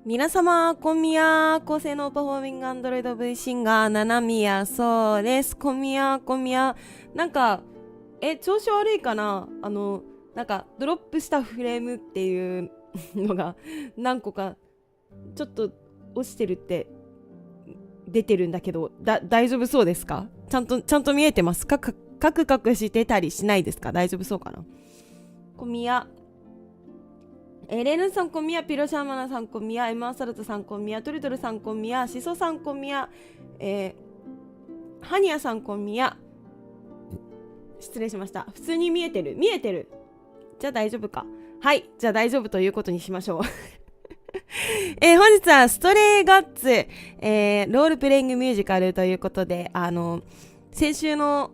皆様こんみや、高性能パフォーミングアンドロイド Vsinger 七宮そうです。こんみやなんか調子悪いかな。なんかドロップしたフレームっていうのが何個かちょっと落ちてるって出てるんだけど、大丈夫そうですか？ちゃんと見えてますか？カクしてたりしないですか？大丈夫そうかな。こみや、レヌさんこんみや、ピロシャーマナさんこんみや、エマーサルトさんこんみや、トリトルさんこんみや、シソさんこんみや、ハニヤさんこんみや。失礼しました。普通に見えてる。じゃあ大丈夫か。はい、じゃあ大丈夫ということにしましょう。本日はストレイガッツ、ロールプレイングミュージカルということで、先週の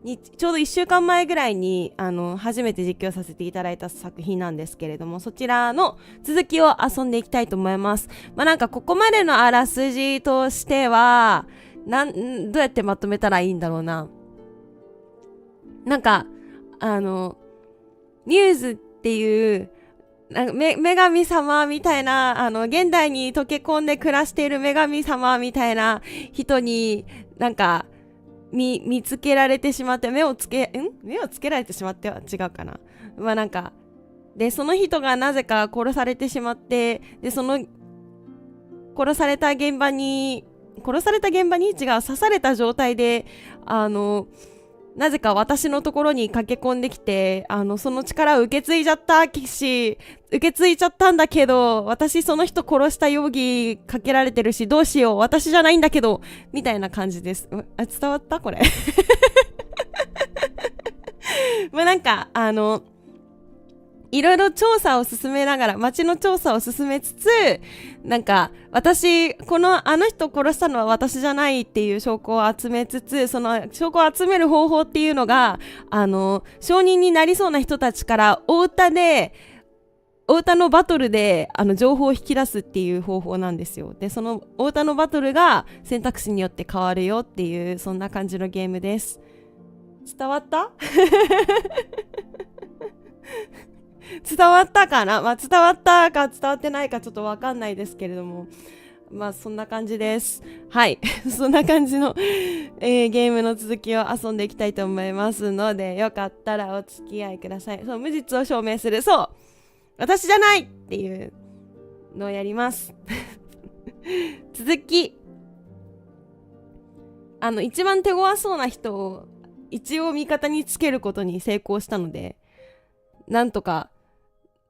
ちょうど1週間前ぐらいに初めて実況させていただいた作品なんですけれども、そちらの続きを遊んでいきたいと思います。なんかここまでのあらすじとしてはどうやってまとめたらいいんだろうな。なんかミューズっていう女神様みたいな現代に溶け込んで暮らしている女神様みたいな人になんか見つけられてしまって、目をつけられてしまっては違うかな。なんかでその人がなぜか殺されてしまって、でその殺された現場に刺された状態でなぜか私のところに駆け込んできて、その力を受け継いじゃったんだけど、私その人殺した容疑かけられてるし、どうしよう、私じゃないんだけど、みたいな感じです。伝わったこれ。なんか、いろいろ街の調査を進めつつ、なんかあの人殺したのは私じゃないっていう証拠を集めつつ、その証拠を集める方法っていうのが証人になりそうな人たちからお歌のバトルで情報を引き出すっていう方法なんですよ。でそのお歌のバトルが選択肢によって変わるよっていう、そんな感じのゲームです。伝わった？伝わったかな。伝わったか伝わってないかちょっとわかんないですけれども、そんな感じです。はい。そんな感じの、ゲームの続きを遊んでいきたいと思いますので、よかったらお付き合いください。そう、無実を証明する。そう。私じゃないっていうのをやります。続き。一番手強そうな人を一応味方につけることに成功したので、なんとか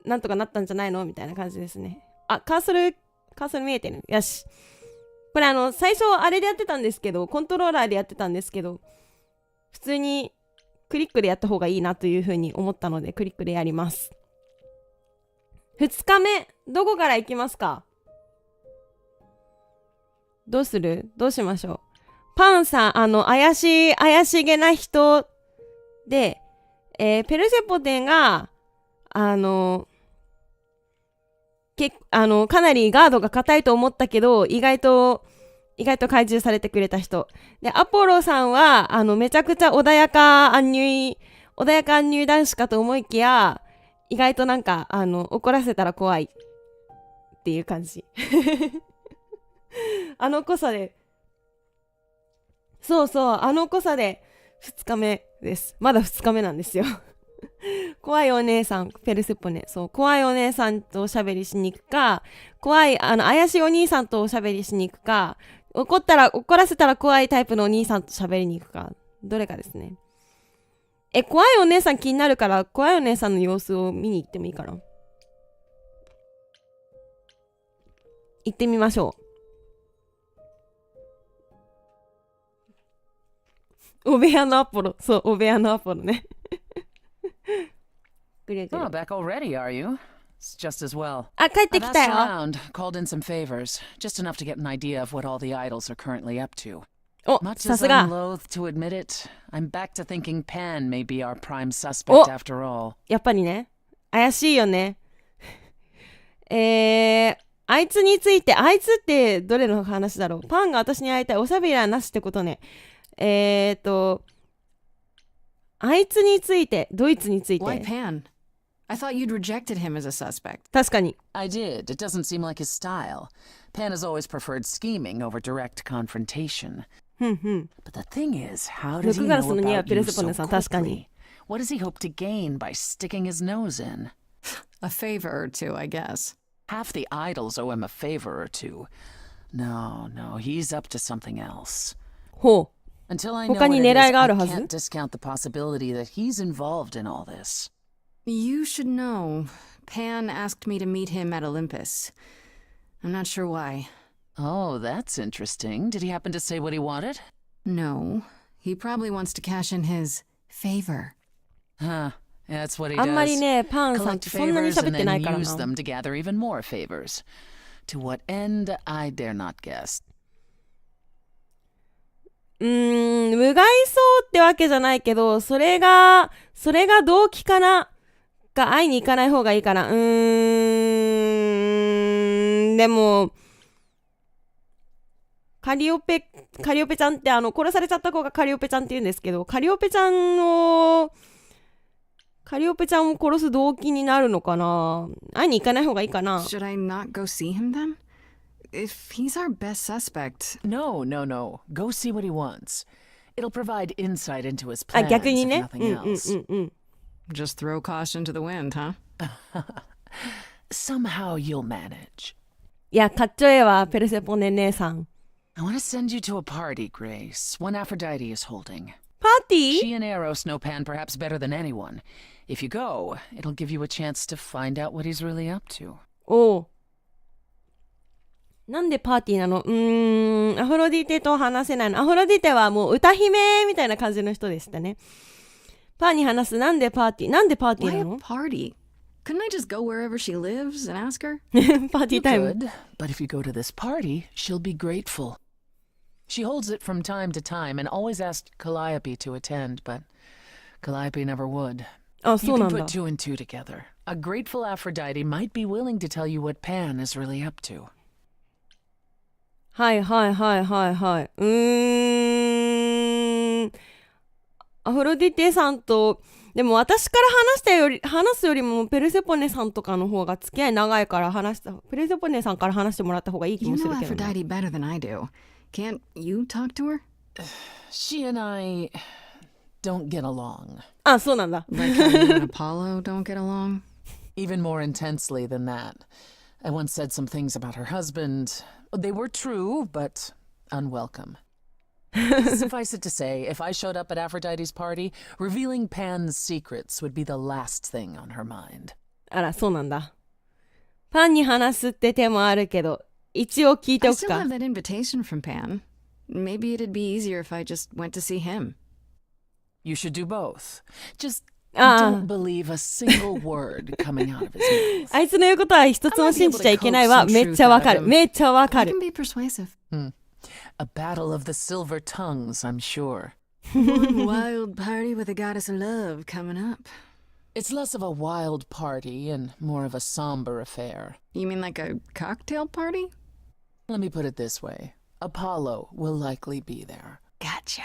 なったんじゃないのみたいな感じですね。カーソル見えてる。よし。これ最初あれでやってたんですけど、コントローラーでやってたんですけど、普通にクリックでやった方がいいなというふうに思ったので、クリックでやります。2日目、どこから行きますか？どうしましょう。パンさん、怪しげな人で、ペルセポテンが、かなりガードが硬いと思ったけど、意外と懐柔されてくれた人。で、アポロさんは、めちゃくちゃ穏やか安入男子かと思いきや、意外となんか、怒らせたら怖いっていう感じ。濃さで、そう、濃さで2日目です。まだ2日目なんですよ。怖いお姉さん、ペルセポネ。そう、怖いお姉さんとおしゃべりしに行くか、怪しいお兄さんとおしゃべりしに行くか、怒らせたら怖いタイプのお兄さんとしゃべりに行くか、どれかですね。怖いお姉さん気になるから、怖いお姉さんの様子を見に行ってもいいかな。行ってみましょう。お部屋のアポロ。そう、お部屋のアポロね。Oh, back already, are you? It's just as well. 帰ってきたよ。I've asked around, called in some favors, just enough to get an idea of what all the idols are currently up to. Much as I'm loath to admit it, I'm back to thinking Pan may be our prime suspect after all. やっぱりね、怪しいよね。あいつってどれの話だろう。パンが私に会いたい。おしゃべりはなしってことね。あいつについて、ドイツについて。Why Pan? I thought you'd rejected him as a suspect. 確かに。I did. It doesn't seem like his style. Pan has always preferred scheming over direct confrontation. ふんふん。 But the thing is, how does he 6 know 月の2は about ペ you ルセポ so ネさん、確かに。 quickly? What does he hope to gain by sticking his nose in? A favor or two, I guess. Half the idols owe him a favor or two. No, he's up to something else. ほう。 Until I know 他 what に it is, 狙いがあ I るはず。 can't discount the possibility that he's involved in all this. You should know. Pan asked me to meet him at Olympus. I'm not sure why. Oh, that's interesting. Did he happen to say what he wanted? No. He probably wants to cash in his favor. Huh. That's what he あんまり does. ね、パンさんって Collect そんなに favors 喋っ and てな then いからな。 use them to gather even more favors. To what end, I dare not guess. 無害そうってわけじゃないけど、それが動機かなが会いに行かない方がいいかな。でも、カリオペちゃんって殺されちゃった子がカリオペちゃんって言うんですけど、カリオペちゃんを殺す動機になるのかな。会いに行かない方がいいかな。 Should I not go see him then? If he's our best suspect. No. Go see what he wants. It'll provide insight into his あ、 plans, 逆に if ね。nothing else. Just throw caution to the wind, huh? Somehow you'll manage. いや、かっちょええわ、ペルセポネ姉さん。I want to send you to a party, Grace. One Aphrodite is holding. パーティ She ー and Eros know Pan perhaps better than anyone. If you go, it'll give you a chance to find out what he's really up to. おう。なんでパーティーなの？アフロディテと話せないの。アフロディテはもう歌姫みたいな感じの人でしたね。パーに話す。なんでパーティーな Why a の？ party? Couldn't I just go wherever she lives and ask her? パーティ You ータイム。 could, but if you go to this party, she'll be grateful. She holds it from time to time and always asked Calliope to attend, but Calliope never would. あ、 You そうな can んだ put。two and two together. A grateful Aphrodite might be willing to tell you what Pan is really up to. はいはいはいはいはい。アフロディテさんと、でも私から話すよりもペルセポネさんとかの方が付き合い長いからペルセポネさんから話してもらった方がいい気 You もす know るけど、ね。 Aphrodite better than I do. Can't you talk to her? She and I don't get along. あ、そうなんだ。 Like how you and Apollo don't get along? Even more intensely than that. I once said some things about her husband. They were true, but unwelcome. Suffice it to say, if I showed up at Aphrodite's party, revealing Pan's secrets would be the last thing on her mind. あら、そうなんだ。パンに話すって手もあるけど、一応聞いて I おく still か have。that invitation from Pan. Maybe it'd be easier if I just went to see him. You should do both. Just あ don't believe a single word coming out of his mouth. あいつの言うことは一つも信じちゃいけないわ。めっちゃわかる。めっちゃわか I る can。be persuasive. A battle of the silver tongues, I'm sure. One wild party with a goddess of love coming up. It's less of a wild party and more of a somber affair. You mean like a cocktail party? Let me put it this way. Apollo will likely be there. Gotcha.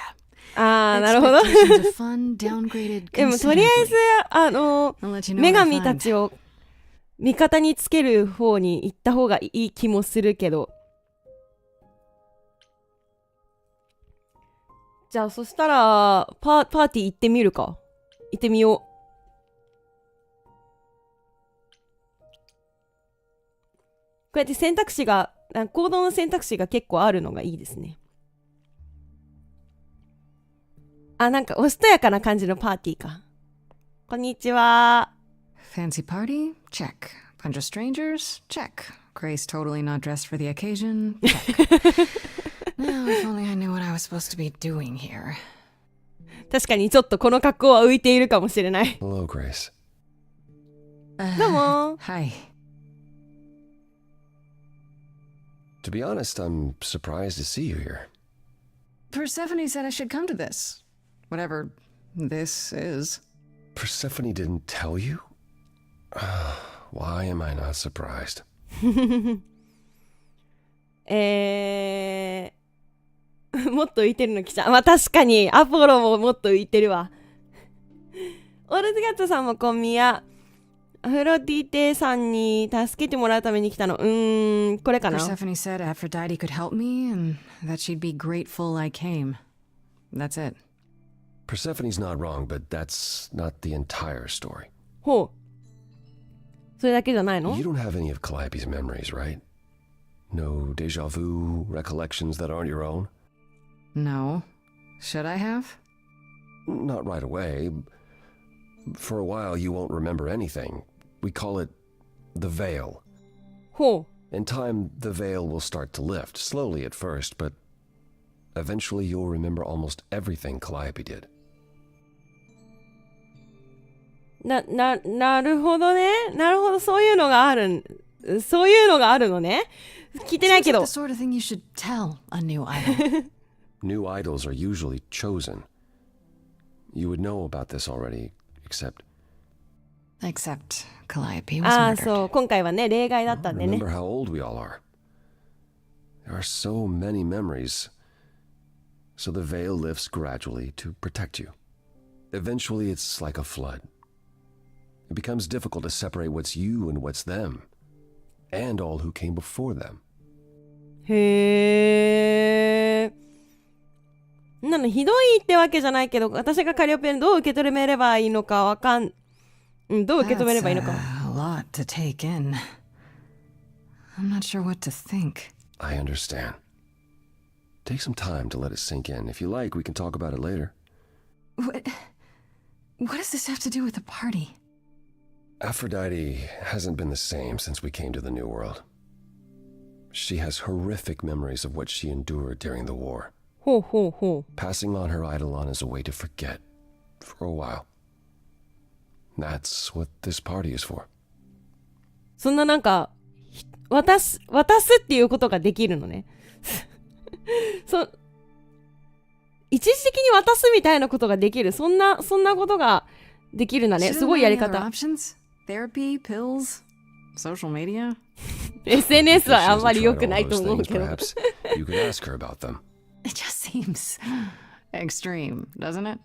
ああ、なるほど。 Expectations of fun downgraded でもとりあえず considerably. I'll let you know 女 what I 神た find. ちを味方につける方に行った方がいい気もするけど。じゃあそしたらパーティー行ってみるか。行ってみよう。こうやって行動の選択肢が結構あるのがいいですね。あ、なんかおしとやかな感じのパーティーか。こんにちは。Fancy party? Check. Bunch of strangers? Check. Grace totally not dressed for the occasion? Check. Now, if only I knew what I was supposed to be doing here. 確かにちょっとこの格好は浮いているかもしれない。 Hello, Grace. どうも。 Hi. To be honest, I'm surprised to see you here. Persephone said I should come to this. Whatever this is. Persephone didn't tell you? Why am I not surprised? もっと浮いてるの来ちゃう。まあ確かにアポロももっと浮いてるわ。オールズガットさんもこんみや。アフロディテさんに助けてもらうために来たの。これかな。 Persephone said Aphrodite could help me and that she'd be grateful I came. That's it. Persephone's not wrong, but that's not the entire story. ほう。それだけじゃないの？ You don't have any of Calliope's memories, right? No déjà vu recollections that aren't your own? No. Should I have? Not right away. For a while, you won't remember anything. We call it the veil. ほう。 In time, the veil will start to lift, slowly at first, but eventually you'll remember almost everything Calliope did. なるほどね。なるほど、そういうのがあるのね。聞いてないけ Seems ど like the sort of thing you should tell a new idol. New idols are usually chosen. You would know about this already, except Except Calliope was ああ、 murdered. そう。今回はね、例外だったんでね。 remember how old we all are. There are so many memories. So the veil lifts gradually to protect you. Eventually, it's like a flood. It becomes difficult to separate what's you and what's them, and all who came before them. へえ。なのひどいってわけじゃないけど、私がカリオペンどう受け止めればいいのかどう受け止めればいいのか。 A lot to take in. I'm not sure what to think. I understand. Take some time to let it sink in. If you like, we can talk about it later. What does this have to do with the party? Aphrodite hasn't been the same since we came to the New World. She has horrific memories of what she endured during the war. ほうほうほう。 Passing on her eidolon is a way to forget for a while. That's what this party is for. そんななんか、渡すっていうことができるのね。一時的に渡すみたいなことができる。そんなことができるなね。 She す doesn't ごいや have り any other 方。 options? Therapy, pills, social media? SNS If は she あんま hasn't り良 tried く all ないと those 思う things, けど。 perhaps you could ask her about them. It just seems extreme, doesn't it?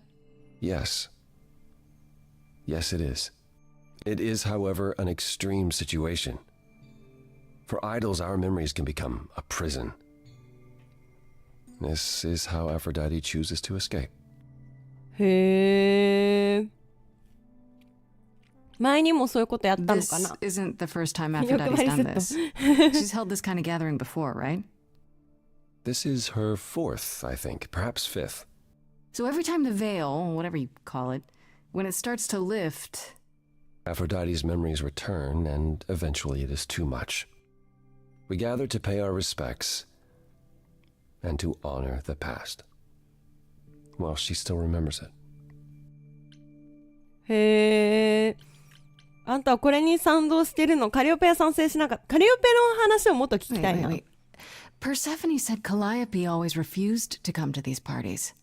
Yes. Yes, it is. It is, however, an extreme situation. For idols, our memories can become a prison. This is how Aphrodite chooses to escape. へえ。前にもそういうことやったの This かな。 isn't the first time 欲張 Aphrodite's り done す this. っ She's held this kind of gathering before, right? This is her fourth, I think, perhaps fifth. So every time the veil, whatever you call it, when it starts to lift, Aphrodite's memories return, and eventually it is too much. We gather to pay our respects and to honor the past, while she still remembers it. へえ。あんたはこれに賛同してるの？カリオペは賛成しなかった。カリオペの話をもっと聞きたいな。 Persephone said Calliope always refused to come to these parties.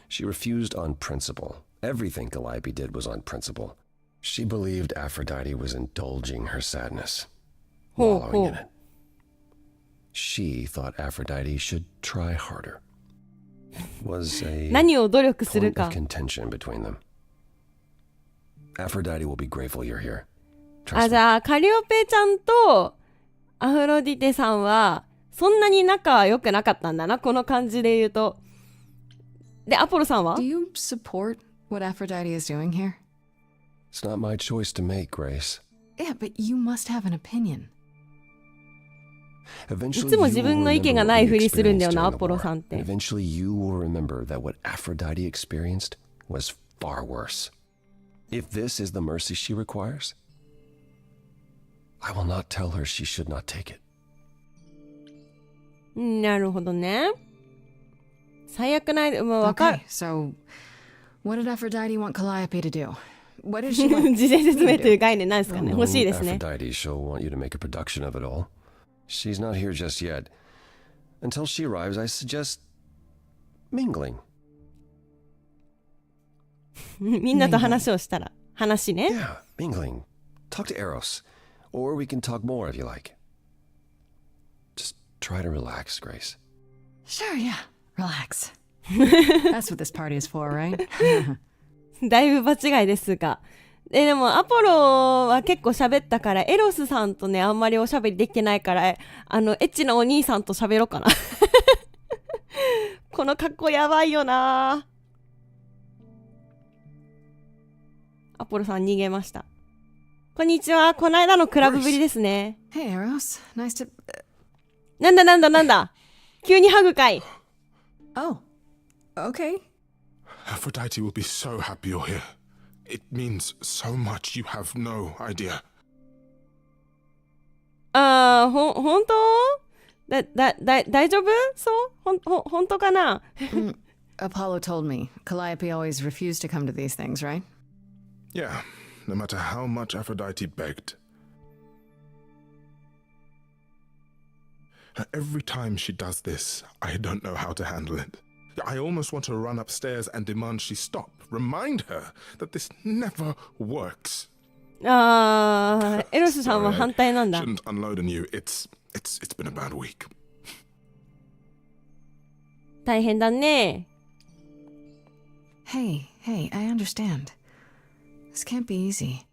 She refused on principle. Everything Calliope did was on principle. She believed Aphrodite was indulging her sadness, wallowing in it. She thought Aphrodite should try harder. Was a 何を努力する point か of。contention between them. Aphrodite will be grateful you're here. あ、 Trust じ me. ゃあカリオペちゃんとアフロディテさんはそんなに仲は良くなかったんだな、この感じで言うと。で、アポロさんは Do you support what Aphrodite is doing here? It's not my choice to make, Grace. Yeah, but you must have an opinion. い Eventually つも you 自 will 分の意見 remember が what ない we ふりするんだ experienced よな、ア during the ポロ war. さんって。 And eventually you will remember that what Aphrodite experienced was far worse. If this is the mercy she requires, I will not tell her she should not take it. なるほどね。最悪ない、もう分かる Okay,。so what did Aphrodite want Calliope to do? What did she want 事前説 me 明 to という do? 概念ないですかね。欲しいですね。 Aphrodite, she'll want you to make a production of it all. She's not here just yet. Until she arrives, I suggest mingling. みんなと話をしたら。話ね。 Yeah, mingling. Talk to Eros. Or we can talk more if you like. Just try to relax, Grace. Sure, yeah. Relax. That's what this party is for, right? だいぶ場違いですが。でもアポロは結構喋ったから、エロスさんとねあんまりおしゃべりできてないから、エッチなお兄さんと喋ろうかなこの格好やばいよな。アポロさん逃げました。こんにちは。この間のクラブぶりですね。Hey, Eros. Nice to. なんだ急にハグかい。 Oh, okay. Aphrodite will be so happy you're here. It means so much you have no idea. 本当？大丈夫？そう本当かなApollo told me. Calliope always refused to come to these things, right? Yeah, no matter how much Aphrodite begged. Every time she does this, I don't know how to handle it. I almost want to run upstairs and demand she stop. Remind her that this never works. エロスさんは反対なんだ。 Shouldn't unload on you. It's been a bad week. 大変だね。 Hey, I understand. This can't be easy.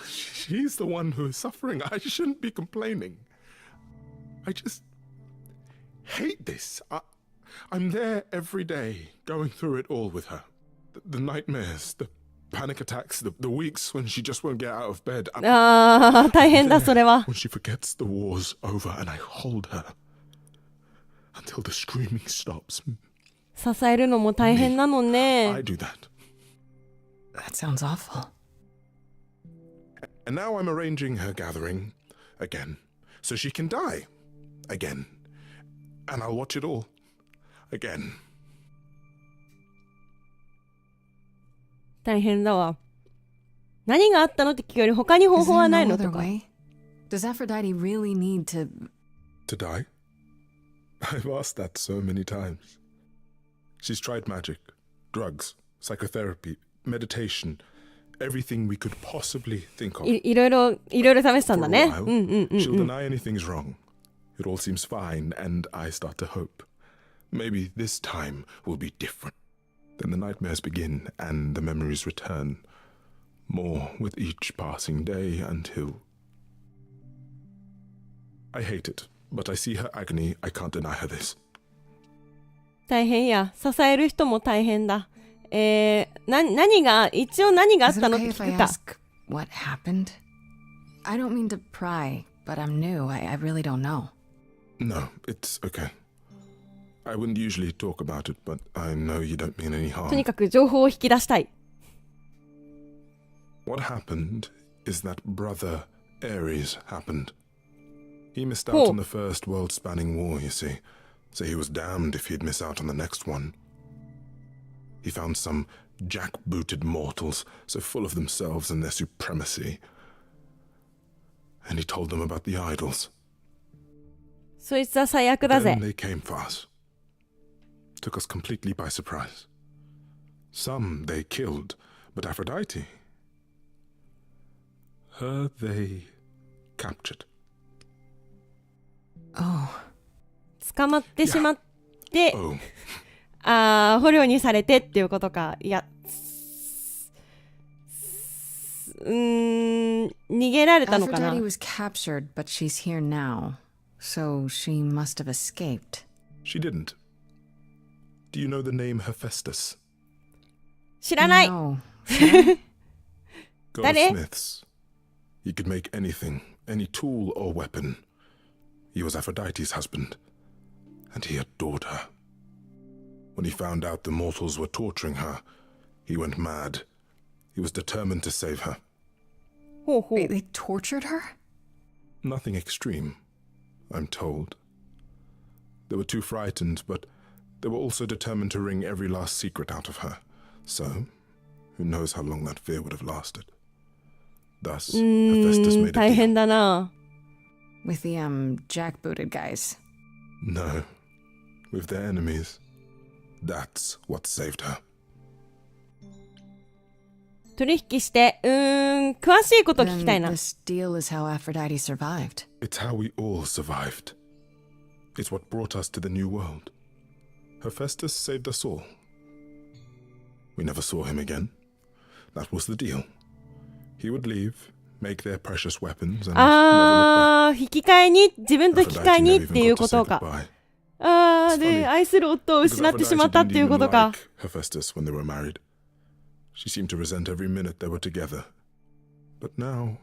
She's the one who is suffering. I shouldn't be complaining. I just hate this. I'm there every day, going through it all with her. The nightmares, the panic attacks, the weeks when she just won't get out of bed. 大変だそれは。 When she forgets the war's over and I hold her until the screaming stops. 支えるのも大変なのね。 I do that. That sounds awful. And now I'm arranging her gathering again, so she can die again. And I'll watch it all again. 大変だわ。何があったのって聞くより他に方 Is 法 there はない no の other とか。 way? Does Aphrodite really need to? To die? I've asked that so many times. She's tried magic, drugs, psychotherapy, meditation, everything we could possibly think of. いろいろ試したん For だ a ね。 while, she'll deny anything's wrong. It all seems fine, and I start to hope. Maybe this time will be different. Then the nightmares begin, and the memories return. More with each passing day until... I hate it, but I see her agony. I can't deny her this. 大変や。支える人も大変だ。何があっ Is it たのっ okay て if 聞 I くか。 ask what happened? I don't mean to pry, but I'm new. I really don't know. No, it's okay. I wouldn't usually talk about it, but I know you don't mean any とに harm. かく情報を引き出したい。 What happened is that Brother Ares happened. He missed out Oh. on the first world-spanning war, you see, so he was damned if he'd miss out on the next one. He found some jackbooted mortals, so full of themselves and their supremacy. And he told them about the idols. そいつは最悪だぜ Then。they came for us. Took us completely by surprise. Some they killed, but Aphrodite... Her they captured. Oh, 捕まってしまって、 Oh, 捕虜にされてっていうことか。いや、逃げられたのかな。 Aphrodite was captured, but she's here now. So she must have escaped. she didn't. Do you know the name Hephaestus? 知らない。 No. God of Daddy? smiths. He could make anything, any tool or weapon. He was Aphrodite's husband, and he adored her. When he found out the mortals were torturing her, he went mad. He was determined to save her. ほうほう。 Wait, they tortured her? Nothing extreme, I'm told. They were too frightened, but they were also determined to wring every last secret out of her. So, who knows how long that fear would have lasted. Thus, Hephaestus made a 大 deal. 変だな。 With the, jackbooted guys. No, with their enemies. That's what saved her. 取引して、詳しいこと聞き Then たいな。 this deal is how Aphrodite survived. It's how we all survived. It's what brought us to the new world. Hephaestus saved us all. We never saw him again. That was the deal. He would leave, make their precious weapons, and never look back. あー、引き換えに、自分と引き換えにっていうこ Aphrodite never even got to say とか。 goodbye. あー、 It's で、 funny, 愛する夫を because 失ってしま Aphrodite ったっていう didn't こ even とか。 like Hephaestus when they were married. She seemed to resent every minute they were together. But now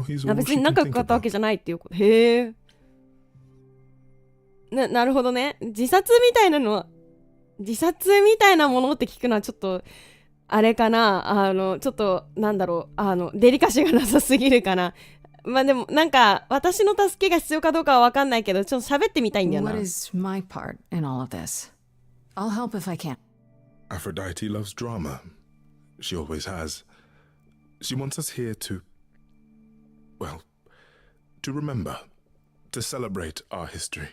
he's あ、 all 別 she に can 仲良 think かったわ about. けじゃないっていうこと。へえ。なるほどね。自殺みたいなものって聞くのはちょっと、あれかな。ちょっと、なんだろう。デリカシーがなさすぎるかな。まあでも、なんか、私の助けが必要かどうかはわかんないけど、ちょっと喋ってみたいんだよな。 What is my part in all of this? I'll help if I can. Aphrodite loves drama. She always has. She wants us here to, well, to remember, to celebrate our history.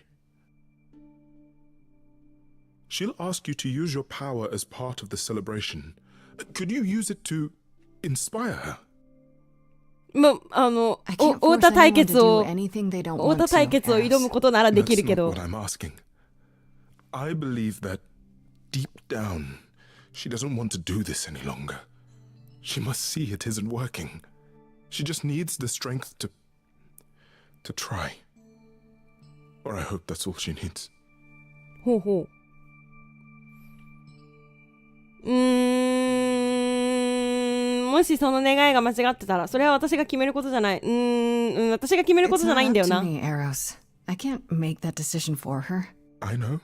She'll ask you to use your power as part of the celebration. Could you use it to inspire her? もう、I can't 太 force 田対 anyone to 決 do を、 anything they don't 太 want 田対決を to. 挑むことならでき That's るけ not ど what。I'm asking. I believe that deep down, she doesn't want to do this any longer. She must see it isn't working. She just needs the strength to try. Or I hope that's all she needs. ほうほう。もしその願いが間違ってたら、それは私が決めることじゃない。私が決めること It's じゃないん not だよ up な。 to me, Eros. I can't make that decision for her. I know.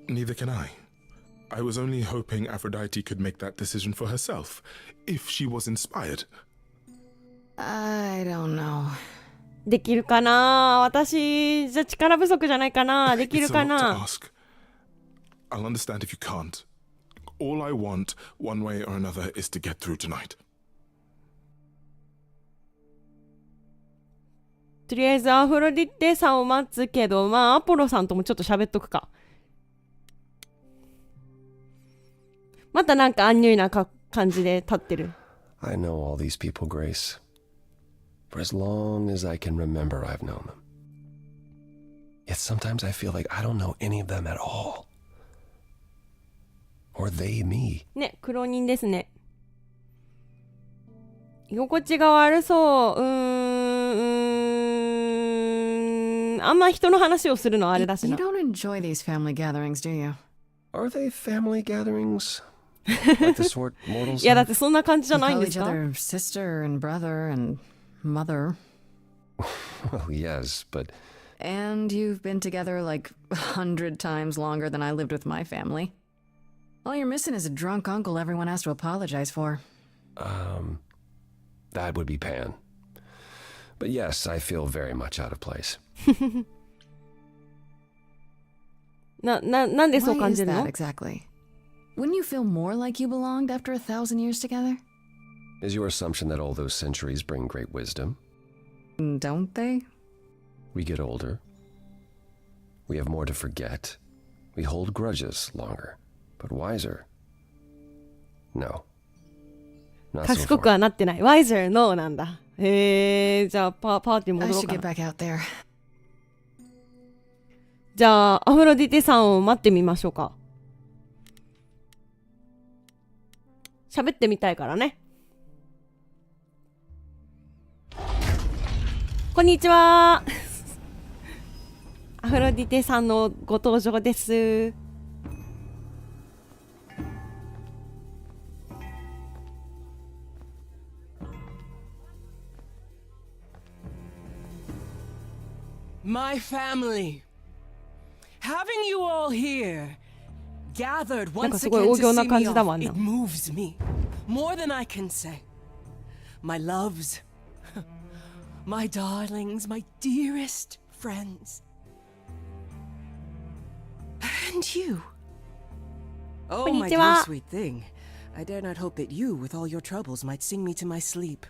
Neither can I. I was only hoping Aphrodite could make that decision for herself, if she was inspired. I don't know. できるかな。私じゃ力不足じゃないかな。できる It's か a lot to な。 ask. I'll understand if you can't. All I want, one way or another, is to get through tonight. とりあえずアフロディテさんを待つけど、まあアポロさんともちょっと喋っとくか。またなんかアンニュイな感じで立ってる。I know all these people, Grace. For as long as I can remember, I've known them. Yet sometimes I feel like I don't know any of them at all. Or they me. ね、苦労人ですね。居心地が悪そう。あんま人の話をするのはあれだし You な。 don't enjoy these family gatherings, do you? Are they family gatherings? Like the sort mortals いやだっ have? てそんな感じじゃ You ないん call です each か？ other sister and brother and mother. Well, yes, but And you've been together like 100 times longer than I lived with my family. All you're missing is a drunk uncle everyone has to apologize for. that would be Pan. But yes, I feel very much out of place. なんでそう Why 感 is じる that の？ exactly? Wouldn't you feel more like you belonged after 1,000 years together? Is your assumption that all those centuries bring great wisdom? Don't they? We get older. We have more to forget. We hold grudges longer. But wiser? No. Not so 賢く far. はなってない。wiser no なんだ。へえ、じゃあパーティー I 戻ろう should か get な。 back out there. じゃあアフロディテさんを待ってみましょうか。喋ってみたいからね。こんにちは。アフロディテさんのご登場です。My family. Having you all here, gathered なんか once すごい again 大 to 行な see 感 me じだわな。 off, it moves me more than I can say. My loves, my darlings, my dearest friends. And you. Oh, my dear こんにちは。 sweet thing. I dare not hope that you, with all your troubles, might sing me to my sleep.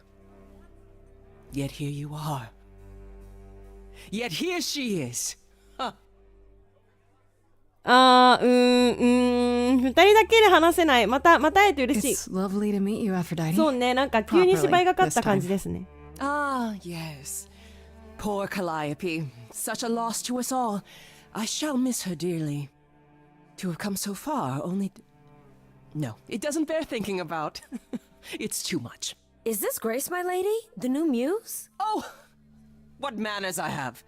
Yet here you are. Yet here she is. 二人だけで話せない。また会えて嬉しい。 It's lovely to meet you, Aphrodite. そうね、なんか急に芝居がかった感じですね。 Ah, yes. Poor Calliope. Such a loss to us all. I shall miss her dearly. To have come so far, only... No, it doesn't bear thinking about. It's too much. Is this Grace, my lady? The new muse? Oh, what manners I have.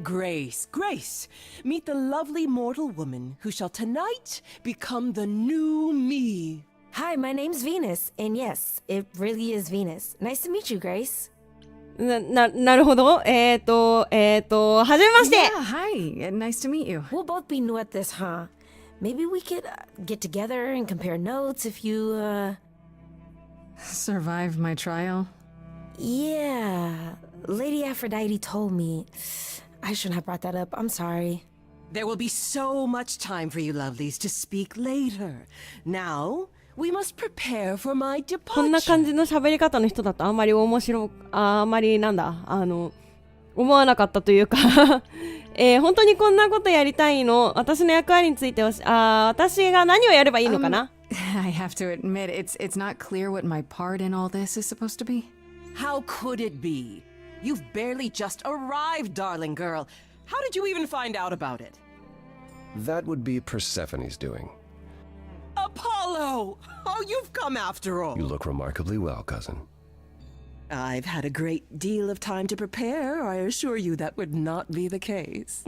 Grace, Grace, meet the lovely mortal woman who shall tonight become the new me. Hi, my name's Venus. And yes, it really is Venus. Nice to meet you, Grace. なるほど。はじめまして。 Yeah, hi. Nice to meet you. We'll both be new at this, huh? Maybe we could get together and compare notes if you, Survived my trial. Yeah. Lady Aphrodite told me. I shouldn't have brought that up. I'm sorry. There will be so much time for you lovelies to speak later. Now, we must prepare for my こんな感 departure. じの喋り方の人だとあまりなんだ、思わなかったというか、本当にこんなことやりたいの？私の役割について私が何をやればいいのかな？ I have to admit, it's not clear what my part in all this is supposed to be. How could it be? You've barely just arrived, darling girl. How did you even find out about it? That would be Persephone's doing. Apollo! Oh, you've come after all. You look remarkably well, cousin. I've had a great deal of time to prepare. I assure you that would not be the case.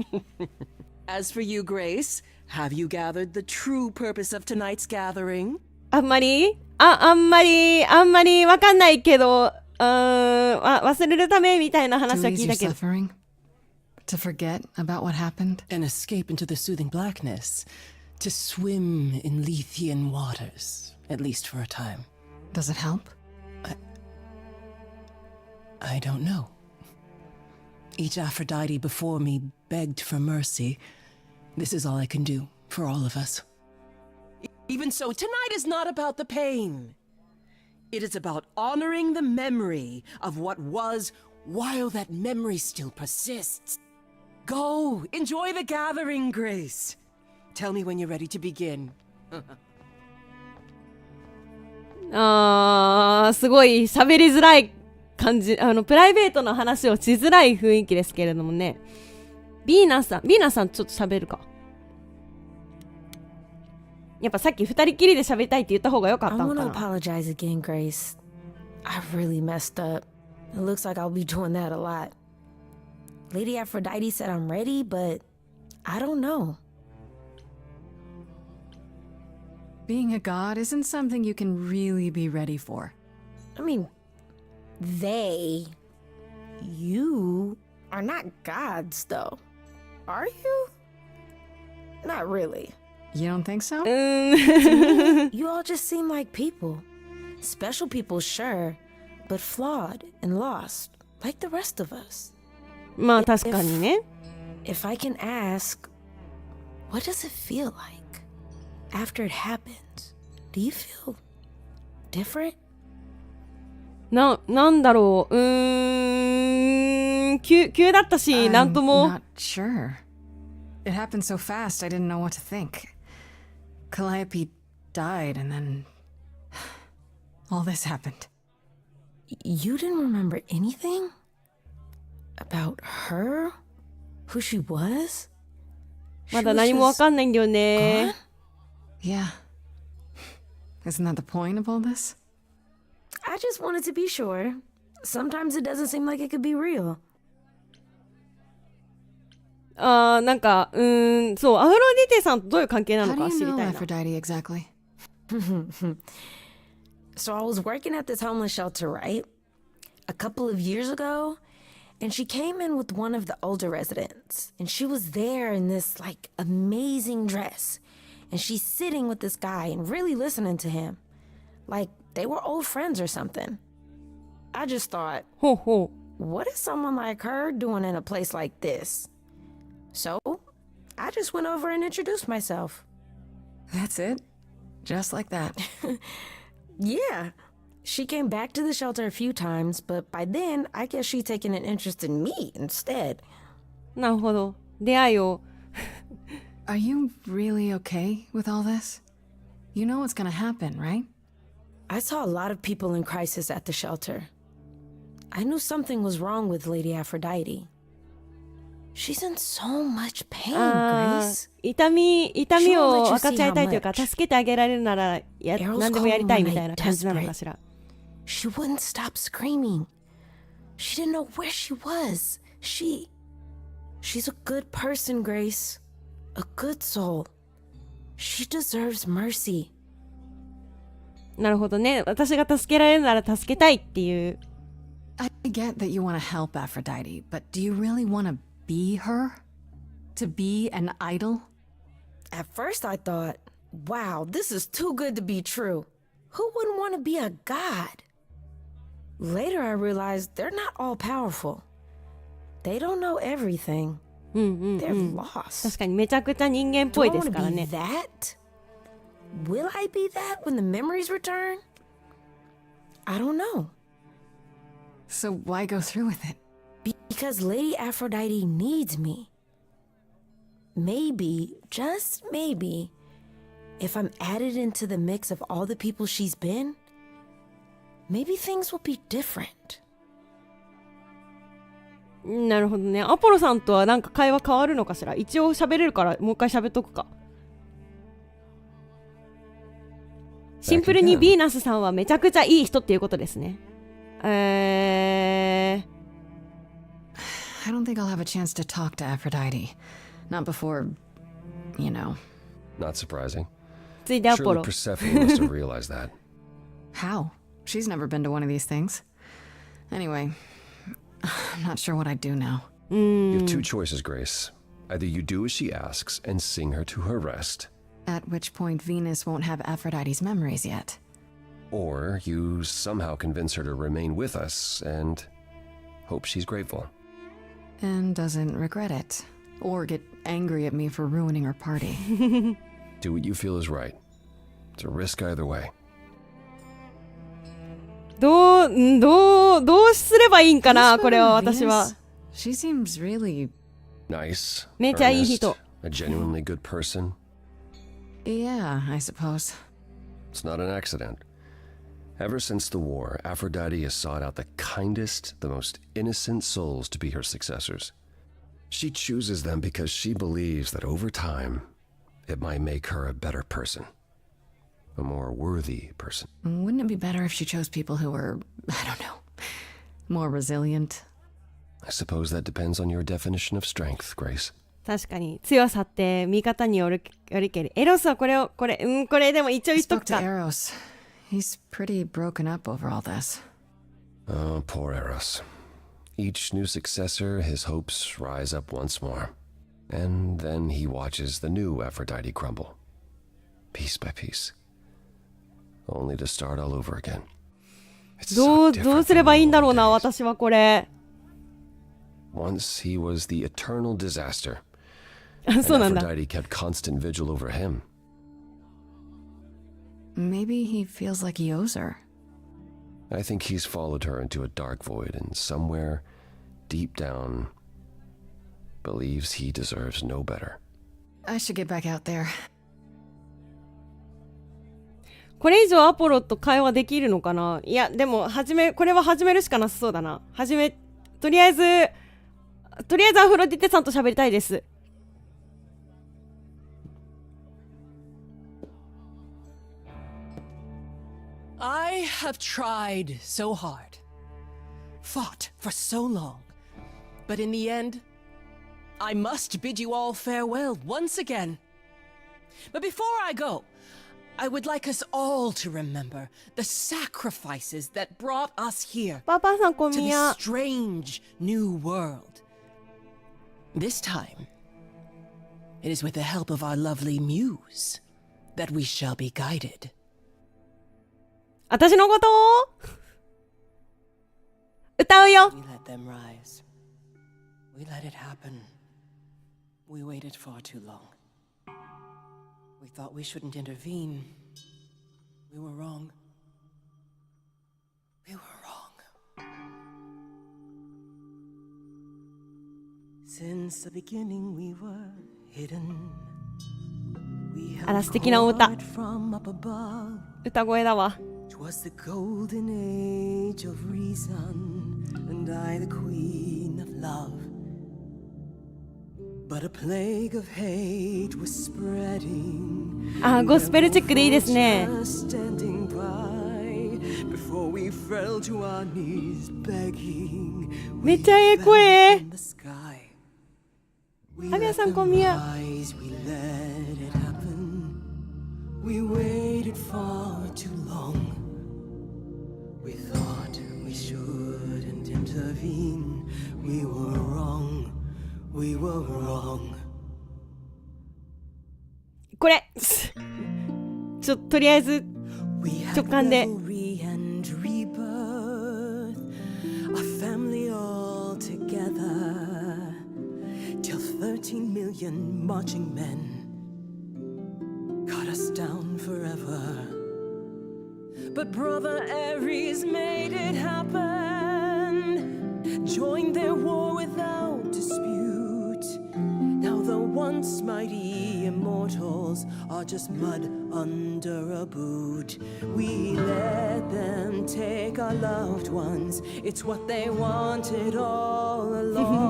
As for you, Grace, have you gathered the true purpose of tonight's gathering? あんまりわかんないけど、忘れるためみたいな To 話は ease 聞い your たけど。 suffering? To forget about what happened? An escape into the soothing blackness. To swim in Lethean waters, at least for a time. Does it help? I don't know. Each Aphrodite before me begged for mercy. This is all I can do for all of us. Even so, tonight is not about the pain. It is about honoring the memory of what was while that memory still persists. Go, enjoy the gathering, Grace. Tell me when you're ready to begin. すごい喋りづらい感じ、プライベートの話をしづらい雰囲気ですけれどもね。ビーナさんちょっと喋るか。やっぱさっき二人きりで喋りたいって言った方が良かっ I たの want か to な。 apologize again, Grace. I really messed up. It looks like I'll be doing that a lot. Lady Aphrodite said I'm ready, but I don't know. Being a god isn't something you can really be ready for. I mean, you are not gods, though. Are you? Not really. You don't think so? You all just seem like people. Special people, sure, but flawed and lost, like the rest of us. まあ確かにね。 If I can ask, what does it feel like after it happens? Do you feel different? なんだろう。急だったし、なんとも。 Not sure. It happened so fast, I didn't know what to think. Calliope died, and then all this happened. You didn't remember anything? About her? Who she was? まだ何もわかんないんだよね。 Yeah. Isn't that the point of all this? I just wanted to be sure. Sometimes it doesn't seem like it could be real. なんか、そう、アフロディテさんとどういう関係な How の do か you 知り know たいな。 Aphrodite exactly? So I was working at this homeless shelter, right? A couple of years ago, and she came in with one of the older residents, and she was there in this like amazing dress, and she's sitting with this guy and really listening to him, like they were old friends or something. I just thought, ほうほう。 what is someone like her doing in a place like this? So I just went over and introduced myself. That's it? Just like that. Yeah. She came back to the shelter a few times, but by then, I guess she'd taken an interest in me instead. なるほど。出会いを。 Are you really okay with all this? You know what's gonna happen, right? I saw a lot of people in crisis at the shelter. I knew something was wrong with Lady Aphrodite. She's in so much pain, あ Grace. 痛みを分かち合いたいというか、助けてあげられるなら何でもやりたいみたいな感じなのかしら。She wouldn't stop screaming. She didn't know where she was. She's a good person, Grace. A good soul. She deserves mercy. なるほどね。私が助けられるなら助けたいっていう。I get that you want to help Aphrodite, but do you really want to be her? To be an idol? At first I thought, wow, this is too good to be true. Who wouldn't want to be a god? Later I realized they're not all powerful. They don't know everything. They're lost. 確かにめちゃくちゃ人間っぽいですからね。 Do I wanna be that? Will I be that when the memories return? I don't know. So why go through with it? Because Lady Aphrodite needs me. Maybe, just maybe, if I'm added into the mix of all the people she's been, maybe things will be different. なるほどね。アポロさんとはなんか会話変わるのかしら。一応喋れるからもう一回喋っとくか。シンプルにヴィーナスさんはめちゃくちゃいい人っていうことですね。I don't think I'll have a chance to talk to Aphrodite. Not before, you know. Not surprising. ついでアポ Surely ロ。 Persephone must have realized that. How? She's never been to one of these things. Anyway, I'm not sure what I'd do now. You have two choices, Grace. Either you do as she asks and sing her to her rest, At which point Venus won't have Aphrodite's memories yet. or you somehow convince her to remain with us and hope she's grateful. And doesn't regret it. Or get angry at me for ruining her party. Do what you feel is right. It's a risk either way. どうすればいいんかな、これは私は。 She seems really... Nice, めちゃいい earnest, 人。 a genuinely good person. Yeah, I suppose. It's not an accident. Ever since the war, Aphrodite has sought out the kindest, the most innocent souls to be her successors. She chooses them because she believes that over time, it might make her a better person. A more worthy person. Wouldn't it be better if she chose people who were, I don't know, more resilient? I suppose that depends on your definition of strength, Grace. 確かに強さって見方によるけり。エロスはこれでも一応 I 言っと spoke く to か。 Eros. He's pretty broken up over all this. Oh, poor Eros. Each new successor, his hopes rise up once more. And then he watches the new Aphrodite crumble. Piece by piece. Only to start all over again. It's ど so う different すれ from ばいい the んだろう old な、 days. 私はこれ。 Once he was the eternal disaster. そうなん And だ。 Aphrodite kept constant vigil over him. Maybe he feels like he owes her. I think he's followed her into a dark void and somewhere, deep down, believes he deserves no better. I should get back out there. これ以上アポロと会話できるのかな。いや、でもこれは始めるしかなさそうだな。とりあえずアフロディテさんと喋りたいです。I have tried so hard, fought for so long, but in the end, I must bid you all farewell once again. But before I go, I would like us all to remember the sacrifices that brought us here パパさん、小 to 宮 this。strange new world. This time, it is with the help of our lovely muse that we shall be guided. 私のことを歌うよ。 We let them rise. We let it happen. We waited far too long. We thought we shouldn't intervene. We were wrong. We were wrong. Since the beginning we were hidden. We あら、 held 素敵なお歌。 court from up above. 歌声だわ。 'Twas the golden age of reason, and I the queen of love. But a plague of hate was spreading. あ、ゴスペルチェックでいいですね。 Standing by, before we fell to our knees begging. めっちゃええ声。 In the sky. あみやさんこんみや。 Rise, we let it happen. We waited far too long. We thought we shouldn't intervene. We were wrong. We were wrong. これとりあえず We 直 had 感で revelry and rebirth, a family all together, till 13 million marching men cut us down forever. But brother Ares made it happen, joined their war without dispute. Now the once mighty immortals are just mud under a boot. We let them take our loved ones. It's what they wanted all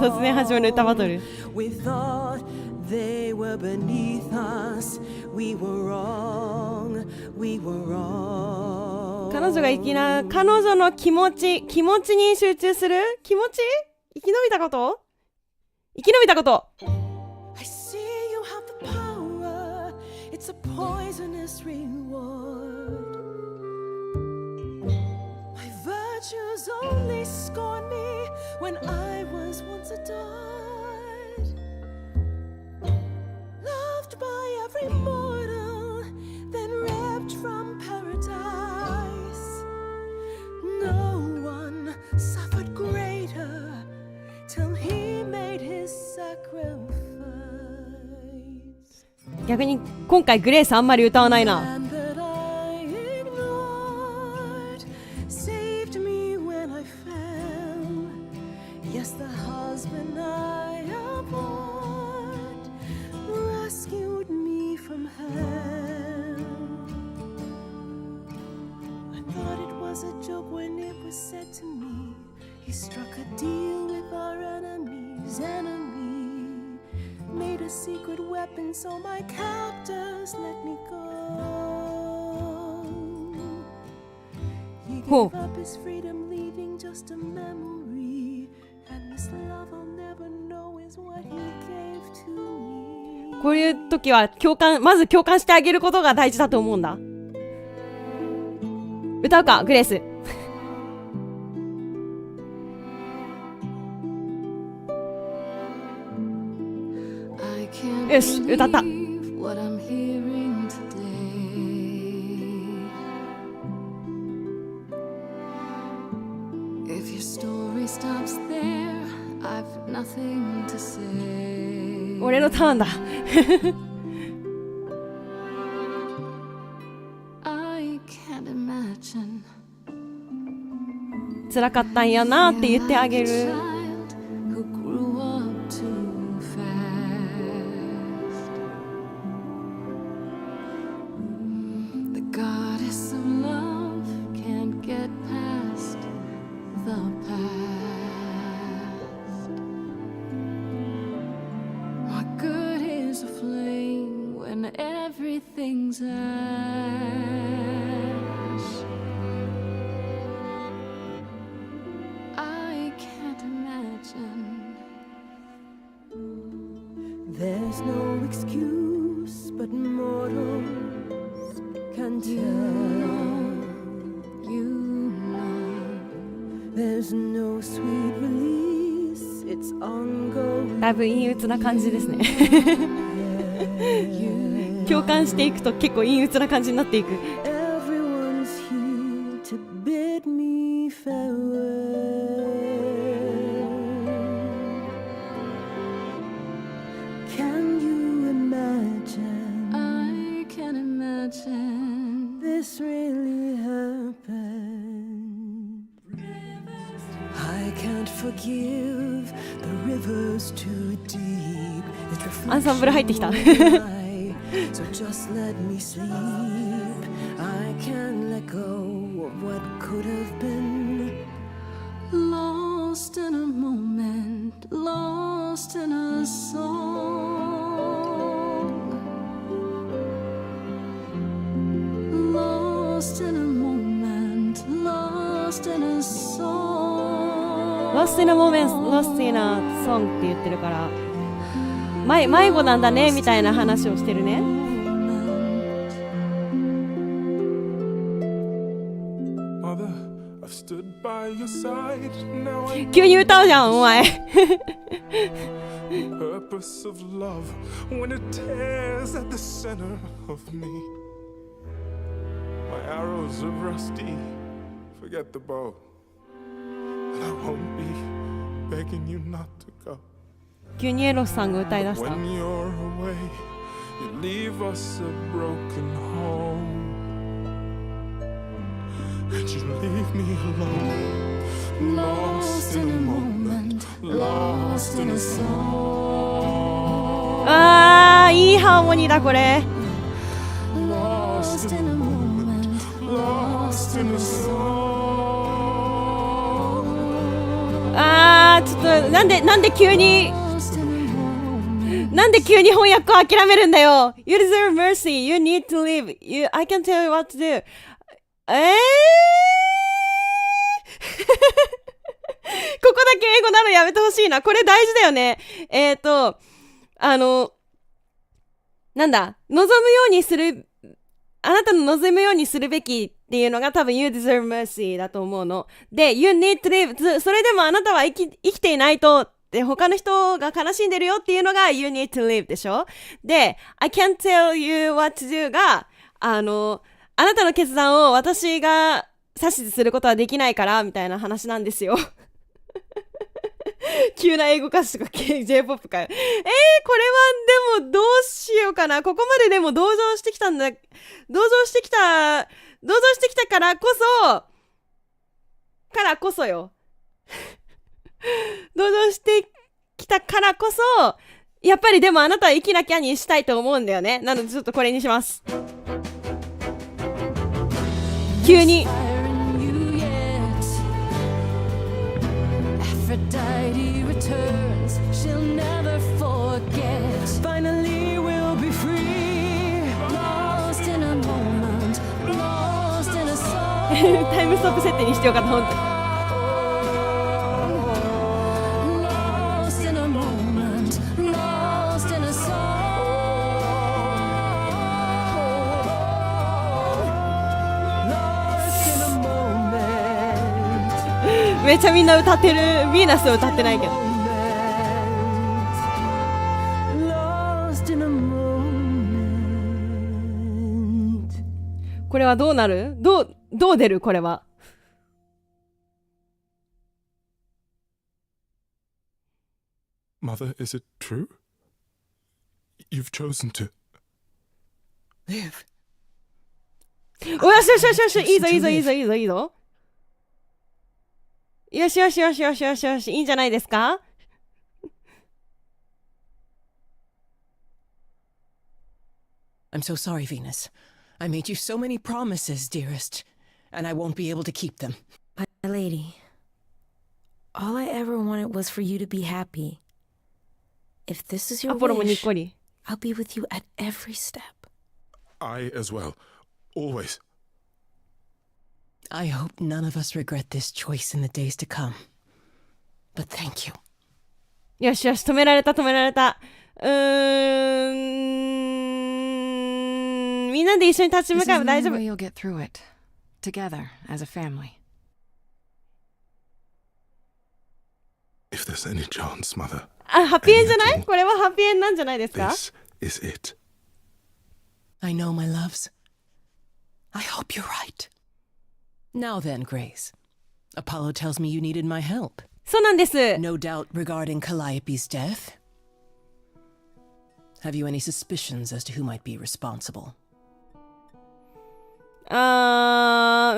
突然始まる歌バト along. ル。 We thought they were beneath us. We were wrong. We were wrong. 彼女が生きな、彼女の気持ちに集中する。気持ち生き延びたこと生き延びたこと。 I see you have the power. It's a poisonous reward. My virtues only scorn me when I was once adored. Loved by every mortal, then ripped from paradise. No one suffered greater till he made his sacrifice. 逆に今回グレースあんまり歌わないな。 And that I ignored saved me when I fell. Yes, the husband I abhorred rescued me from hell. I thought it was a joke when it was said to me. He struck a deal with our enemy's enemy. Made a secret weapon so my captors let me go. He Ho. gave up his freedom, leaving just a memory. And this love I'll never know is what he gave to me. こういう時はまず共感してあげることが大事だと思うんだ。歌うかグレース。よし、歌った。 What I'm hearing today. If your story stops there, I've nothing to say. 俺のターンだ。 I can't imagine. 辛かったんやなって言ってあげる。 Child who grew up too fast. The goddess of love can't get past the past. What good is a flame when everything's ash? I can't imagine. There's no excuse but mortals can tell. You know. There's no sweet release, it's ongoing. だいぶ陰鬱な感じですね。共感していくと結構陰鬱な感じになっていく。 Everyone's here to bid me farewell. Can you imagine I can imagine. this really happened? I can't forgive the rivers too deep. It's アンサンブル入ってきた。 reflection So just let me sleep. I can't let go of what could have been. Lost in a moment, lost in a song. Lost in a moment, Lost in a moment, lost in a song って言ってるから迷子なんだねみたいな話をしてるね。急に歌うじゃんお前。Purpose of love when it tears at the center of me. My arrows are rusty. Forget the bow. And I won't be begging you not to go. 急にエロスさんが歌いだした。 When you're away, you leave us a broken home. And you leave me alone, lost in a moment, lost in a song. あーいいハーモニーだこれ。 Lost in a moment, lost in a song. あーちょっとなんで急に翻訳を諦めるんだよ。 You deserve mercy, you need to leave, I can tell you what to do. ここだけ英語なのやめてほしいな。これ大事だよね。なんだ、望むようにする、あなたの望むようにするべきっていうのが多分 You deserve mercy だと思うの。で、You need to live、それでもあなたは生きていないと、で、他の人が悲しんでるよっていうのが You need to live でしょ。で、I can't tell you what to do が、あなたの決断を私が指図することはできないからみたいな話なんですよ。急な英語歌詞とか J-POP かよ。これはでもどうしようかな。ここまででも同情してきたからこそよ。同情してきたからこそ、やっぱりでもあなたは生きなきゃにしたいと思うんだよね。なのでちょっとこれにします。急に。Aphrodite returns, she'll never forget. Finally, we'll be free. Lost in a moment, lost in a song. タイムストップ設定にしてよかった、本当に。Lost in a moment, lost in a song. めっちゃみんな歌ってる。ヴィーナスは歌ってないけど。これはどうなる？どう出る？これは。Mother, is it true? You've chosen to Live. およしよしよしよし、いいぞいいぞいいぞいいぞいいぞ。よしよしよしよしよしよし、いいんじゃないですか？ I'm so sorry, Venus. I made you so many promises, dearest, and I won't be able to keep them. My lady, all I ever wanted was for you to be happy. If this is your アポロもにっ wish, こり。 I'll be with you at every step. I as well. Always. I hope none of us regret this choice in the days to come. But thank you. よしよし、止められた。みんなで一緒に立ち向 This かえ is ば the 大丈 only 夫。 way you'll get through it. Together, as a family. If there's any chance, Mother, あ、ハッピーエンじゃない？これはハッピーエンなんじゃないですか？ this is it. I know, my loves. I hope you're right. Now then, Grace. Apollo tells me you needed my help. そうなんです。 No doubt regarding Calliope's death. Have you any suspicions as to who might be responsible? ま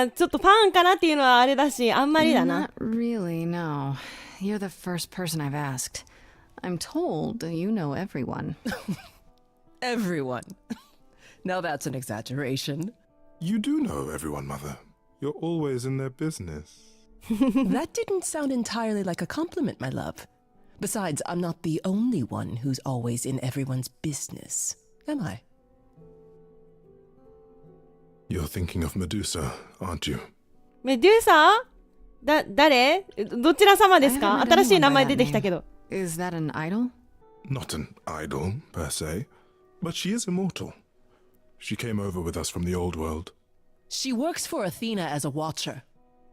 あちょっとファンかなっていうのはあれだし、あんまりだな。 Not really, no. You're the first person I've asked. I'm told you know everyone. Everyone. Now that's an exaggeration. You do know everyone, Mother. You're always in their business. That didn't sound entirely like a compliment, my love. Besides, I'm not the only one who's always in everyone's business, am I? You're thinking of Medusa, aren't you? メデューサ？誰どちら様ですか？ I haven't met 新しい anyone 名 by 前 that 出てきた name. けど。 Is that an idol? Not an idol, per se, but she is immortal. She came over with us from the old world. She works for Athena as a watcher.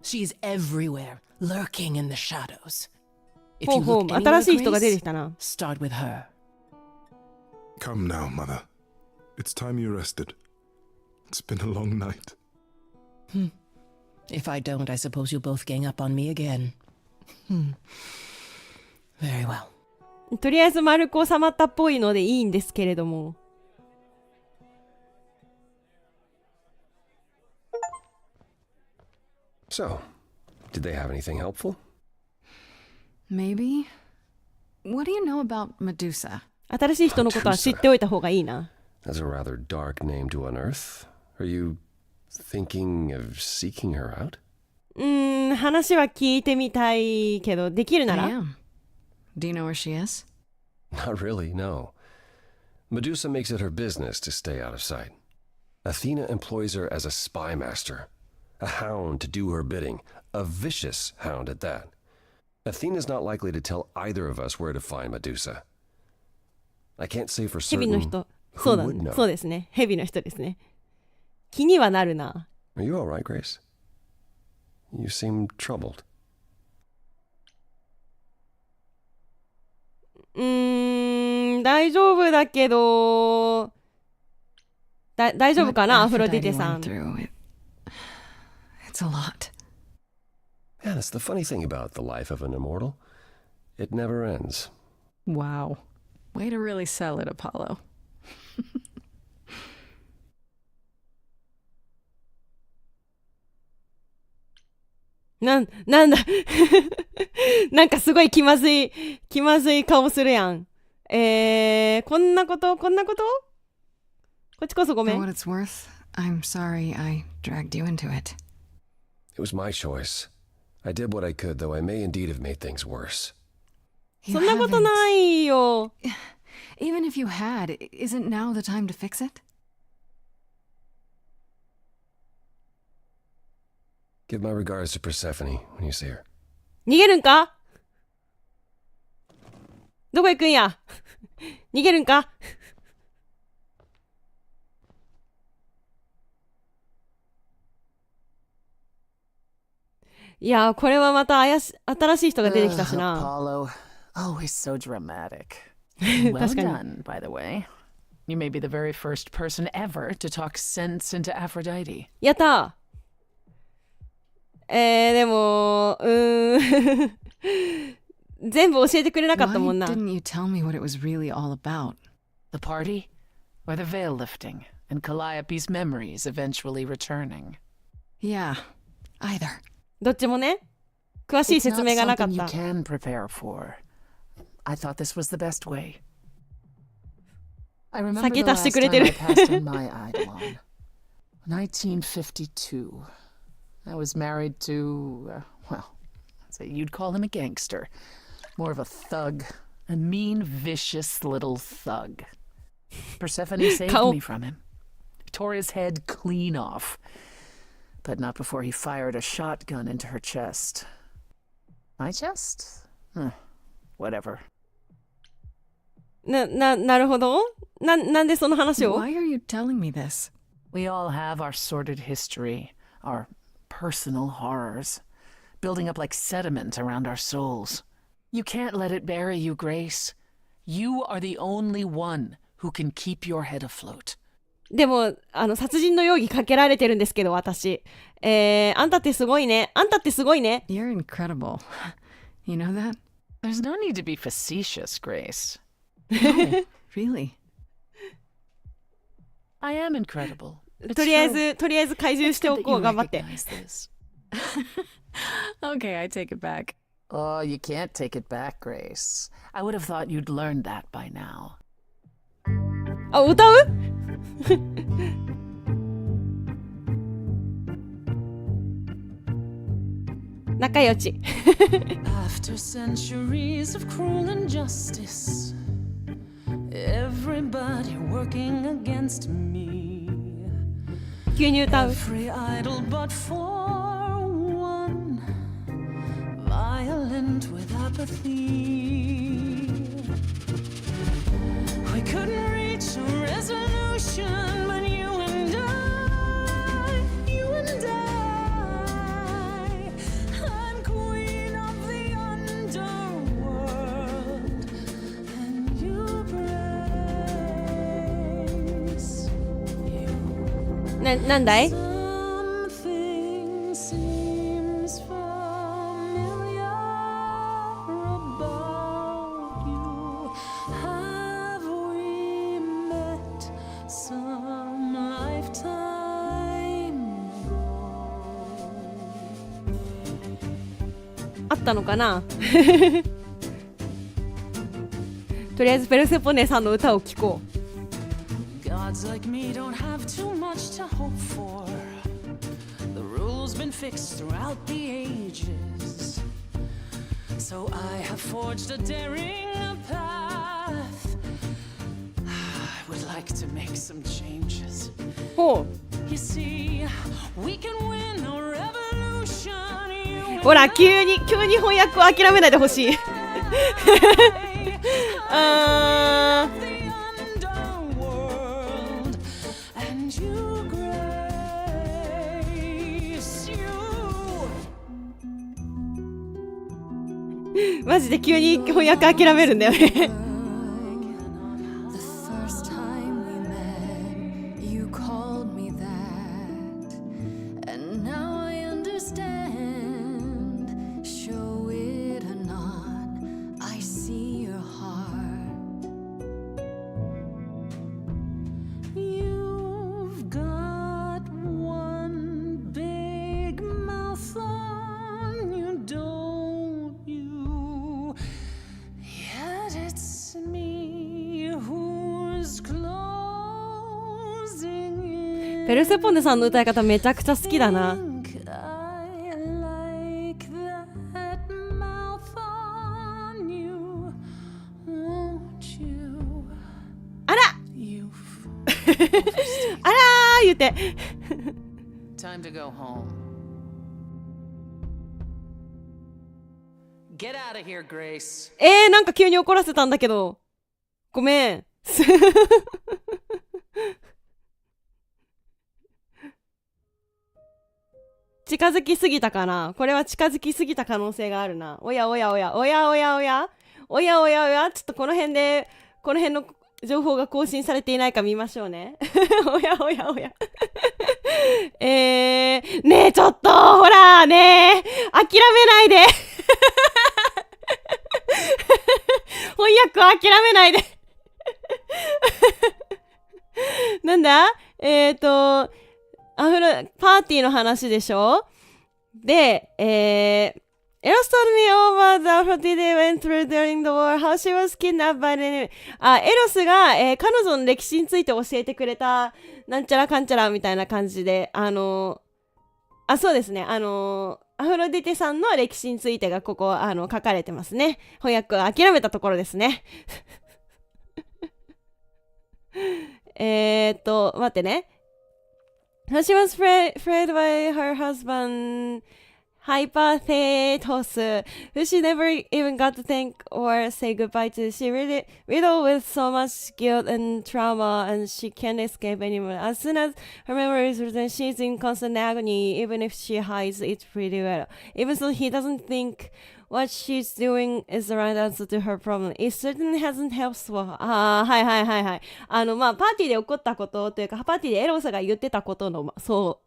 She's everywhere, lurking in the shadows. If ほ you うほう、 look 新 anywhere, しい人が出て Grace, きたな。 start with her. Come now, mother. It's time you rested. It's been a long night. If I don't, I suppose you'll both gang up on me again. Very well. とりあえず丸く収まったっぽいのでいいんですけれども。So, did they have anything helpful? Maybe. What do you know about Medusa? 新しい人のことは知っておいた方がいいな。That's a rather dark name to unearth. Are you thinking of seeking her out? 話は聞いてみたいけど、できるな I ら am. Do you know where she is? Not really, no. Medusa makes it her business to stay out of sight. Athena employs her as a spy master, a hound to do her bidding, a vicious hound at that. Athena's not likely to tell either of us where to find Medusa. I can't say for 蛇の certain 人。そう who だ would ね。 know. そうですね。蛇の人ですね。気にはなるな。Are you all right, Grace? You seem troubled. 大丈夫だけど、大丈夫かな、 What アフロディテ Aphrodite さ went ん。 through, it's a lot. Yeah, that's the funny thing about the life of an immortal. It never ends. Wow. Way to really sell it, Apollo. なんだなんかすごい気まずい顔するやん。こんなことこっちこそごめ For ん。 what it's worth, I'm sorry I dragged you into it. It was my choice. I did what I could, though I may indeed have made things worse. You そんなこと haven't. ないよ。 Even if you had, isn't now the time to fix it? Give my regards to Persephone when you see her. 逃げるんか？どこ行くんや？逃げるんか？いやー、これはまた新しい人が出てきたしな。 Apollo, always so dramatic. Well 確かに。 done, by the way. You may be the very first person ever to talk sense into Aphrodite. やったー。でも、全部教えてくれなかった Why もんな。 didn't you tell me what it was really all about? The party? Or the veil lifting, and Calliope's memories eventually returning? Yeah, either. どっちもね、詳しい It's 説 not 明がなかっ something you た。 can prepare for. I thought this was the best way. I remember 酒 the 足して last くれて time る I passed on my eidolon. 1952. I was married to, well, I'd say you'd call him a gangster. More of a thug. A mean, vicious little thug. Persephone saved Kao. me from him. Tore his head clean off. But not before he fired a shotgun into her chest. My chest? Whatever. なるほど。なんでその話を？ Why are you telling me this? We all have our sordid history, our personal horrors, building up like sediment around our souls. You can't let it bury you, Grace. You are the only one who can keep your head afloat. でも、殺人の容疑かけられてるんですけど、私。あんたってすごいね。あんたってすごいね。 You're incredible. You know that? There's no need to be facetious, Grace. No, really. I am incredible. It's とりあえ true. ず怪獣してお Good that こう。 you 頑張って。 recognize this. Okay, I take it back. Oh, you can't take it back, Grace. I would have thought you'd learned that by now. あ、歌う？仲良し。 After centuries of cruel injustice, everybody working against me, 急に歌う。 every idol but for one violent with apathy. We couldn't reach a resolution, but you and I, I'm queen of the underworld, and you grace. なんだい？ Something seems familiar about you. Have we met some lifetime ago? あったのかなとりあえずペルセポネさんの歌を聴こう。 Gods like me don't have too much to hope for. The rules been fixed throughout the ages. So I have forged a daring path. I would like to make some changes. ほ You see, we can win a revolution. う。ほら、急に翻訳を諦めないでほしい。あー。 The underworld, and you grace you. マジで急に翻訳諦めるんだよね。 The first time we met, you called me that, and now I understand. Show it or not, I see your heart. You've got one big mouth on you, don't you? Yet it's me who's closing in. ペルセポネさんの歌い方めちゃくちゃ好きだな。 Think I like that mouth on you, won't you? あら You've あらー言うて。 Time to go home. Get out of here, Grace. なんか急に怒らせたんだけど。ごめん。近づきすぎたかな。これは近づきすぎた可能性があるな。おやおやおや、おやおやおや、おやおやおや、ちょっとこの辺の情報が更新されていないか見ましょうね。おやおやおや。ねえ、ちょっと、ほら、ねえ、諦めないで。翻訳を諦めないで。なんだパーティーの話でしょ。で、Eros told me over the Aphrodite they went through during the war, how she was kidnapped by the enemy. エロスが、彼女の歴史について教えてくれた、なんちゃらかんちゃらみたいな感じで、そうですね、アフロディテさんの歴史についてがここ、書かれてますね。翻訳を諦めたところですね。待ってね。She was afraid by her husband, Hypathetos, who she never even got to thank or say goodbye to. She really riddled with so much guilt and trauma, and she can't escape anymore. As soon as her memories return, she's in constant agony, even if she hides it pretty well. Even so, he doesn't think what she's doing is the right answer to her problem. It certainly hasn't helped for her. はいはいはいはい。パーティーで起こったことというか、パーティーでエロスが言ってたことの、そ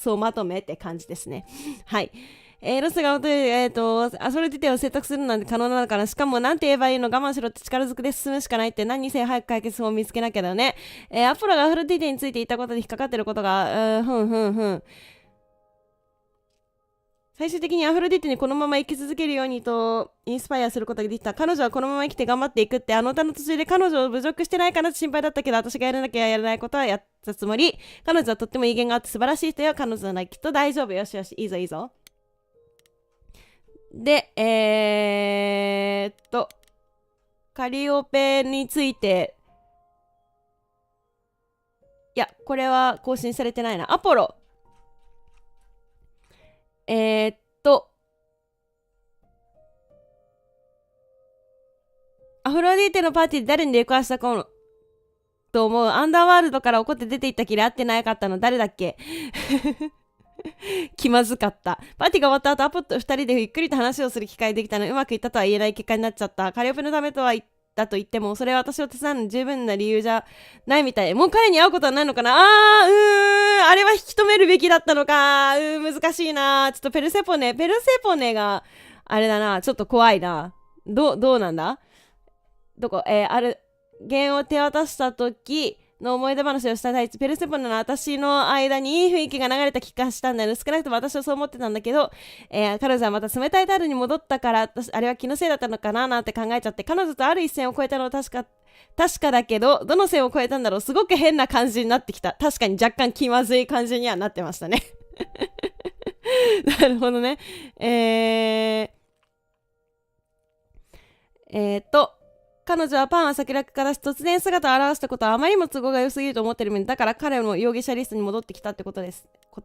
うまとめって感じですね。はい。エロスがアフロディテを説得するなんて可能なのかな。しかも、なんて言えばいいの、我慢しろって力ずくで進むしかないって、何にせよ早く解決法を見つけなきゃだよね。アポロがアフロディテについて言ったことで引っかかってることが、最終的にアフロディテにこのまま生き続けるようにとインスパイアすることができた。彼女はこのまま生きて頑張っていくって、歌の途中で彼女を侮辱してないかなって心配だったけど、私がやらなきゃやらないことはやったつもり。彼女はとっても威厳があって素晴らしい人よ。彼女ならきっと大丈夫。よしよし、いいぞいいぞ。で、カリオペについて、いや、これは更新されてないな。アポロ。アフロディーテのパーティーで誰に出くわしたかと思う。アンダーワールドから怒って出て行ったきり会ってなかったの誰だっけ気まずかった。パーティーが終わった後、アポと2人でゆっくりと話をする機会できたの。うまくいったとは言えない結果になっちゃった。カリオペのためとは言ったと言っても、それは私を手伝うのに十分な理由じゃないみたい。もう彼に会うことはないのかな。あれは引き止めるべきだったのか。難しいな。ちょっとペルセポネがあれだな。ちょっと怖いな。どうなんだ。どこある弦を手渡した時の思い出話をしたタイツ、ペルセポネの私の間にいい雰囲気が流れた気がしたんだよね。少なくとも私はそう思ってたんだけど、彼女はまた冷たい態度に戻ったから、あれは気のせいだったのかななんて考えちゃって、彼女とある一線を越えたのは確かだけど、どの線を越えたんだろう。すごく変な感じになってきた。確かに若干気まずい感じにはなってましたね。なるほどね。彼女はパンは先楽からし突然姿を現したことはあまりにも都合が良すぎると思ってるんだから彼も容疑者リストに戻ってきたってこと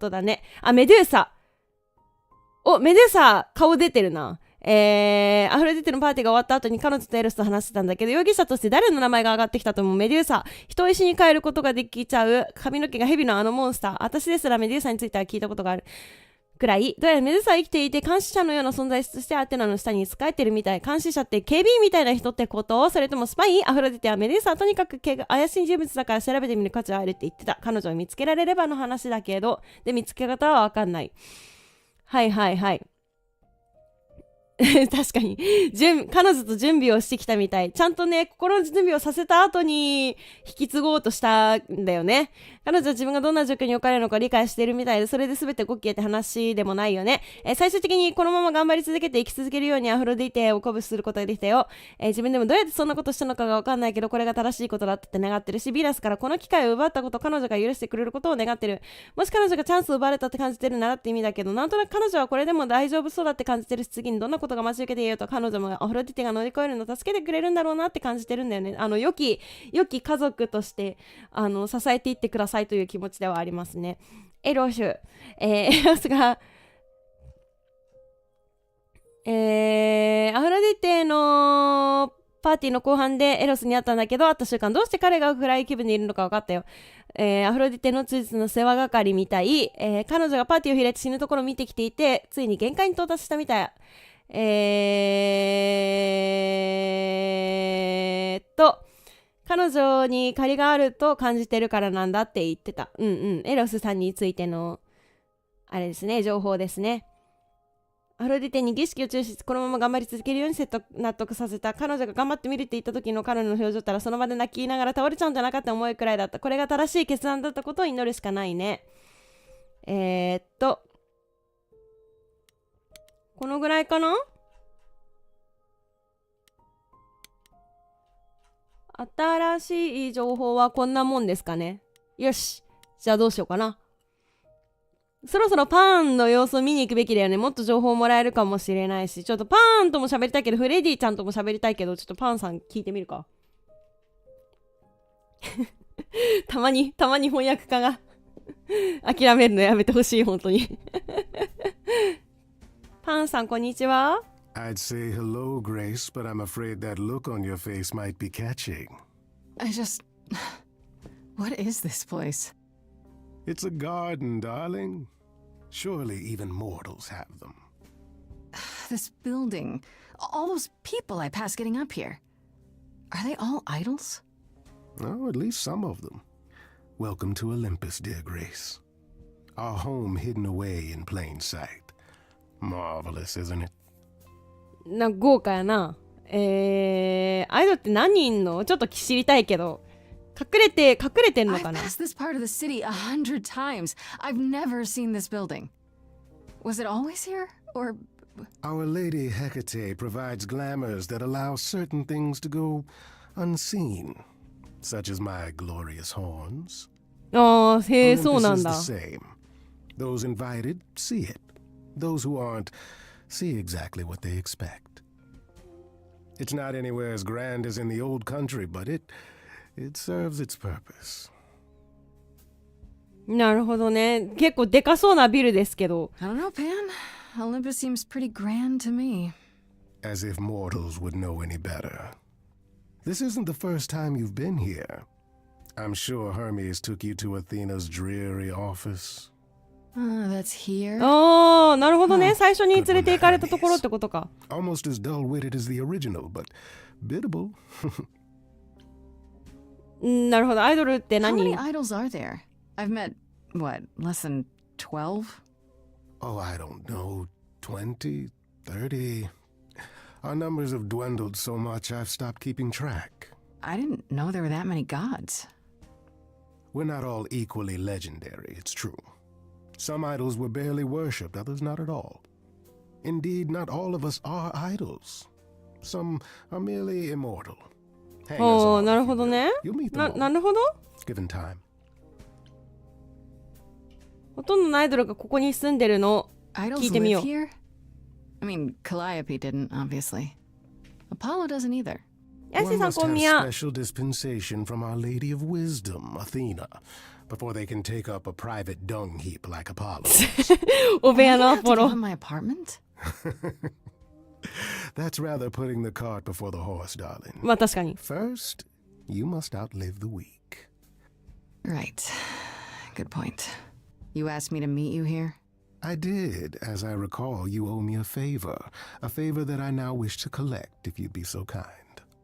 だね。あ、メドゥーサ顔出てるな。アフロディテのパーティーが終わった後に彼女とエロスと話してたんだけど、容疑者として誰の名前が上がってきたと思う。メドゥーサ。人を石に変えることができちゃう髪の毛がヘビのあのモンスター。私ですらメドゥーサについては聞いたことがあるくらい。どうやらメドゥーサは生きていて監視者のような存在としてアテナの下に仕えてるみたい。監視者って警備員みたいな人ってこと？それともスパイ？アフロディテはメドゥーサはとにかく怪しい人物だから調べてみる価値はあるって言ってた。彼女を見つけられればの話だけど、で見つけ方はわかんない。はい確かに彼女と準備をしてきたみたい。ちゃんとね、心の準備をさせた後に引き継ごうとしたんだよね。彼女は自分がどんな状況に置かれるのか理解しているみたいで、それで全てごっきって話でもないよね。最終的にこのまま頑張り続けて生き続けるようにアフロディテを鼓舞することができたよ。自分でもどうやってそんなことしたのかがわかんないけど、これが正しいことだって願ってるし、ヴィーナスからこの機会を奪ったこと、彼女が許してくれることを願ってる。もし彼女がチャンスを奪われたって感じてるならって意味だけど、なんとなく彼女はこれでも大丈夫そうだって感じてるし、次にどんなことが待ち受けていようと彼女もアフロディテが乗り越えるのを助けてくれるんだろうなって感じてるんだよね。良き家族として支えていってくださいという気持ちではありますね。エロスがアフロディテのパーティーの後半でエロスに会ったんだけど、会った瞬間どうして彼が暗い気分にいるのか分かったよ。アフロディテの忠実の世話係みたい。彼女がパーティーを開いて死ぬところを見てきていて、ついに限界に到達したみたい。彼女に借りがあると感じてるからなんだって言ってた。エロスさんについてのあれですね、情報ですね。アフロディテに儀式を中止し、このまま頑張り続けるように納得させた。彼女が頑張ってみるって言った時の彼女の表情ったら、その場で泣きながら倒れちゃうんじゃなかった思いくらいだった。これが正しい決断だったことを祈るしかないね。このぐらいかな。新しい情報はこんなもんですかね。よし、じゃあどうしようかな。そろそろパンの様子を見に行くべきだよね。もっと情報もらえるかもしれないし、ちょっとパンとも喋りたいけど、フレディちゃんとも喋りたいけど、ちょっとパンさん聞いてみるか。たまに翻訳家が諦めるのやめてほしい、本当に。パンさん、こんにちは。I'd say hello, Grace, but I'm afraid that look on your face might be catching. What is this place? It's a garden, darling. Surely even mortals have them. This building. All those people I pass getting up here. Are they all idols? Oh, at least some of them. Welcome to Olympus, dear Grace. Our home hidden away in plain sight. Marvelous, isn't it?豪華やな。アイドルって何人いんの？ちょっと知りたいけど。隠れてんのかな？ I've passed this part of the city 100 times. I've never seen this building. Was it always here? Or... Our Lady Hecate provides glamours that allow certain things to go unseen, such as my glorious horns. へえ、そうなんだ。Olympus is the same. Those invited see it. Those who aren't see exactly what they expect. It's not anywhere as grand as in the old country, but it serves its purpose. なるほどね。結構でかそうなビルですけど。I don't know, Pan. Olympus seems pretty grand to me. As if mortals would know any better. This isn't the first time you've been here. I'm sure Hermes took you to Athena's dreary office. That's here? ああ、なるほどね。最初に連れて行かれたところってことか。Almost as dull-witted as the original, but biddable. なるほど。アイドルって How many 何？ idols are there? I've met, what, less than 12? Oh, I don't know. 20, 30. Our numbers have dwindled so much I've stopped keeping track. I didn't know there were that many gods. We're not all equally legendary, it's true. Some idols were barely worshipped, others not at all. Indeed, not all of us are idols. Some are merely immortal. Hangers おー、 on, なる if ほ you ど will. ね。 You'll meet them all, なるほど。 given time. ほとんどのアイドルがここに住んでるの。 Idols 聞いてみよ live う。 here? I mean, Calliope didn't, obviously. Apollo doesn't either. ヤシ One さん must こん have にや。 special dispensation from Our Lady of Wisdom, Athena, before they can take up a private dung heap like Apollo. お部屋の I ア have ポ to ロ give。him my apartment? That's rather putting the cart before the horse, darling. まあ確かに。 First, you must outlive the week. Right. Good point. You asked me to meet you here? I did. As I recall, you owe me a favor that I now wish to collect, if you'd be so kind.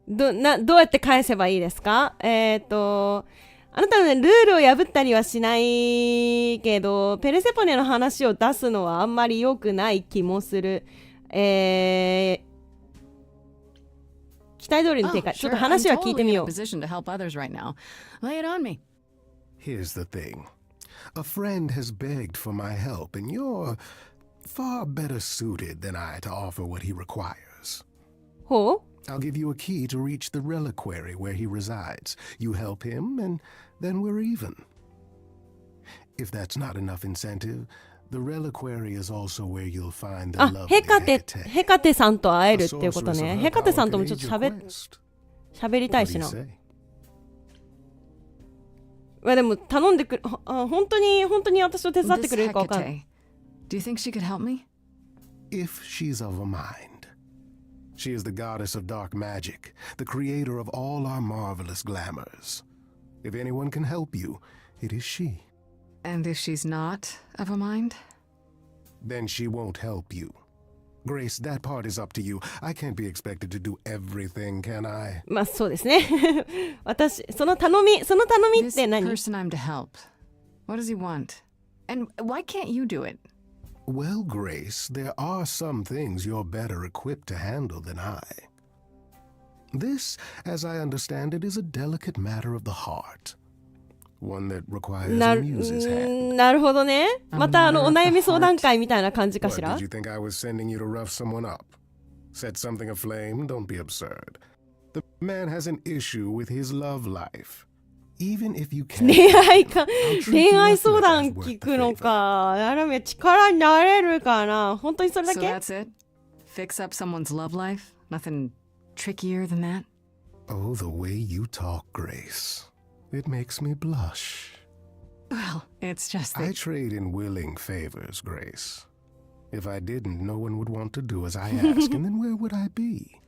どうやって返せばいいですか？あなたのね、ルールを破ったりはしないけど、ペルセポネの話を出すのはあんまり良くない気もする。期待通りの展開。ちょっと話は聞いてみよう。 position to help others right now. Lay it on me. Here's the thing. A friend has begged for my help, and you're far better suited than I to offer what he requires. ほう？ I'll give you a key to reach the reliquary where he resides. You help him, and then we're even. If that's not enough incentive, the reliquary is also where you'll find the あ、 lovely ヘカテさんと会える A っていうこと sorceress ね。 of her ヘカテ power さんとも can ちょっ aid と your quest. 喋りたい What し do you な。 say? まあでも頼んでくる。本当に私を手伝って This くれるかわかんない。 Hecate. Do you think she could help me? If she's of a mind. She is the goddess of dark magic, the creator of all our marvelous glamours. If anyone can help you, it is she. And if she's not of a mind? Then she won't help you. Grace, that part is up to you. I can't be expected to do everything, can I? まあそうですね。私、その頼みっ This て何？ person I'm to help. What does he want? And why can't you do it? Well, Grace, there are some things you're better equipped to handle than I. This, as I understand it, is a delicate matter of the heart. One that requires な a muse's hand. なるほどね。またお悩み相談会みたいな感じか What, しら did you think I was sending you to rough someone up? Set something aflame? Don't be absurd. The man has an issue with his love life. Even if you can't, 恋愛相談聞くのか。なるみは力になれるかな。本当にそれだ So け？ that's it? Fix up someone's love life? Nothing trickier than that? Oh, the way you talk, Grace. It makes me blush. Well, it's just I that... trade in willing favors, Grace. If I didn't, no one would want to do as I ask, and then where would I be?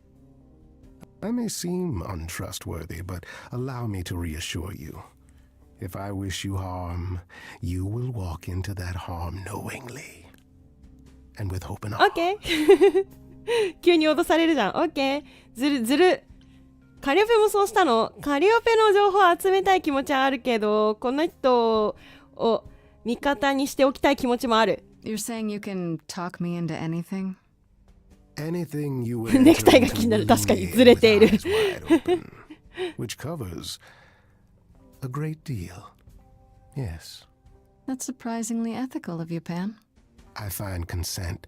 I may seem untrustworthy, but allow me to reassure you. If I wish you harm, you will walk into that harm knowingly. And with hope and all. オッケー。急に脅されるじゃん。オッケー。ずる。カリオペもそうしたの。カリオペの情報を集めたい気持ちはあるけど、この人を味方にしておきたい気持ちもある。You're saying you can talk me into anything? Anything you would ネクタイが気になる。確かにずれている。 which covers a great deal. Yes. That's surprisingly ethical of you, Pan. I find consent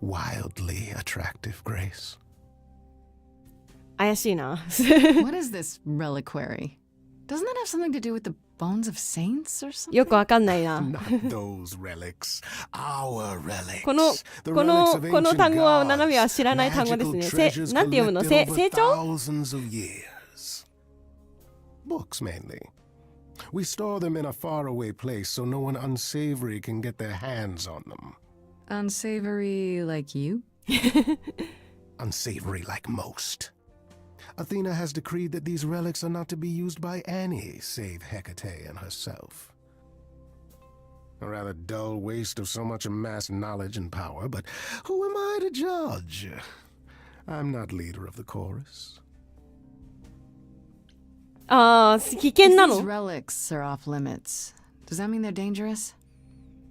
wildly attractive, Grace. 怪しいな。What is this reliquary? Doesn't that have something to do with the bones of saints or something? よくわかんないな。 Not those relics, our relics. この The relics of この ancient 単語は gods, ナナミは知らない単語ですね。 magical treasures なんて読むの？ collected 成 over 長？ thousands of years. Books mainly. We store them in a faraway place so no one unsavory can get their hands on them. Unsavory like you? Unsavory like most. Athena has decreed that these relics are not to be used by any save Hecate and herself. A rather dull waste of so much amassed knowledge and power, but who am I to judge? I'm not leader of the chorus. ああ、危険 If な these の relics are off limits, does that mean they're dangerous?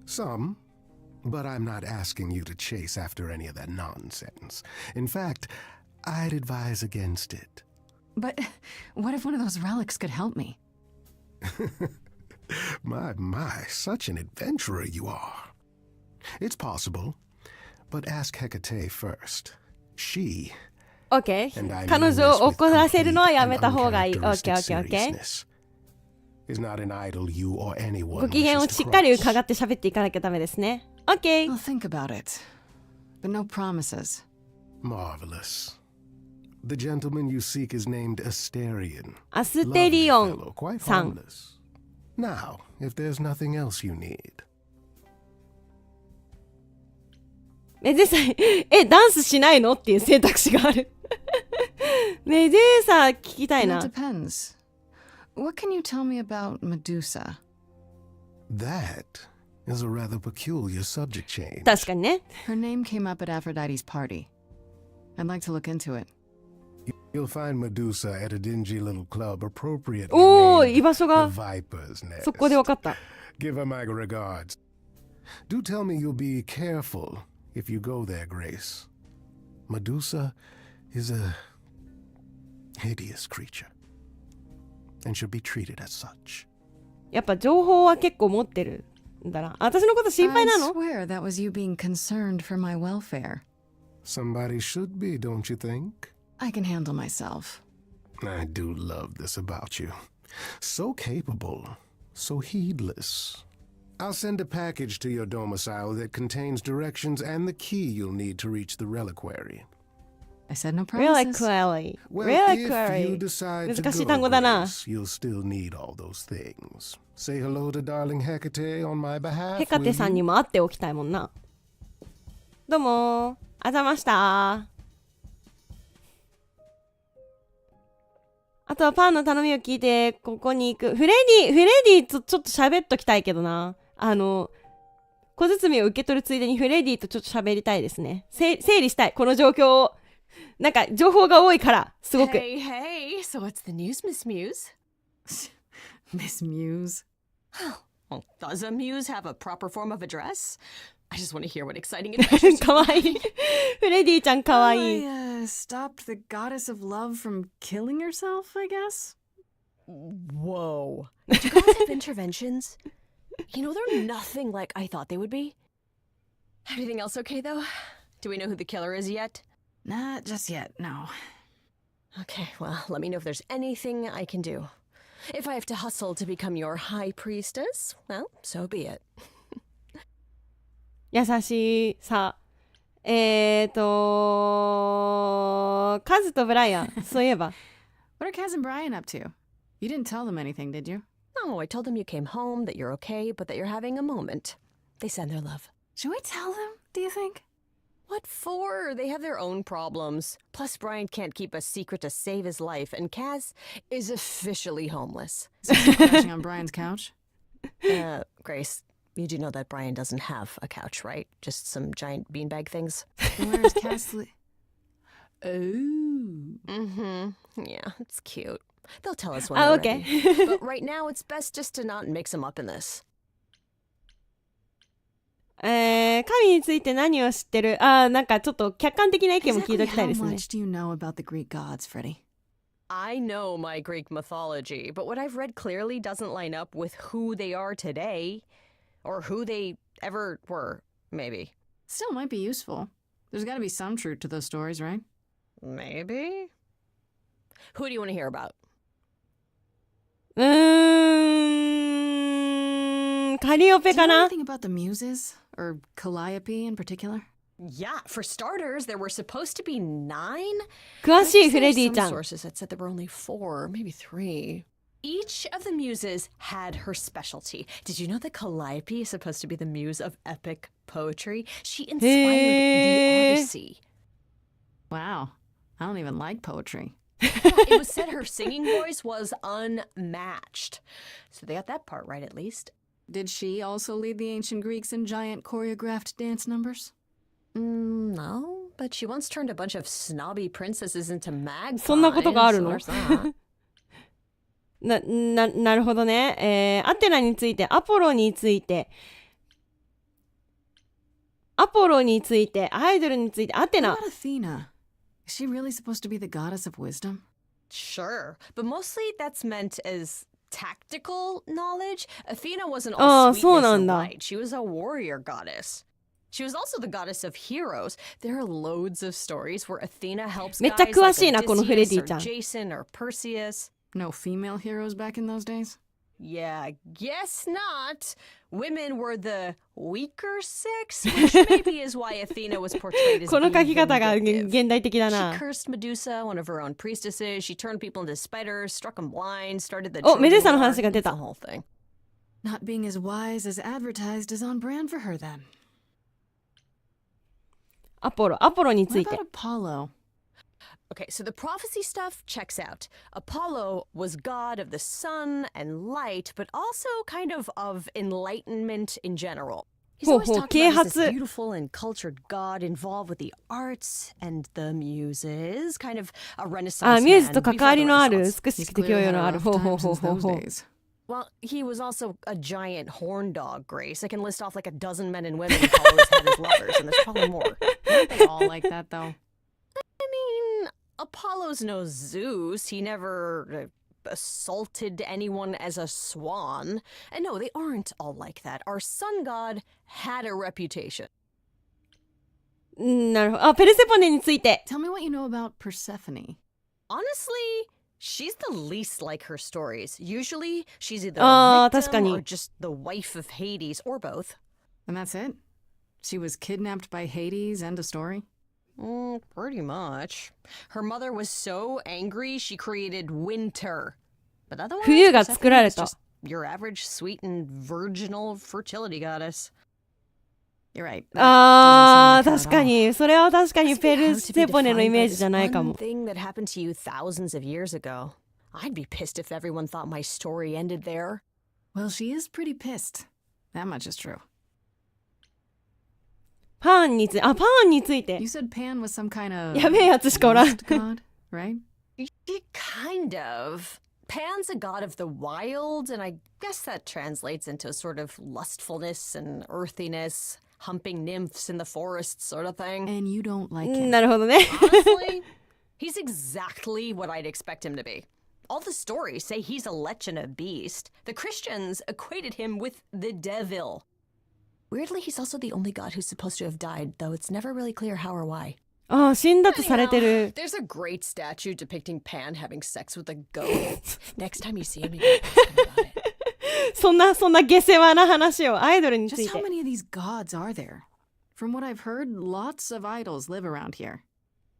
Some, but I'm not asking you to chase after any of that nonsense. In fact, I'd advise against it. But what if one of those relics could help me? My, such an adventurer you are. It's possible, but ask Hecate first. She OK and I 彼 mean 女 this を with 怒らせるのは complete や and めた方がいい OK uncharacteristic OK OK seriousness. Is not an idol you or anyone ご機嫌を wishes し to っかり cross. 伺って喋っていかなきゃダメですね OK I'll think about it. But no promises. Marvelous. The gentleman you seek is named Asterion. アステリオ Lovely ン fellow, quite さん harmless. Now, if there's nothing else you need. メデューサダンスしないのっていう選択肢があるメデューサ聞きたい That な depends. What can you tell me about Medusa? That is a rather peculiar subject change. 確かにね Her name came up at Aphrodite's party. I'd like to look into it. You'll find Medusa at a dingy little club appropriately おー named 居場所 the が Viper's Nest. そこで分かった Give her my regards. Do tell me you'll be careful if you go there, Grace. Medusa is a hideous creature and should be treated as such. やっぱ情報は結構持ってるんだな私のこと心配 I なの swear that was you being concerned for my welfare. Somebody should be, don't you think? I can handle myself. I do love this about you. So capable, so heedless. I'll send a package to your domicile that contains directions and the key you'll need to reach the reliquary. I said no promises. Reliquary Well, if you Reliquary decide to 難しい go, 単語だな Grace, you'll still need all those things. Say hello to darling Hecate on my behalf, ヘカ will テさん you? にも会っておきたいもんなどうもあざましたあとはパンの頼みを聞いてここに行くフレディとちょっと喋っときたいけどな小包を受け取るついでにフレディとちょっと喋りたいですね整理したいこの状況をなんか情報が多いからすごく Hey, hey, so what's the news, Miss Muse? Miss Muse. Well, does a muse have a proper form of address? I just want to hear what exciting adventures. かわいいフレディちゃんかわいい I stopped the goddess of love from killing herself, I guess. Whoa. Do gods have interventions? You know, they're nothing like I thought they would be. Everything else okay, though? Do we know who the killer is yet? Not just yet, no. Okay, well, let me know if there's anything I can do. If I have to hustle to become your high priestess, well, so be it. 優しさカズとブライアンそういえば What are Kaz and Brian up to? You didn't tell them anything, did you? No, I told them you came home, that you're okay, but that you're having a moment. They send their love. Should we tell them, do you think? What for? They have their own problems. Plus, Brian can't keep a secret to save his life, and Kaz is officially homeless. Crashing on Brian's couch? Grace, you do know that Brian doesn't have a couch, right? Just some giant beanbag things. And where is Kaz? Mm-hmm. Yeah, it's cute. They'll tell us when Oh, they're okay. ready. But right now, it's best just to not mix them up in this. 神について何を知ってるなんかちょっと客観的な意見も聞い Exactly ときたい how ですね much do you know about the Greek gods, Freddie? I know my Greek mythology, but what I've read clearly doesn't line up with who they are today. Or who they ever were, maybe. Still might be useful. There's got to be some truth to those stories, right? Maybe? Who do you want to hear about? カリオペ Do you か know な anything about the muses? Or Calliope in particular? Yeah, for starters, there were supposed to be 9. 詳しいフ There レ were ディちゃ some ん sources that said there were only 4, maybe 3. Each of the muses had her specialty. Did you know that Calliope is supposed to be the muse of epic poetry? She inspired the Odyssey. Wow. I don't even like poetry. It was said her singing voice was unmatched. So they got that part right at least. Did she also lead the ancient Greeks in giant choreographed dance numbers? No, but she once turned a bunch of snobby princesses into magpies. そんなことがあるの so there's that. なるほどね。アテナについて、アポロについて、アイドルについて、アテ What ナ。 about Athena? Is she really supposed to be the goddess of wisdom? Sure, but mostly that's meant as tactical knowledge. Athena wasn't あ all あ、そう sweetness なん and だ。 light. She was a warrior goddess. She was also the goddess of heroes. There are loads of stories where Athena helps めっちゃ guys 詳しい like な、このフレ Odysseus ディ or ちゃん。 Jason or Perseus. No female heroes back in those days? Yeah, I guess not. Women were the weaker sex, which maybe is why Athena was portrayed as この書 being き方が vindictive. 現代的だ She な。 cursed Medusa, one of her own priestesses. She turned people into spiders, struck them blind, started the お、メデューサ Trojan の War. 話が出 It's た the。whole thing. Not being as wise as advertised is on brand for her then. アポロにつ What いて about。Apollo? Okay, so the prophecy stuff checks out. Apollo was god of the sun and light, but also kind of enlightenment in general. He's always talked about as this beautiful and cultured god involved with the arts and the muses, kind of a あ、 Renaissance ミューズ man と関 before わ the りのある Renaissance. 美 He's しくて教 clearly 養 had の a ある。 rough ほうほう time ほう since ほう those ほう。 days. Well, he was also a giant horn dog, Grace. I can list off like a dozen men and women Apollo's had as lovers, and there's probably more. Aren't they all like that though? I mean, Apollo's no Zeus. He never assaulted anyone as a swan. And no, they aren't all like that. Our sun god had a reputation. なるほど。あ、ペルセポネについて。 Tell me what you know about Persephone. Honestly, she's the least like her stories. Usually, she's either あ a ー、確か victim に。 or just the wife of Hades, or both. And that's it? She was kidnapped by Hades, end of story? Pretty much. Her mother was so angry she created winter. But otherwise, 冬が作られ Persephone is た。 just your average sweet and virginal fertility goddess. You're right. あー、 That doesn't sound like her 確か at all. に。それは確かに Must ペ be ル hard to セ be ポネのイ defined メ by ージ this じゃないか one も。 thing that happened to you thousands of years ago. I'd be pissed if everyone thought my story ended there. Well, she is pretty pissed. That much is true. パンについて。あ、パンについて You。said Pan was some kind of やべえやつしかおらん。 lust god, right? Kind of. Pan's a god of the wild, and I guess that translates into a sort of lustfulness and earthiness, humping nymphs in the forest sort of thing. And you don't like him. なるほどね。 Honestly, he's exactly what I'd expect him to be. All the stories say he's a lech and a beast. The Christians equated him with the devil. Weirdly, he's also the only god who's supposed to have died, though it's never really clear how or why. あ、死んだとされてる。 There's a great statue depicting Pan having sex with a goat. Next time you see him, you can ask him about it. そんな下世話な話をアイドルにつ Just い how て。 many of these gods are there? From what I've heard, lots of idols live around here.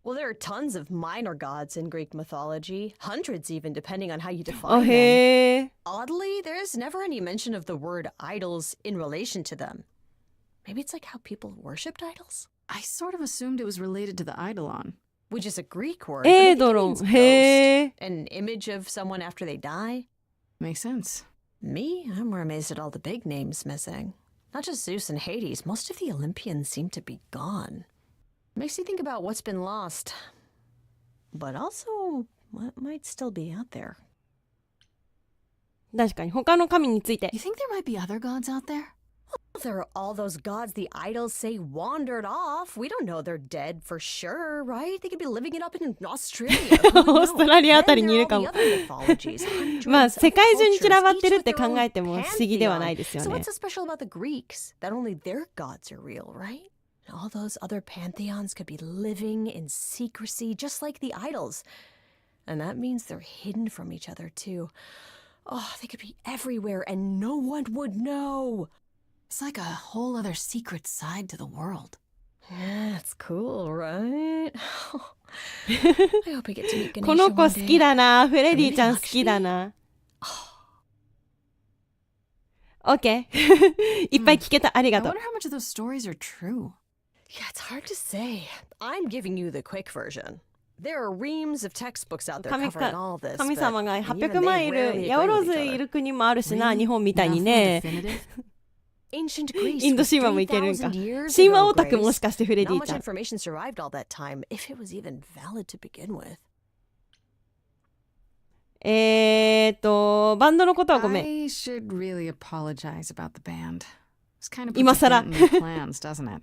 Well, there are tons of minor gods in Greek mythology, hundreds even, depending on how you あ、 define them. へえ。 Oddly, there's never any mention of the word idols in relation to them. Maybe it's like how people worshipped idols? I sort of assumed it was related to the eidolon. Which is a Greek word. But I think it エイドロン。 means へえ。 ghost, an image of someone after they die. Makes sense. Me, I'm more amazed at all the big names missing. Not just Zeus and Hades, most of the Olympians seem to be gone. Makes you think about what's been lost, but also what might still be out there. 確かに他の神について。 You think there might be other gods out there? There are all those gods the idols say wandered off. We don't know they're dead for sure, right? They could be living it up in Australia. Who would know? オーストラリアあたり Then にい there るか are も。 all the other mythologies, hundreds まあ of 世界中に散らばってる cultures, って each 考 with their えて own も不思議ではない pantheon. ですよ So ね what's so special about the Greeks? That only their gods are real, right? All those other pantheons could be living in secrecy, just like the idols. And that means they're hidden from each other, too. Oh, they could be everywhere and no one would know. It's like a whole other secret side to the world. Yeah, it's cool, right? I hope I get to meet Ganesha この子 one 好 day. きだな。フレディちゃん好きだな。OK いっぱい聞けた。あり I がとう wonder。how much of those stories are true. Yeah, it's hard to say. I'm giving you the quick version. There are reams of textbooks out there covering all this. 神様が but 800万いる、ヤオロズいる国もあるしな、日本みたいにね。Ancient Greece インド神話もいけるんか。 3,000 years 神話 ago, オタクもし Grace. かしてフレデ Not ィち much ゃん。 information survived all that time, if it was even valid to begin with. バンドのことはごめん。 I should really apologize about the band. It's kind of 今更。 puts a dent in your plans, doesn't it?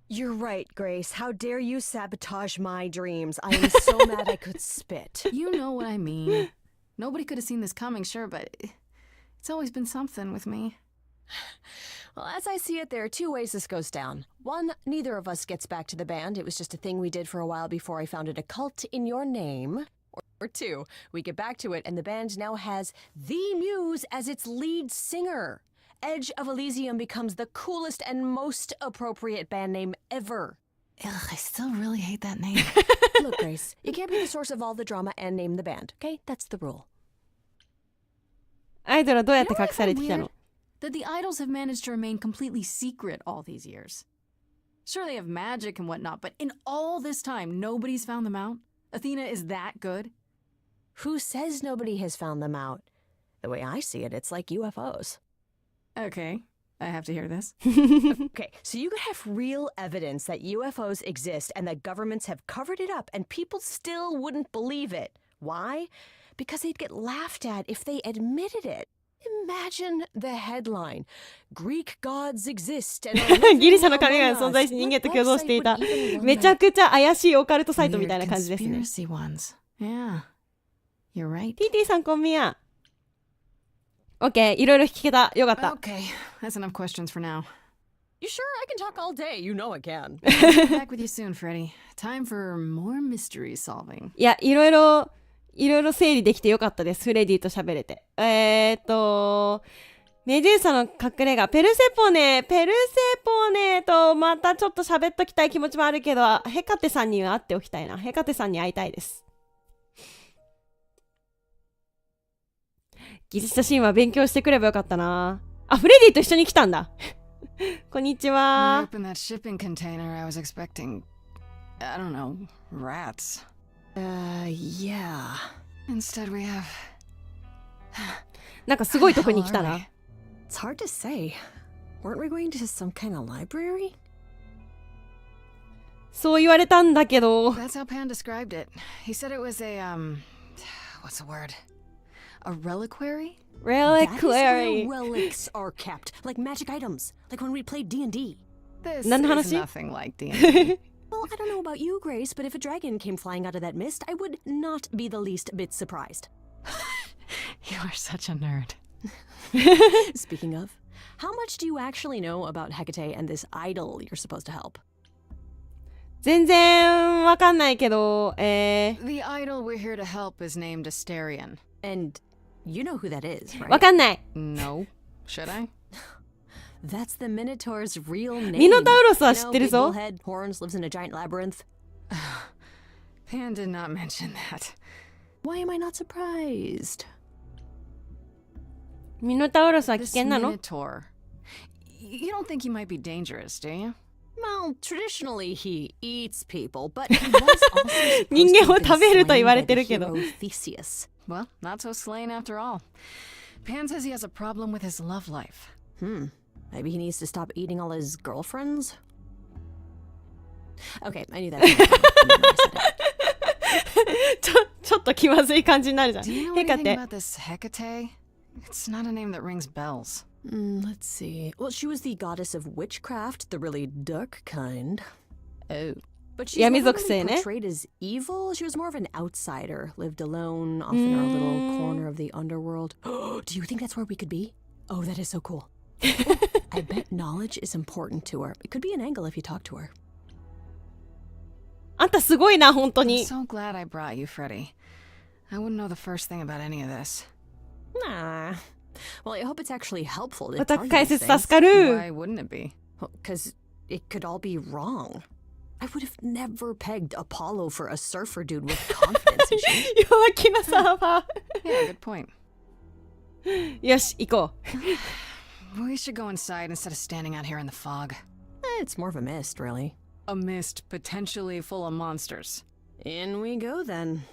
You're right, Grace. How dare you sabotage my dreams? I am so mad I could spit. You know what I mean. Nobody could have seen this coming, sure, but it's always been something with me. Well, as I see it, there are two ways this goes down. One, neither of us gets back to the band. It was just a thing we did for a while before I founded a cult in your name. Or two, we get back to it and the band now has the Muse as its lead singer. Edge of Elysium becomes the coolest and most appropriate band name ever. Ugh, I still really hate that name. Look, Grace, you can't be the source of all the drama and name the band, okay? That's the rule. アイドルはどうやって You know 隠 what さ I れ find てきた weird? の？ That the idols have managed to remain completely secret all these years. Sure, they have magic and whatnot, but in all this time, nobody's found them out? Athena is that good? Who says nobody has found them out? The way I see it, it's like UFOs. Okay, I have to hear this. Okay, so you could have real evidence that UFOs exist and that governments have covered it up and people still wouldn't believe it. Why? Because they'd get laughed at if they admitted it. Imagine the headline. Greek gods exist and are living ギリシャの神々が among 存在 us. し人間と What 共存していた website would even run めちゃ that? くちゃ怪しいオカルトサイトみたい Weird な感じですね。 conspiracy ones. Yeah, you're right. TT さんこんみや。OK、いろいろ聞けた。よかった。 Okay, that's enough questions for now. You sure? I can talk all day. You know I can. I'll be back with you soon, Freddy. Time for more mystery solving. いや、いろいろ整理できてよかったです。フレディと喋れて。メデューサの隠れ家、ペルセポネとまたちょっと喋っときたい気持ちもあるけど、ヘカテさんには会っておきたいな。ヘカテさんに会いたいです。ギリシャ神話勉強してくればよかったな。あ、フレディと一緒に来たんだ。こんにち When I は。 opened that shipping container, I was expecting, I don't know, rats. Yeah. Instead, we have. なんかすごいとこに来たな。 It's hard to say. Weren't we going to some kind of library? そう言われたんだけど。 That's how Pan described it. He said it was a, what's the word? A reliquary? That is where Reliquary. relics are kept, like magic items, like when we played D&D. This None is Hanashi? nothing like D&D. Well, I don't know about you, Grace, but if a dragon came flying out of that mist, I would not be the least bit surprised. You are such a nerd. Speaking of, how much do you actually know about Hecate and this idol you're supposed to help? 全然わかんないけど、The idol we're here to help is named Asterion. And you know who that is, わ right? かんない。 No. Should I? That's the Minotaur's real name. ミノタウロスは You 知 know, ってる big ぞ。 bullhead, horns, lives in a giant labyrinth. Pan did not mention that. Why am I not surprised? ミノタウロスは危 This 険なの？ Minotaur. You don't think he might be dangerous, do you? Well, traditionally he eats people, but he was also supposed 人 to 間を have been 食べると slain 言われ by て the るけど。 hero Theseus. Well, not so slain after all. Pan says he has a problem with his love life. Maybe he needs to stop eating all his girlfriends? Okay, I knew that. ちょっと気まずい感じになるじゃん。 Do you know ヘカ anything テ。 about this Hecate? It's not a name that rings bells. Let's see. Well, she was the goddess of witchcraft, the really dark kind. Oh. But she's 闇 never 属 really 性ね。 portrayed as evil. She was more of an outsider, lived alone, off in her little corner of the underworld. Do you think that's where we could be? Oh, that is so cool. I bet knowledge is important to her. It could be an angle if you talk to her. あんたすごいな、本当 I'm に。 so glad I brought you, Freddy. I wouldn't know the first thing about any of this. Nah. Well, I hope it's actually helpful to オ tell タ you ク these 解説 things. 助かる。 Why wouldn't it be? Because it could all be wrong. I would have never pegged Apollo for a surfer dude with confidence issues. 弱気なサーバ Yeah, good point. ー。よし、行こう。 We should go inside instead of standing out here in the fog. It's more of a mist, really. A mist potentially full of monsters. In we go then.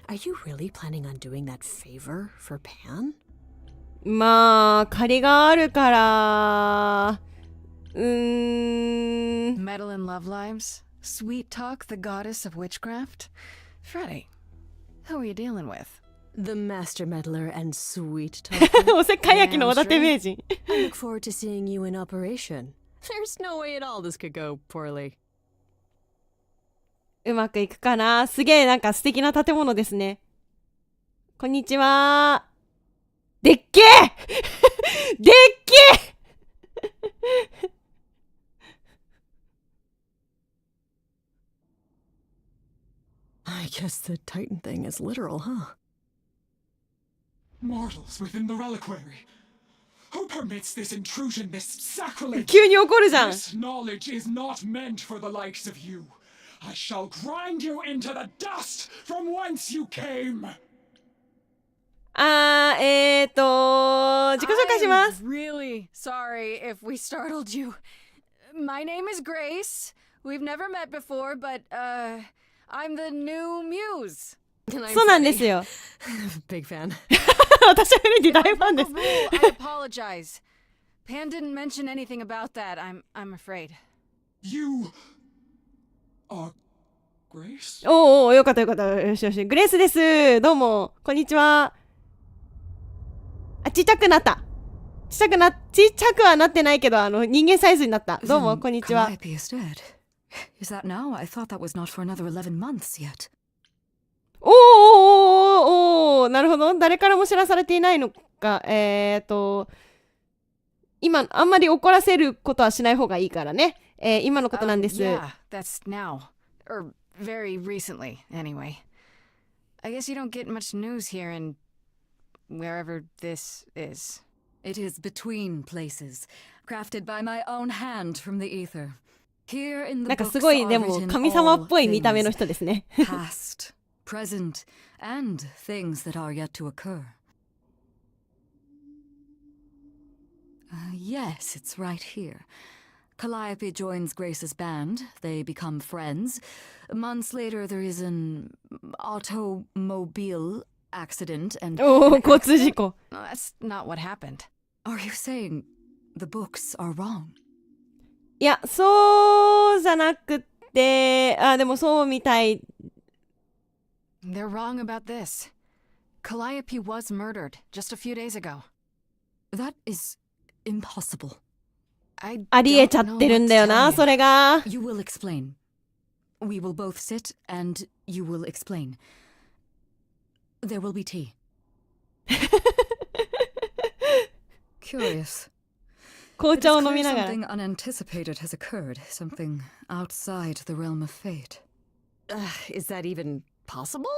Are you really planning on doing that favor for Pan? まあ、借りがあるから、Meddle in love lives? Sweet Talk, the goddess of witchcraft? Freddy, who are you dealing with? The master meddler and sweet talker. おせっかい焼きのおだて名人。I look forward to seeing you in operation. There's no way at all this could go poorly. うまくいくかな。すげえなんか素敵な建物ですね。こんにちは。でっけえでっけえI guess the Titan thing is literal, huh? Mortals within the reliquary. Who permits this intrusion, this sacrilege? 急に怒るじゃん。 This knowledge is not meant for the likes of you. I shall grind you into the dust from whence you came. 自己紹介します。 I'm really sorry if we startled you. My name is Grace. We've never met before, but, I'm the new muse. そうなんですよ。Big fan. 私はフレディ大ファンです。 I apologize. Pan didn't mention anything about that, I'm afraid. You are Grace? おうおう、よかったよかった。よしよし。グレースです。どうも。こんにちは。あ、ちっちゃくなった。ちっちゃくはなってないけど、人間サイズになった。どうも、こんにちは。 Calliope is dead. Is that now? I thought that was not for another 11 months yet. おーおーおーおー、なるほど。誰からも知らされていないのか。今、あんまり怒らせることはしない方がいいからね。今のことなんです。Yeah, that's now. Or very recently, anyway. I guess you don't get much news here in wherever this is. It is between places, crafted by my own hand from the ether. Here in なん the か books すごい are でも written 神様 all っぽい見た目の things 人ですね。 past, present, and things that are yet to occur. Yes, it's right here. Calliope joins Grace's band. They become friends. Months later, there is an automobile accident and... おお、交通事故。 No, that's not what happened. Are you saying the books are wrong? いや、そうじゃなくて、でもそうみたい。 They're wrong about this. Calliope was murdered just a few days ago. That is impossible. I ありえ don't ちゃ know ってるん what だ to よ tell な、 you. それが。 You will explain. We will both sit and you will explain. There will be tea. Curious. 紅 It 茶 is を飲み clear ながら。 something unanticipated has occurred, something outside the realm of fate. Is that even possible?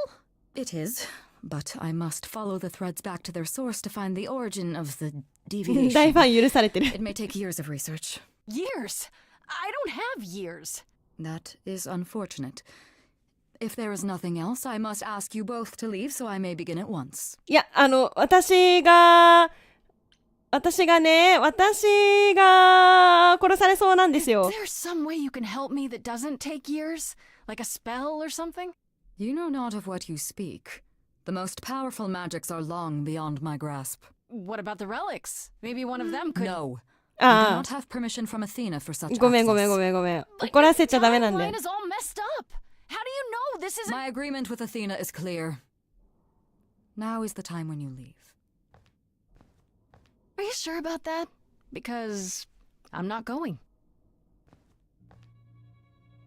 It is, but I must follow the threads back to their source to find the origin of the deviation. 大ファン許されてる。 It may take years of research. Years? I don't have years. That is unfortunate. If there is nothing else, I must ask you both to leave so I may begin at once. いや、私が殺されそうなんですよ。 Is there some way you can help me that doesn't take years? Like a spell or something? You know not of what you speak. The most powerful magics are long beyond my grasp. What about the relics? Maybe one of them could... No. I do あ not have permission from Athena for such あ、ごめんごめん access. ごめんごめん。 But 怒らせちゃダメなんで timeline。is all messed up. How do you know this isn't... My agreement with Athena is clear. Now is the time when you leave. Are you sure about that? Because I'm not going.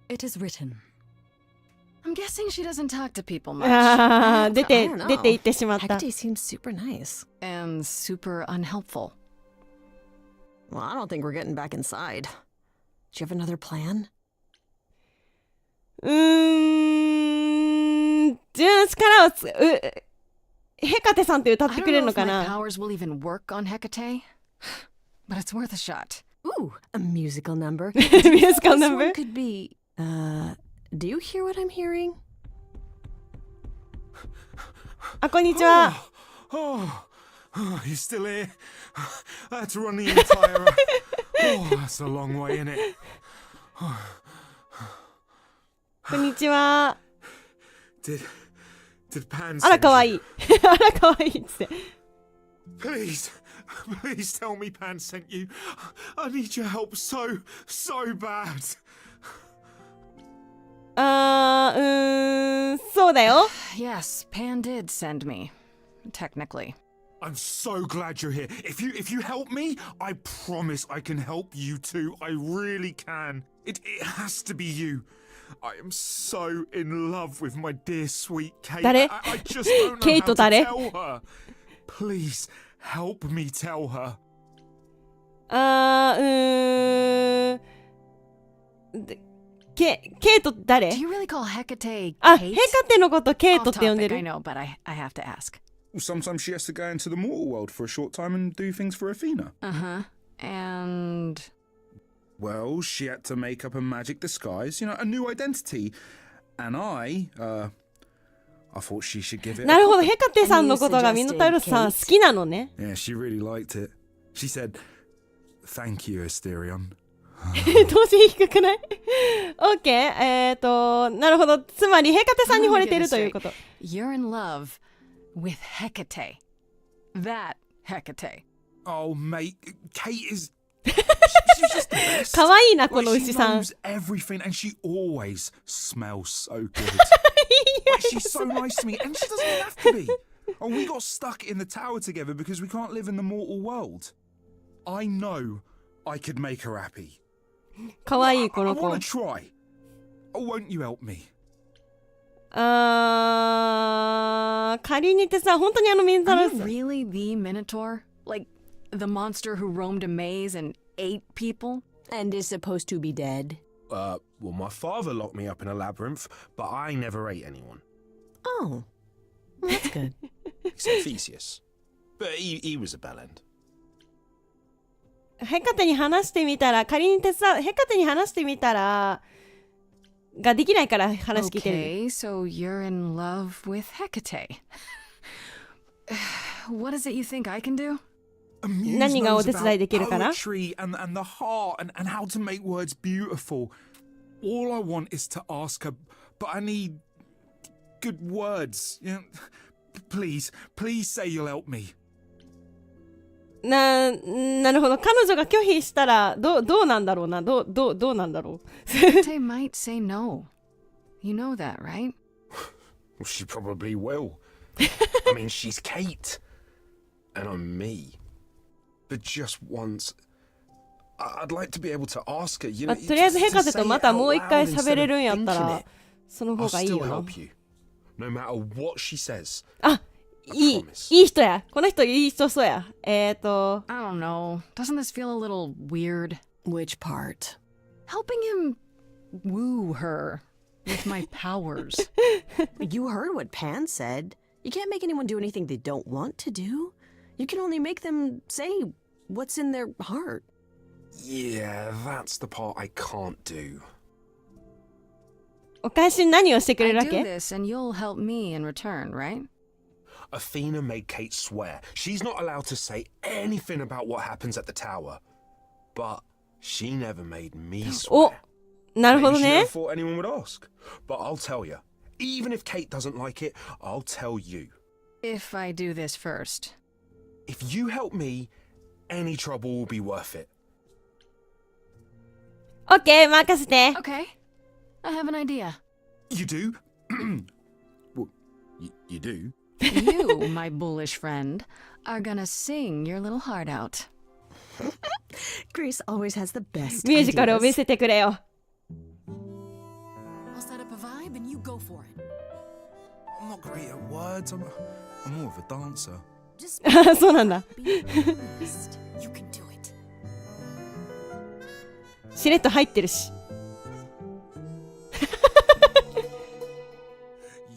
It is written. I'm guessing she doesn't talk to people much. ああ、出 I て don't know. 行ってしまった。 Hecate seems super nice. And super unhelpful. Well, I don't think we're getting back inside. Do you have another plan? 力をヘカテさんって歌っ I て don't くれる know の if か my な。 powers will even work on Hecate, but it's worth a shot. Ooh, a musical number. ミュージカル This ナンバ one ー。 could be, do you hear what I'm hearing? あ、こんにちは。 Oh, he's still here. I had to run the entire... Oh, that's a long way, isn't it? こんにちは。Did Pan あら send かわ you? いいあらかわいいっつって Please tell me Pan sent you. I need your help so bad. そうだよ Yes, Pan did send me. Technically. I'm so glad you're here. If you help me, I promise I can help you too. I really can. It has to be you. I am so in love with my dear sweet Kate. 誰 I just don't know ケイ how ト to 誰 tell her. Please help me tell her. ケイト誰 Do you really call Hecate あ、 Kate? ヘカテのことケイ Off トって呼んで topic, る I know, but I have to ask. Well, sometimes she has to go into the mortal world for a short time and do things for Athena. Uh-huh. And... Well, she had to make up a magic disguise, a new identity. And I thought she should give it なるほど、ヘカテさんのことがミノタウロスさん好きなのね Yeah, she really liked it. She said, "Thank you, Asterion." 当時低くない ?OK。なるほど。つまり、ヘカテさんに惚れてるということ。You're in love with Hecate. That Hecate. Oh, mate, Kate is... She's just the best. かわいいな、この Like, 牛 she さん。 knows everything and she always smells so good. Like, she's so nice to me and she doesn't even have to be. Oh, we got stuck in the tower together because we can't live in the mortal world. I know I could make her happy. かわいい、こ I の子。 want to try. Oh, won't you help me? 仮にってさ、本当にミノタウ Are ロ you ス。 really the Minotaur? Like, the monster who roamed a maze and ate people? And is supposed to be dead. Well, my father locked me up in a labyrinth, but I never ate anyone. Oh, well, that's good. Except Theseus. But he was a bellend. ヘカテに話してみたら、仮にってさ、ヘカテに話してみたら、ができないから話聞いてる。 Okay, so you're in love with Hecate. What is it you think I can do? 何がお手伝いできるかな Poetry and the heart and how to make words beautiful. All I want is to ask her, but I need good words. Please say you'll help me. なるほど。彼女が拒否したら、どうなんだろうな。どうなんだろう。Hecate might say no. You know that, right? Well, she probably will. I mean, she's Kate. And I'm me. But just once, I'd like to be able to ask her, まあ、とりあえずヘカテとまたもう一回喋れるんやったら、その方 I'll がいい still よな。 help you. No matter what she says. あ、いい人や。この人いい人そうや。I don't know. Doesn't this feel a little weird? Which part? Helping him woo her with my powers. You heard what Pan said. You can't make anyone do anything they don't want to do. You can only make them say what's in their heart. Yeah, that's the part I can't do. お返しに何をしてくれ I るわ do け this and you'll help me in return, right? Athena made Kate swear she's not allowed to say anything about what happens at the tower. But she never made me お swear. なるほど Maybe she ね never。thought anyone would ask. But I'll tell you. Even if Kate doesn't like it, I'll tell you. If I do this first. If you help me, any trouble will be worth it. オッケー、任せて。 Okay. I have an idea. You do? Well, you do? You, my bullish friend, are gonna sing your little heart out. Grace always has the best ミュージカルを見 ideas. せてくれよ。 I'll set up a vibe and you go for it. I'm not great at words. I'm more of a dancer. Just そうなんだ。 be honest. You can do it. しれっと入ってるし。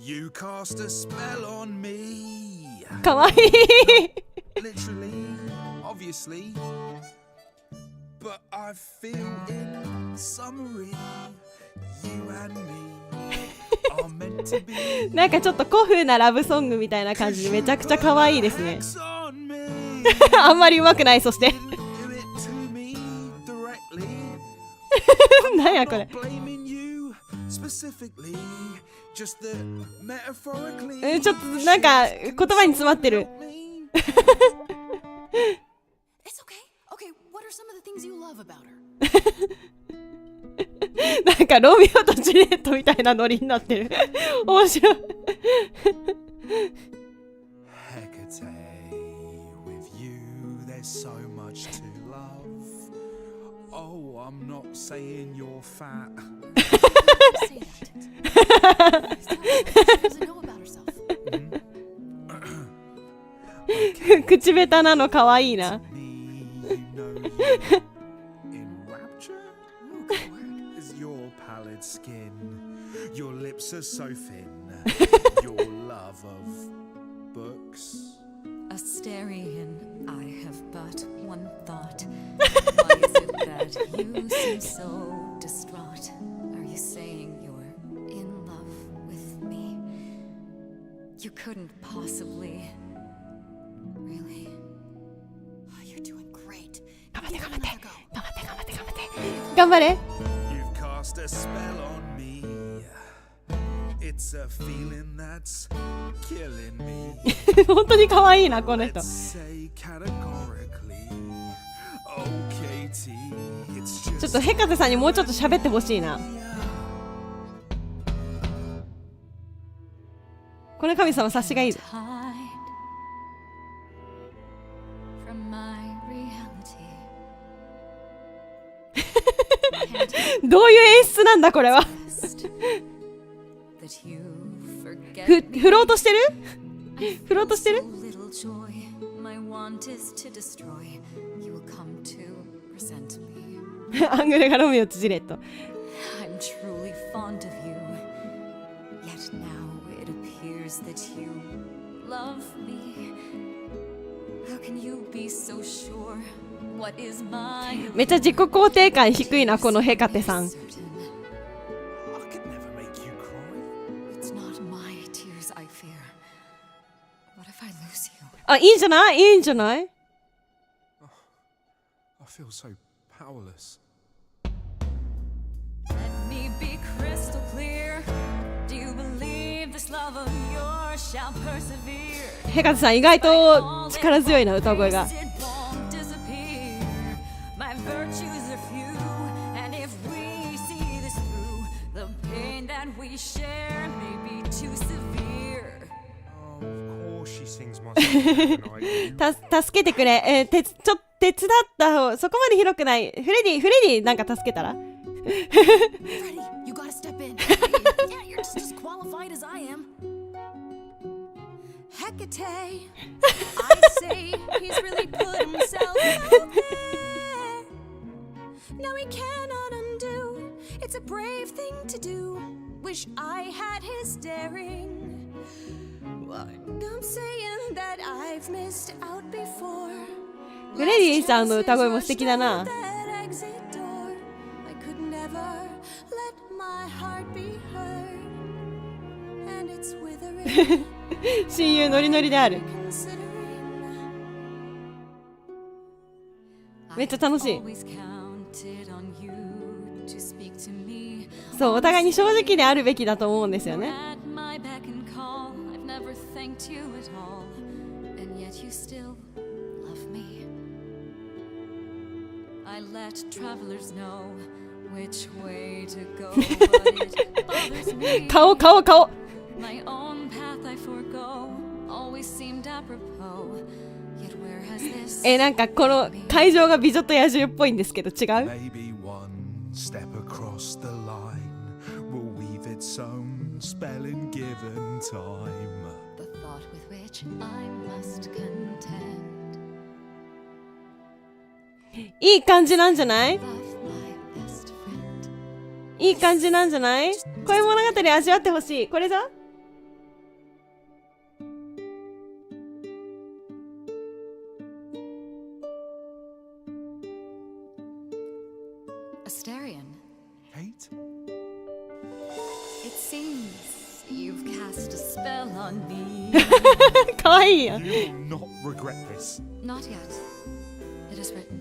You cast a spell on me. かわいい。 Literally, obviously. But I feel in summary, you and me are meant to be. なんかちょっと古風なラブソングみたいな感じでめちゃくちゃ可愛いですね。あんまり上手くない、そして。なんやこれ。Just that metaphorically. ちょっとなんか言葉に詰まってる。It's okay. Okay, what are some of the things you love about her? なんかロミオとジュリエットみたいなノリになってる。面白い。Hecate, with you there's so much to love. Oh, I'm not saying you're fat. Say that. She doesn't know about herself. 口下手なの可愛いな。Skin. Your lips are so thin. Your love of books. Asterian, I have but one thought. Why is it that you seem so distraught? Are you saying you're in love with me? You couldn't possibly. Really? Oh, you're doing great. 頑張って頑張って頑張って頑張って頑張って頑張れ。Cast a spell on me. It's a feeling that's killing me. 本当に可愛いなこの人。 Say categorically. Oh, Katie, it's just ちょっとヘカテさんにもうちょっと喋ってほしいな。この神様察しがいいぞ。どういう演出なんだこれは。振ろうとしてる？振ろうとしてる？アングルがロミオとジュレット。I'm truly fond of you. Yet now it appears that you love me. How can you be so sure? What is my めっちゃ自己肯定感低いなこのヘカテさん。あ、いいんじゃない？いいんじゃない？ I feel so powerless. Let me be crystal clear. Do you believe this love of yours shall persevere? ヘカテさん意外と力強いな歌声が。My virtues are few, and if we see this through, the pain that we share may be too severe. Of course she sings my song. 助けてくれ。手伝った方、そこまで広くない。フレディなんか助けたら。Freddie, you gotta step in. Yeah, you're just as qualified as I am. Hecate, I'd say he's really put himself out there. Now he cannot undo. It's a brave thing to do. Wish I had his daring. I'm saying that I've missed out before. フレディさんの歌声も素敵だな。I could never let my heart be heard. And it's withering. 親友ノリノリである。めっちゃ楽しい。そう、お互いに正直であるべきだと思うんですよね。顔。なんかこの会場が美女と野獣っぽいんですけど違う？Maybe one step across the line will weave its own spell in given time. The thought with which I must contend. いい感じなんじゃない？いい感じなんじゃない？こういう物語味わってほしい。これぞAsterian. Kate? It seems you've cast a spell on me. かわいいやん。 You will not regret this. Not yet. It is written.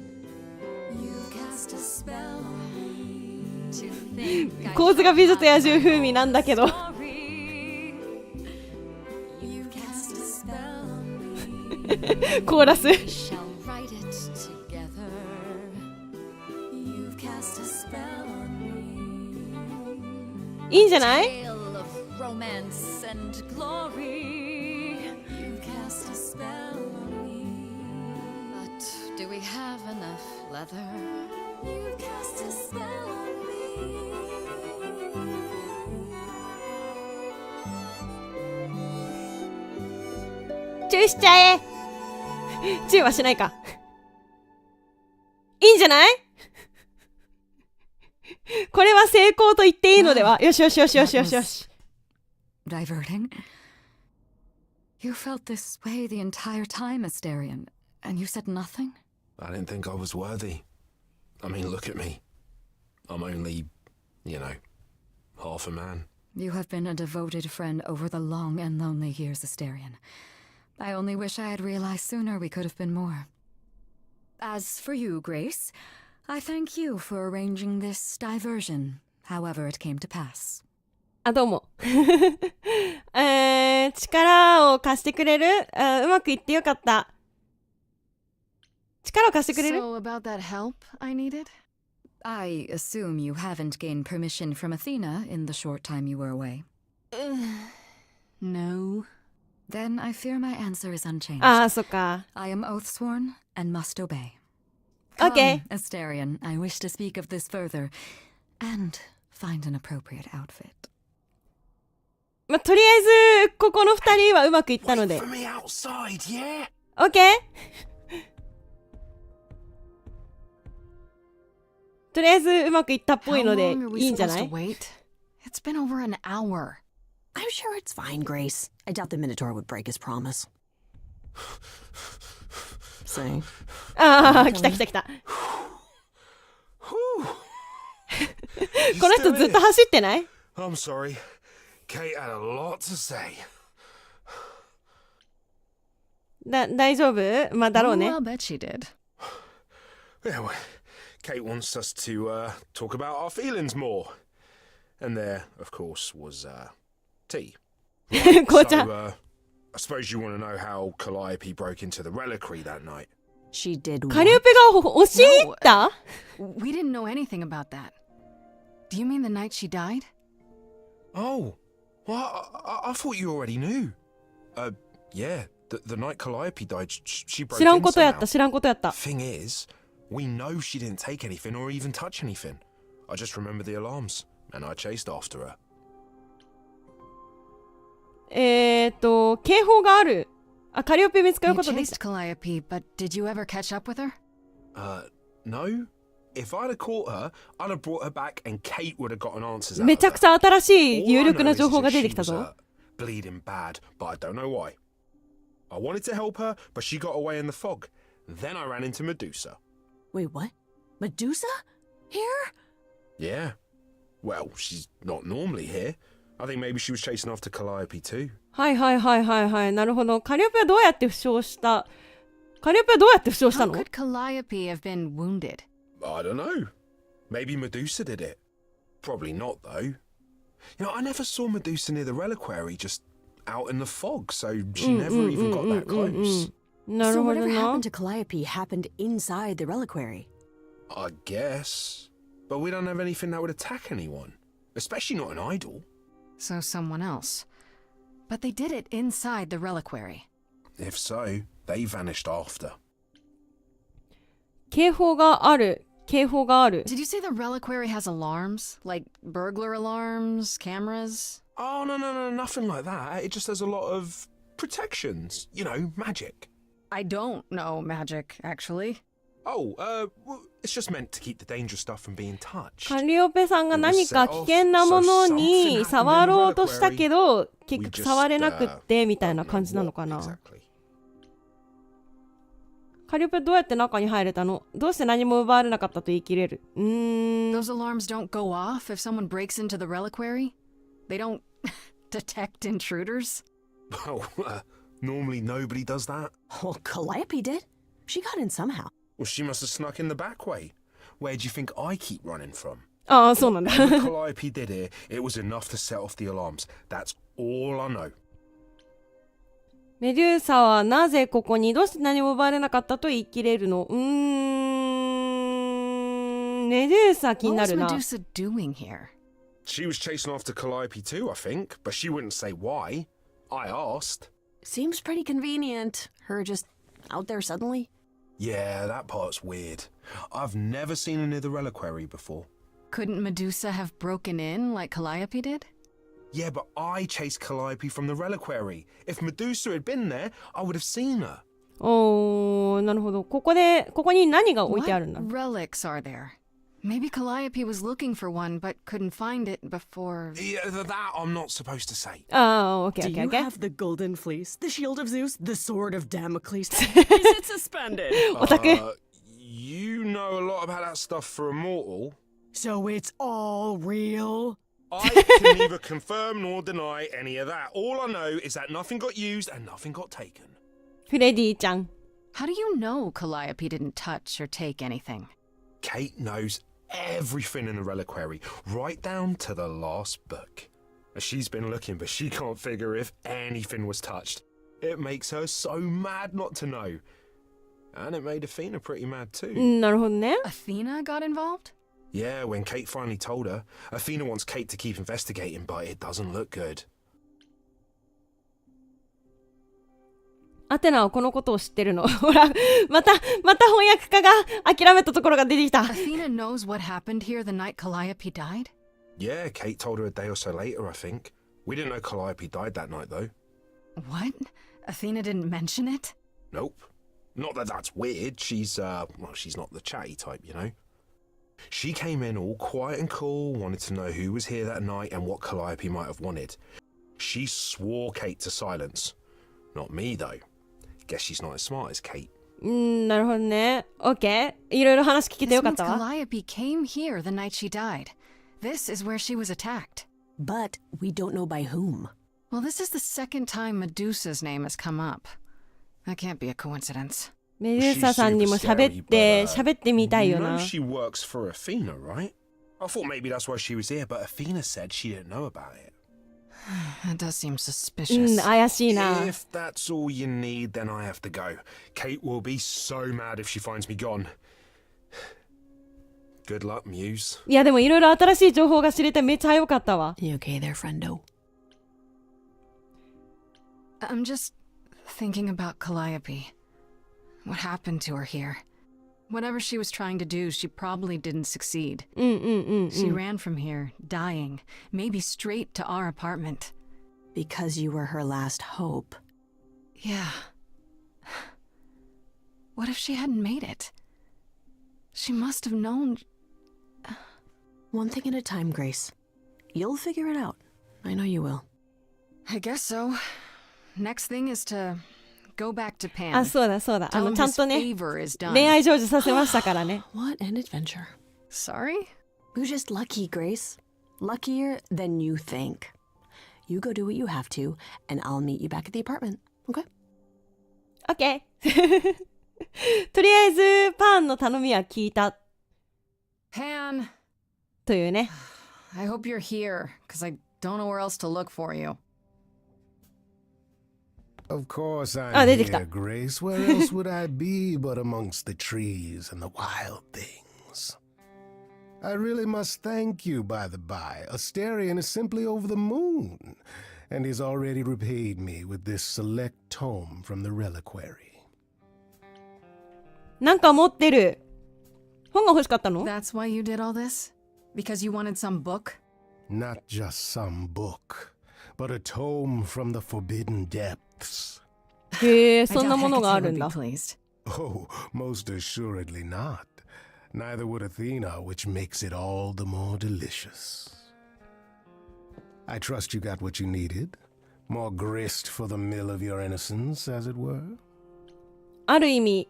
You've cast a spell on me. To think I 構図が美女と野獣風味なんだけど。sorry コーラス Shall write it together. You've cast a spell on me. いいんじゃない Tale of romance and glory. You've cast a spell on me. But do we have enough leather? You've cast a spell on me. チューしちゃえチューはしないかいいんじゃないこれは成功と言っていいのではよしよしよしよしよしよし Diverting. You felt this way the entire time, Asterion, and you said nothing? I didn't think I was worthy. I mean, look at me. I'm only, half a man. You have been a devoted friend over the long and lonely years, Asterion. I only wish I had realized sooner we could have been more. As for you, Grace, I thank you for arranging this diversion, however it came to pass. あ、どうも。力を貸してくれる？うまくいってよかった。力を貸してくれる？ So about that help I needed? I assume you haven't gained permission from Athena in the short time you were away. No. Then I fear my answer is unchanged. ああ、そっか。I am oath-sworn and must obey. Okay. Come, Asterion, I wish to speak of this further and find an appropriate outfit. まあ、とりあえず、ここの二人はうまくいったので。For me outside, yeah? OK? とりあえずうまくいったっぽいので How long are we いいんじゃない supposed to wait? It's been over an hour. I'm sure it's fine, Grace. I doubt the Minotaur would break his promise. See? ああ、来た来た来た。この人ずっと走ってない I'm sorry. Kate had a lot to say. 大丈夫まあだろうね。I'll bet she did. Yeah, well, Kate wants us to talk about our feelings more. And there, of course, was tea. 紅茶。 So, I suppose you want to know how Calliope broke into the reliquary that night. She did カリオペが押し入った We didn't know anything about that. Do you mean the night she died? Oh, well, I thought you already knew. Yeah, the night Calliope died, she broke 知らん in ことやっ somehow. た知らんことやった。 Thing is, we know she didn't take anything or even touch anything. I just remember the alarms, and I chased after her. 警報がある。あ、カリオペ見つか You ることでき chased た。 Calliope, but did you ever catch up with her? No. If I'd have caught her, I'd have brought her back, and Kate would have gotten answers out め of ちゃく her. ちゃ新しい All 有 I 力 know な is 情報が that 出て she きた was ぞ。bleeding bad, but I don't know why. I wanted to help her, but she got away in the fog. Then I ran into Medusa. Wait, what? Medusa? Here? Yeah. Well, she's not normally here. I think maybe she was chasing after Calliope too. はいはいはいはいはい。なるほど。カリオペはどうやって負傷したカリオペはどうやって負傷した How の could Calliope have been wounded? I don't know. Maybe Medusa did it. Probably not, though. I never saw Medusa near the reliquary, just out in the fog, so she never even got that close. なる So ほど whatever な happened to Calliope happened inside the reliquary. I guess. But we don't have anything that would attack anyone. Especially not an idol. So someone else. But they did it inside the reliquary. If so, they vanished after. 警報がある。警報がある。 Did you say the reliquary has alarms? Like burglar alarms, cameras? Oh, no, nothing like that. It just has a lot of protections. Magic. I don't know magic, actually. Oh, it's just meant to keep the dangerous stuff from being touched. カリオペさんが何か危険なものに触ろうとしたけど、結局触れなくってみたいな感じなのかな。カリオペどうやって中に入れたの？どうして何も奪われなかったと言い切れる？Those alarms don't go off if someone breaks into the reliquary? They don't detect intruders? Well, normally nobody does that. Well, Calliope did. She got in somehow. Well, she must have snuck in the back way. Where do you think I keep running from? ああ、そうなんだ。 Whatever Calliope did here, it was enough to set off the alarms. That's all I know. メデューサはなぜここにどうして何も奪われなかったと言い切れるの？メデューサ気になるな。 What was Medusa doing here? She was chasing after Calliope too, I think, but she wouldn't say why. I asked. Seems pretty convenient. Her just out there suddenly. Yeah, that part's weird. I've never seen her near the reliquary before. Couldn't Medusa have broken in like Calliope did? Yeah, but I chased Calliope from the reliquary. If Medusa had been there, I would have seen her. おー、なるほど。ここに何が置いてあるんだ？ What relics are there? Maybe Calliope was looking for one but couldn't find it before. Yeah, that I'm not supposed to say. ああ、OK, Do OK, you OK. have the golden fleece, the shield of Zeus, the sword of Damocles? Is it suspended? オタク。You know a lot about that stuff for a mortal. So it's all real? I can neither confirm nor deny any of that. All I know is that nothing got used and nothing got taken. フレディちゃん。 How do you know Calliope didn't touch or take anything? Kate knows everything in the reliquary, right down to the last book. She's been looking, but she can't figure if anything was touched. It makes her so mad not to know. And it made Athena pretty mad too. なるほどね。 Athena got involved? Yeah, when Kate finally told her, Athena wants Kate to keep investigating, but it doesn't look good. アテナはこのことを知ってるの。ほら、また翻訳家が諦めたところが出てきた。 Athena knows what happened here the night Calliope died? Yeah, Kate told her a day or so later, I think. We didn't know Calliope died that night, though. What? Athena didn't mention it? Nope. Not that that's weird. She's not the chatty type, you know. She came in all quiet and cool, wanted to know who was here that night and what Calliope might have wanted. She swore Kate to silence. Not me, though. Guess she's not as smart as Kate. なるほどね。OK。いろいろ話聞けてよかった This わ。 means Calliope came here the night she died. This is where she was attacked. But we don't know by whom. Well, this is the second time Medusa's name has come up. That can't be a coincidence. メデューサさんにも喋ってみたいよ You な。 know she works for Athena, right? I thought maybe that's why she was here, but Athena said she didn't know about it. That does seem suspicious. 怪しいな。 If that's all you need, then I have to go. Kate will be so mad if she finds me gone. Good luck, Muse. いやでもいろいろ新しい情報が知れてめっちゃ良かったわ。 You okay there, friendo? I'm just thinking about Calliope. What happened to her here? Whatever she was trying to do, she probably didn't succeed. She ran from here, dying, maybe straight to our apartment. Because you were her last hope. Yeah. What if she hadn't made it? She must have known. One thing at a time, Grace. You'll figure it out. I know you will. I guess so. Next thing is to go back to Pan. あ、そうだそうだ。ちゃ Tell ん him と his ね、 favor is done. 恋愛成就させましたからね。 What an adventure. Sorry? You're just lucky, Grace. Luckier than you think. You go do what you have to, and I'll meet you back at the apartment. Okay? OK とりあえずパンの頼みは聞いた Pan, というね。 I hope you're here, because I don't know where else to look for you. Of course I'm あ、出てきた。 here, Grace. Where else would I be but amongst the trees and the wild things? I really must thank you, by the by. Asterion is simply over the moon, and he's already repaid me with this select tome from the reliquary. なんか持ってる。本が欲しかったの？ That's why you did all this? Because you wanted some book? Not just some book, but a tome from the forbidden depths. へえ、 I そんな doubt ものがある Hecate ん would だ be。pleased. Oh, most assuredly not. Neither would Athena, which makes it all the more delicious. I trust you got what you needed. More grist for the mill of your innocence, as it were. ある意味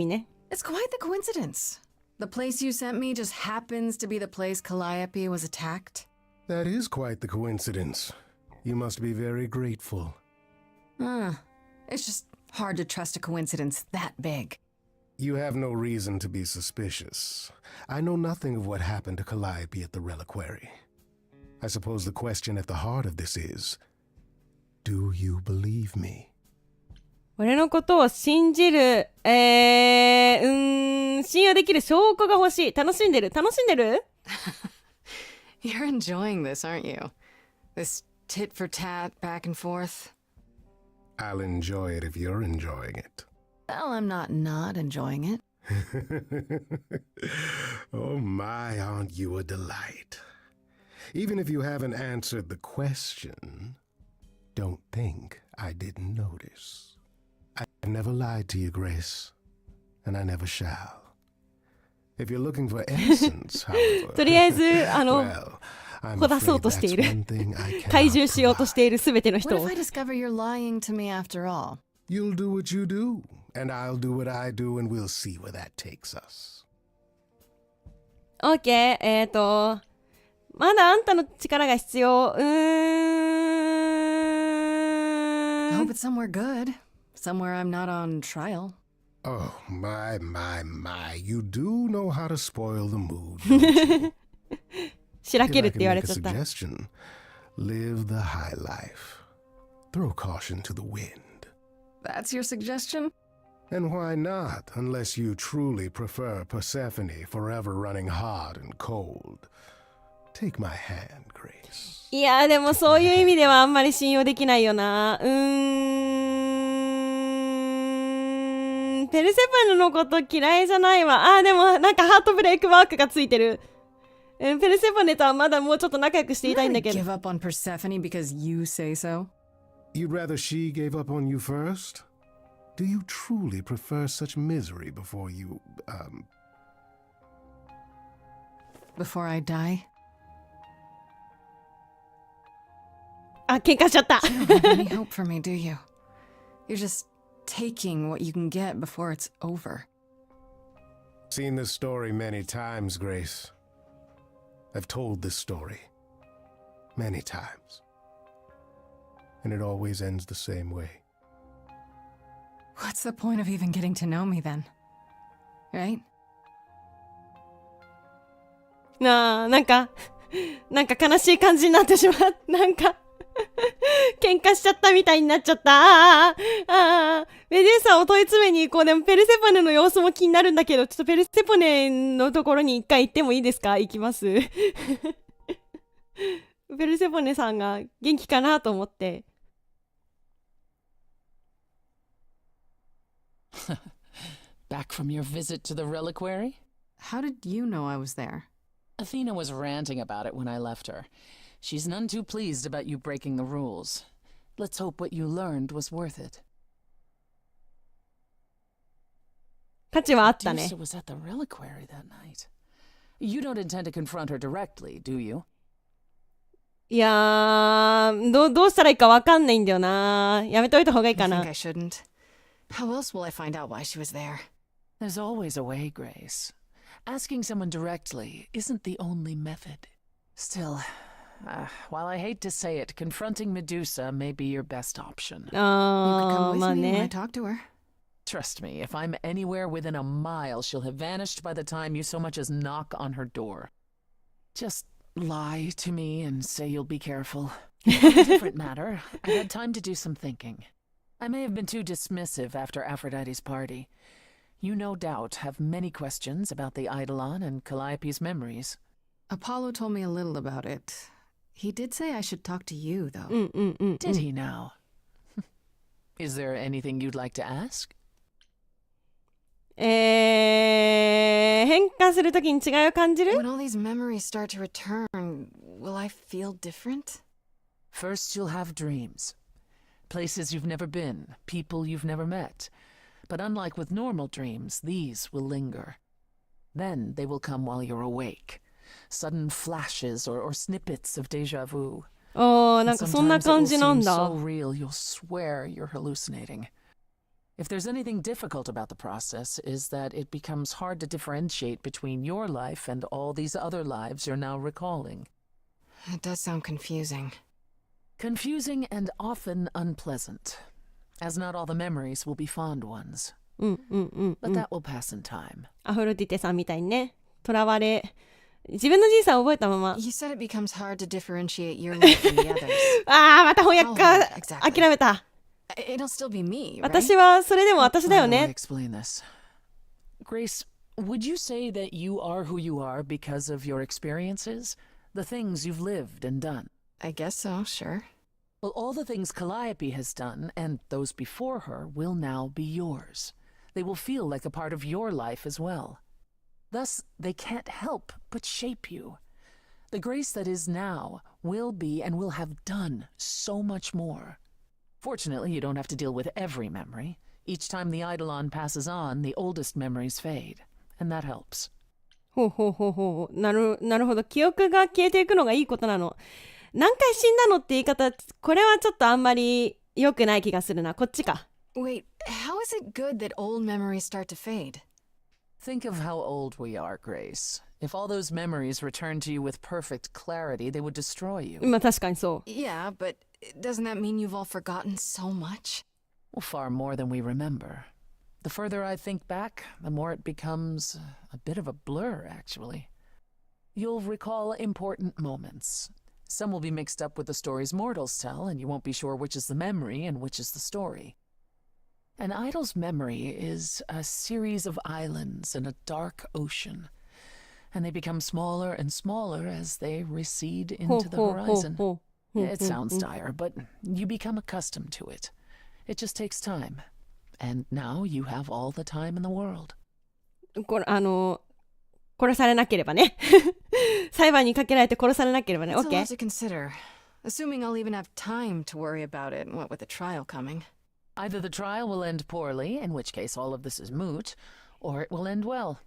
ね。 It's quite the coincidence. The place you sent me just happens to be the place Calliope was attacked. That is quite the coincidence. You must be very grateful. It's just hard to trust a coincidence that big. You have no reason to be suspicious. I know nothing of what happened to Calliope at the reliquary. I suppose the question at the heart of this is, do you believe me? 俺のことを信じる、信用できる証拠が欲しい。楽しんでる You're enjoying this, aren't you? This tit for tat, back and forth. I'll enjoy it if you're enjoying it. Well, I'm not enjoying it. Oh my, aren't you a delight? Even if you haven't answered the question, don't think I didn't notice. I've never lied to you, Grace, and I never shall. If you're looking for innocence, however, とりあえず、well, I'm ほだそう afraid としてい that's る。 one thing I 懐 cannot 柔しようとしているすべての What 人 if を。 I discover you're lying to me after all? You'll do what you do, and I'll do what I do, and we'll see where that takes us. OK。まだあんたの力が必要。I hope it's somewhere good. Somewhere I'm not on trial. Oh, my. You do know how to spoil the mood, don't you? しらけ If る I って can 言われ make a ちゃった。 suggestion, live the high life. Throw caution to the wind. That's your suggestion? And why not, unless you truly prefer Persephone forever running hot and cold? Take my hand, Grace. いやでもそういう意味ではあんまり信用できないよな。ペルセポネのこと嫌いじゃないわ。でもなんかハートブレイクマークがついてる。ペルセポネとはまだもうちょっと仲良くしていたいんだけど。 Give up on Persephone because you say so? You'd rather she gave up on you first? Do you truly prefer such misery before you, Before I die? 喧嘩しちゃった。 You don't have any hope for me, do you? You're just taking what you can get before it's over. Seen this story many times, Grace. I've told this story many times. And it always ends the same way. What's the point of even getting to know me then? Right? なんか悲しい感じになってしまう。なんか喧嘩しちゃったみたいになっちゃった。メデューサを問い詰めに行こう。でもペルセポネの様子も気になるんだけど、ちょっとペルセポネのところに一回行ってもいいですか？行きます。ペルセポネさんが元気かなと思って。Back from your visit to the reliquary? How did you know I was there? Athena was ranting about it when I left her. She's none too pleased about you breaking the rules. Let's hope what you learned was worth it. 価値はあったね。 Medusa was at the reliquary that night. You don't intend to confront her directly, do you? いやー、どうしたらいいかわかんないんだよな。やめといた方がいいか I な。 think I shouldn't. How else will I find out why she was there? There's always a way, Grace. Asking someone directly isn't the only method. Still, while I hate to say it, confronting Medusa may be your best option. You could come まあ with me when I ね。 talk to her. Trust me, if I'm anywhere within a mile, she'll have vanished by the time you so much as knock on her door. Just lie to me and say you'll be careful. On a different matter, I've had time to do some thinking. I may have been too dismissive after Aphrodite's party. You no doubt have many questions about the Eidolon and Calliope's memories. Apollo told me a little about it. He did say I should talk to you, though. Did he now? Is there anything you'd like to ask? 変化するときに違いを感じる？ When all these memories start to return, will I feel different? First, you'll have dreams. Places you've never been, people you've never met. But unlike with normal dreams, these will linger. Then they will come while you're awake. Sudden flashes or snippets of déjà vu. なんかそんな感じなんだ。 So real, you'll swear you're hallucinating. If there's anything difficult about the process, is that it becomes hard to differentiate between your life and all these other lives you're now recalling. It does sound confusing. Confusing and often unpleasant, as not all the memories will be fond ones. But that will pass in time. アフロディテさんみたいにね、囚われ、自分の人生を覚えたまま。 You said it becomes hard to differentiate your life from the others. また翻訳か、 exactly. 諦めた。It'll still be me, right? 私はそれでも私だよ How do I ね。 explain this? Grace, would you say that you are who you are because of your experiences? The things you've lived and done? I guess so, sure. Well, all the things Calliope has done, and those before her, will now be yours. They will feel like a part of your life as well. Thus, they can't help but shape you. The Grace that is now will be and will have done so much more. Fortunately, you don't have to deal with every memory. Each time the Eidolon passes on, the oldest memories fade, and that helps. ほうほうほうほう。なるほど。記憶が消えていくのがいいことなの。何回死んだのって言い方、これはちょっとあんまり良くない気がするな。こっちか。Wait, how is it good that old memories start to fade? Think of how old we are, Grace. If all those memories returned to you with perfect clarity, they would destroy you. まあ確かにそう。Yeah, but doesn't that mean you've all forgotten so much? Well, far more than we remember. The further I think back, the more it becomes a bit of a blur, actually. You'll recall important moments. Some will be mixed up with the stories mortals tell, and you won't be sure which is the memory and which is the story. An idol's memory is a series of islands in a dark ocean, and they become smaller and smaller as they recede into the horizon. It sounds dire, but you become accustomed to it. It just takes time. And now you have all the time in the world. これ殺されなければね。裁判にかけられて殺されなければね。It's a lot OK? to consider. Assuming I'll even have time to worry about it, what with the trial coming. Either the trial will end poorly, in which case all of this is moot, or it will end well,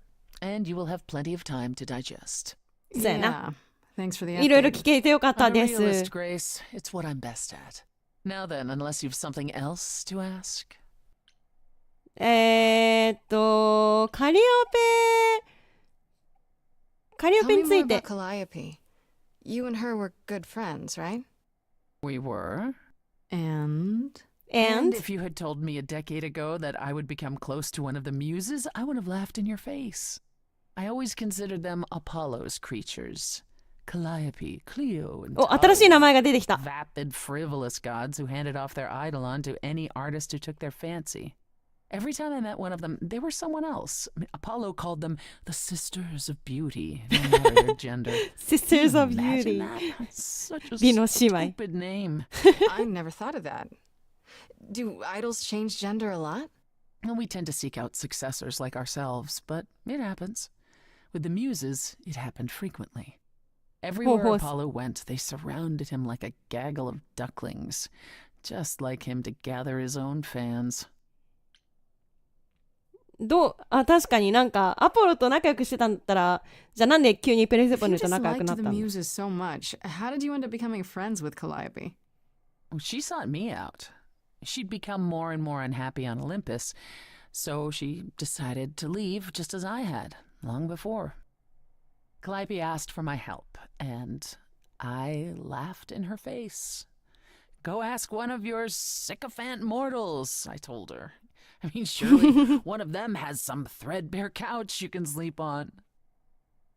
and you will have plenty of time to digest. そうやな。 Yeah. Thanks for the いろいろ update. 聞けてよかったで I'm a realist, す。 Grace. It's what I'm best at. Now then, unless you've something else to ask. カリオ Tell ペ me につ more いて about。Calliope. You and her were good friends, right? We were. And And? if you had told me a decade ago that I would become close to one of the muses, I would have laughed in your face. I always considered them Apollo's creatures. Calliope, Clio, and お、新しい名前が出てきた。 vapid, frivolous gods who handed off their eidolon to any artist who took their fancy. Every time I met one of them, they were someone else. I mean, Apollo called them the Sisters of Beauty, no matter their gender. Sisters of Imagine Beauty. that? Such a 美の姉妹。 stupid name. I never thought of that. Do idols change gender a lot? Well, we tend to seek out successors like ourselves, but it happens. With the muses, it happened frequently. Everywhere Ho. Apollo went, they surrounded him like a gaggle of ducklings, just like him to gather his own fans. 確かになんかアポロと仲良くしてたんだったら、じゃあなんで急にペルセ If ポ you ネと just 仲良く liked なっ the たの？ muses so much, how did you end up becoming friends with Calliope? Well, she sought me out. She'd become more and more unhappy on Olympus, so she decided to leave just as I had, long before. Calliope asked for my help, and I laughed in her face. Go ask one of your sycophant mortals, I told her. I mean, surely one of them has some threadbare couch you can sleep on.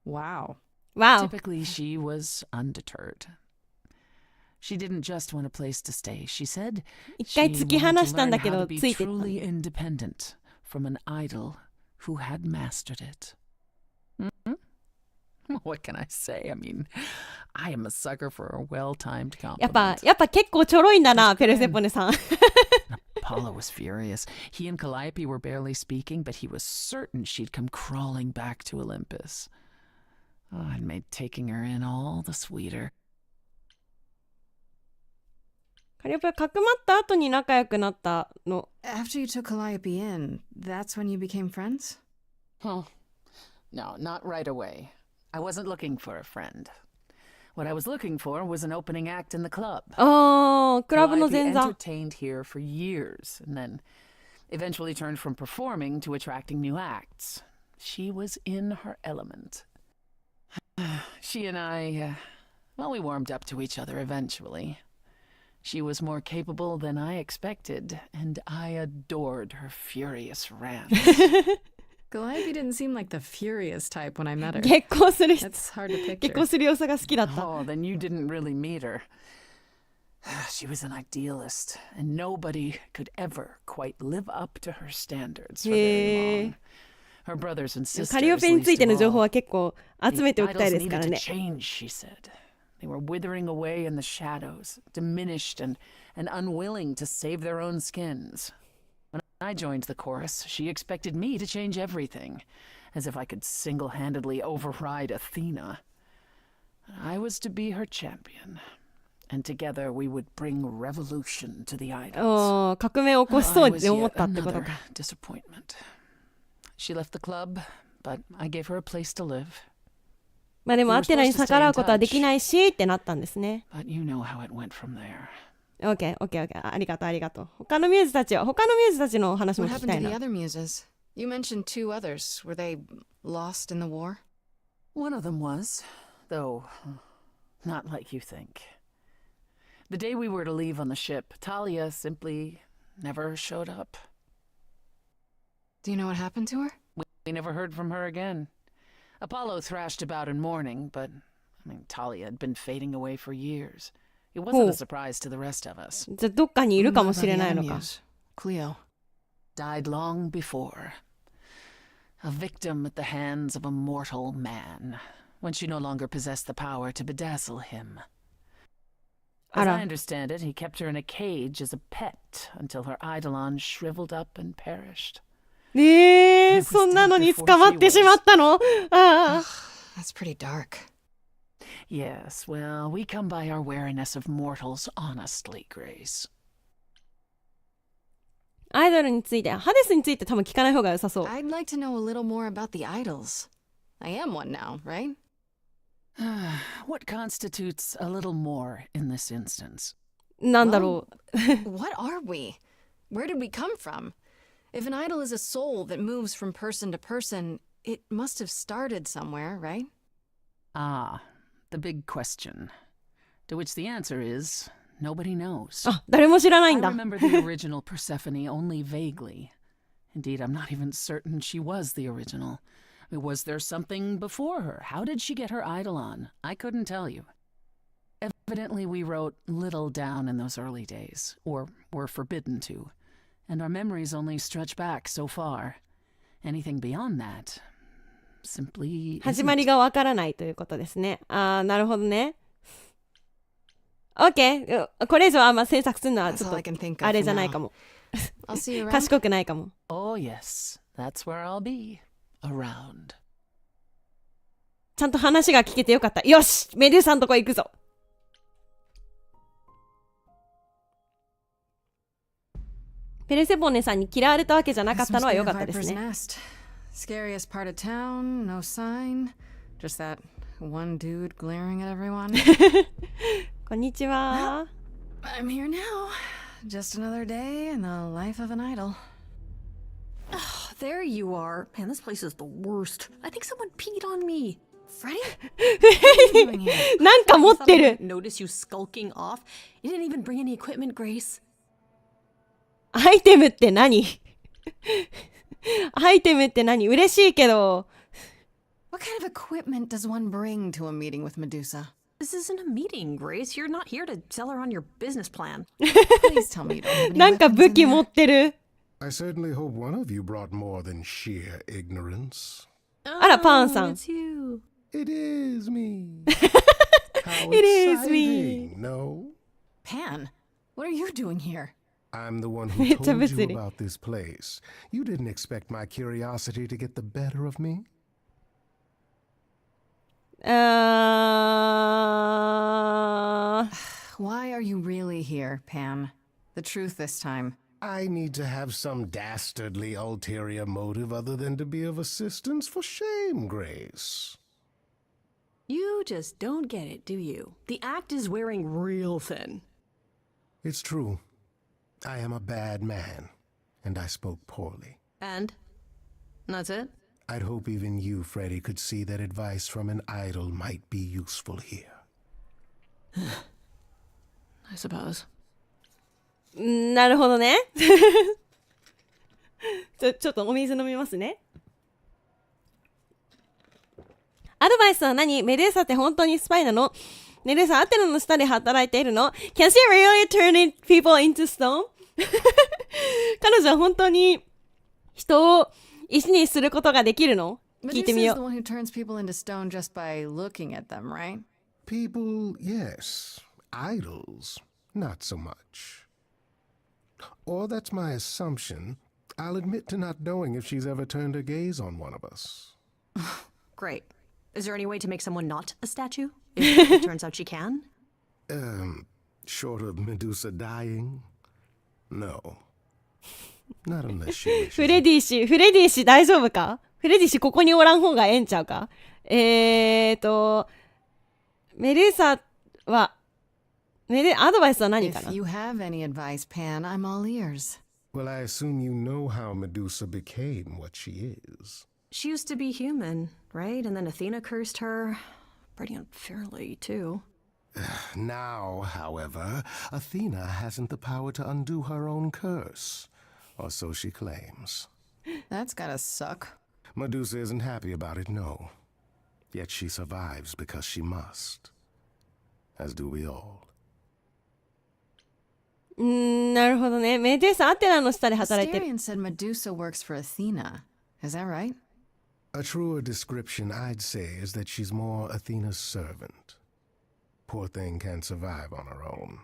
Wow. Wow. Typically, she was undeterred. She didn't just want a place to stay. She said 一回 she 突き放 wanted し to たん learn だけ how ど to be ついてった。 truly independent from an idol who had mastered it. Mhm. What can I say? I mean, I am a sucker for a well-timed やっ compliment. ぱ結構ちょろいんだな、ペルセポネさん。 Apollo was furious. He and Calliope were barely speaking, but he was certain she'd come crawling back to Olympus. Oh, it made taking her in all the sweeter. カリオペはかくまった後に仲良くなったの。 After you took Calliope in, that's when you became friends? Well, no, not right away. I wasn't looking for a friend. What I was looking for was an opening act in the club. あー、クラブの Calliope 前座。 entertained here for years, and then eventually turned from performing to attracting new acts. She was in her element. She and I, well, we warmed up to each other eventually. She was more capable than I expected, and I adored her furious rants. Calliope didn't seem like the furious type when I met her. 結婚する人 That's hard to 結 picture. 婚する様子が好きだった。 Oh, then you didn't really meet her. She was an idealist, and nobody could ever quite live up to her standards for very long. Her brothers and sisters, カリオペについての情報は結構集めておきたい the ですから idols ね。 needed to change, she said. They were withering away in the shadows, diminished and unwilling to save their own skins. When I joined the chorus, she expected me to change everything, as if I could single-handedly override Athena. I was to be her champion, and together we would bring revolution to the idols. おー、革命を起こしそう I っ was て思っ yet たってこと another か。 disappointment. She left the club, but I gave her a place to live. まあでもアテナに逆らうことはできないしってなったんですね。But you know how it went from there. OK、OK、OK。ありがとう、ありがとう。他のミューズたちのお話も What 聞き happened たい to the な。 other muses? You mentioned 2 others. Were they lost in the war? One of them was, though not like you think. The day we were to leave on the ship, Talia simply never showed up. Do you know what happened to her? We never heard from her again. Apollo thrashed about in mourning, but, Talia had been fading away for years. It wasn't a surprise to the rest of us. じゃあどっかにいるかもしれないのか。 Cleo. Died long before. A victim at the hands of a mortal man, when she no longer possessed the power to bedazzle him. As I understand it, he kept her in a cage as a pet until her eidolon shriveled up and perished. そんなのに捕まってしまったの？ああ。That's pretty dark. Yes, well, we come by our wariness of mortals honestly, Grace. アイドルについて、ハデスについて多分聞かない方が良さそう。 I'd like to know a little more about the idols. I am one now, right? What constitutes a little more in this instance? なんだろう。What are we? Where did we come from? If an idol is a soul that moves from person to person, it must have started somewhere, right? Ah, the big question. To which the answer is, nobody knows. あ、誰も知らないんだ。 I remember the original Persephone only vaguely. Indeed, I'm not even certain she was the original. Was there something before her? How did she get her eidolon? I couldn't tell you. Evidently, we wrote little down in those early days, or were forbidden to, and our memories only stretch back so far. Anything beyond that, simply 始まりがわからないということですね。ああ、なるほどね。OK。これ以上制作するのはちょっとあれじゃないかも。賢くないかも。Oh yes, that's where I'll be. Around. ちゃんと話が聞けてよかった。よし、メデューサのとこ行くぞ。ペルセポネさんに嫌われたわけじゃなかったのは良かったですね。Scariest part of town, no sign, just that one dude glaring at everyone. こんにちは。I'm here now. Just another day in the life of an idol. Oh, there you are. Man, this place is the worst. I think someone peed on me. Freddie? なんか持ってる。 Notice you skulking off. You didn't even bring any equipment, Grace. アイテムって何？アイテムって何？嬉しいけど。What kind of equipment does one bring to a meeting with Medusa? This isn't a meeting, Grace. You're not here to sell her on your business plan. Please tell me you don't have any なんか武器持ってる。I certainly hope one of you brought more than sheer ignorance. あら、パンさん。 It's you. It is me. How It is exciting, no? Pan, what are you doing here? I'm the one who told you about this place. You didn't expect my curiosity to get the better of me? Why are you really here, Pan? The truth this time. I need to have some dastardly ulterior motive other than to be of assistance. For shame, Grace. You just don't get it, do you? The act is wearing real thin. It's true. I am a bad man, and I spoke poorly. And? That's it? I'd hope even you, Freddie, could see that advice from an idol might be useful here. I suppose. なるほどね。ちょっとお水飲みますね。アドバイスは何？メデューサって本当にスパイなの？メルサアテナの下で働いているの？ Can she really turn people into stone? 彼女は本当に人を石にすることができるの？聞いてみよ Medusa is the う。 one who turns people into stone just by looking at them, right? People, yes. Idols, not so much. Or that's my assumption. I'll admit to not knowing if she's ever turned her gaze on one of us. Great. Is there any way to make someone not a statue? If it turns out she can? Short of Medusa dying? No. Not unless she フレディ氏大丈夫か？フレディ氏ここにおらん方がええんちゃうか？メルサはアドバイスは何かな？ If you have any advice, Pan, I'm all ears. Well, I assume you know how Medusa became what she is. She used to be human, right? And then Athena cursed her. Pretty unfairly, too. Now, however, Athena hasn't the power to undo her own curse. Or so she claims. That's gotta suck. Medusa isn't happy about it, no. Yet she survives because she must. As do we all. なるほどね。メデューサアテナの下で働いてる。 Asterion said Medusa works for Athena. Is that right? A truer description, I'd say, is that she's more Athena's servant. Poor thing can't survive on her own.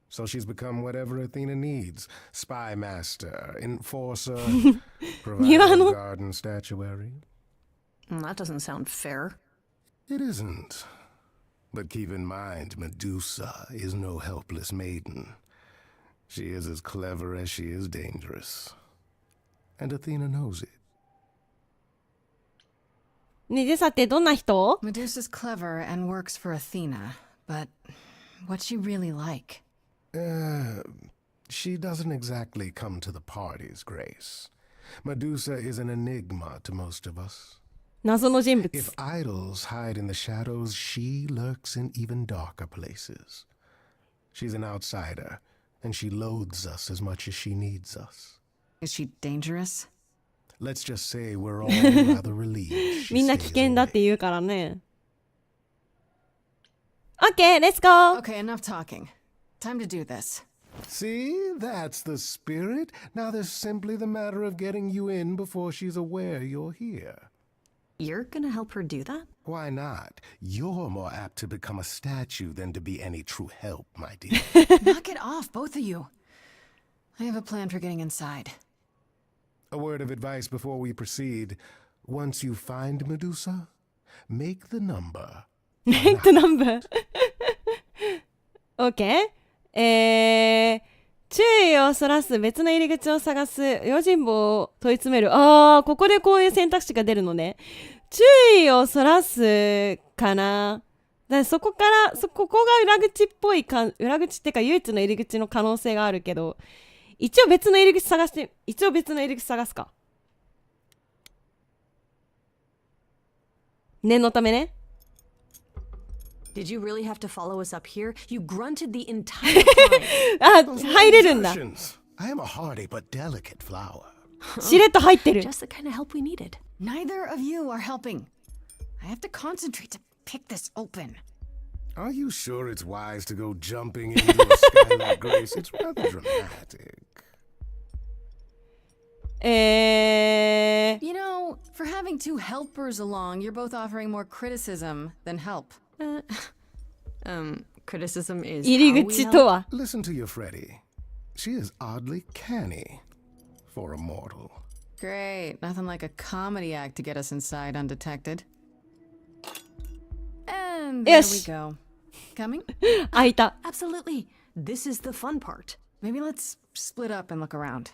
So she's become whatever Athena needs. Spy master, enforcer, provider of garden statuary. That doesn't sound fair. It isn't. But keep in mind, Medusa is no helpless maiden. She is as clever as she is dangerous. And Athena knows it. メデューサってどんな人？ Medusa's clever and works for Athena, but what's she really like? She doesn't exactly come to the parties, Grace. Medusa is an enigma to most of us. 謎の人物。 If idols hide in the shadows, she lurks in even darker places. She's an outsider, and she loathes us as much as she needs us. Is she dangerous? Let's just say we're all rather relieved. みんな危険だって言うからね。Okay, let's go! Okay, enough talking. Time to do this. See, that's the spirit. Now there's simply the matter of getting you in before she's aware you're here. You're gonna help her do that? Why not? You're more apt to become a statue than to be any true help, my dear. Knock it off, both of you. I have a plan for getting inside. A word of advice before we proceed. Once you find Medusa, make the number. Make the number. OK? 注意をそらす、別の入り口を探す、用心棒を問い詰める。ああ、ここでこういう選択肢が出るのね。注意をそらすかな。だからここが裏口っぽいか、裏口ってか唯一の入り口の可能性があるけど、一応別の入り口探すか。念のためね。Did you really have to follow us up here? You grunted the entire time. あ、入れるんだ。 I am a hardy but delicate flower. しれっと入ってる。 Just the kind of help we needed. Neither of you are helping. I have to concentrate to pick this open. Are you sure it's wise to go jumping into a skylight, Grace? It's rather dramatic. You know, for having two helpers along, you're both offering more criticism than help. Criticism is 入り口とは。 Listen to your Freddy. She is oddly canny for a mortal. Great. Nothing like a comedy act to get us inside undetected. And there we go. Coming? 開いた。 Absolutely. This is the fun part. Maybe let's split up and look around.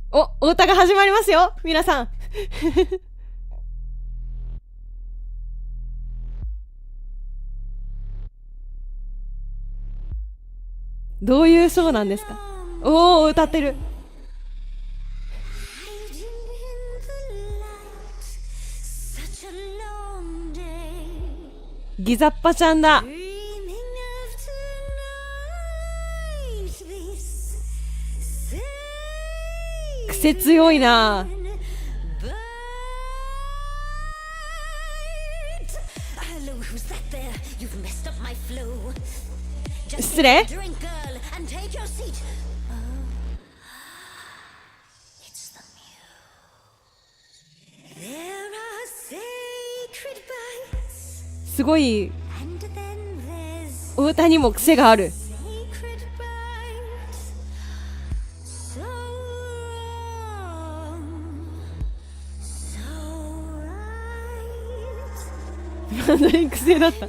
お歌が始まりますよ、皆さん。どういうショーなんですか？おお、歌ってる。ギザッパちゃんだ。癖強いな。失礼。すごいお歌にも癖がある。マンドリン癖だった。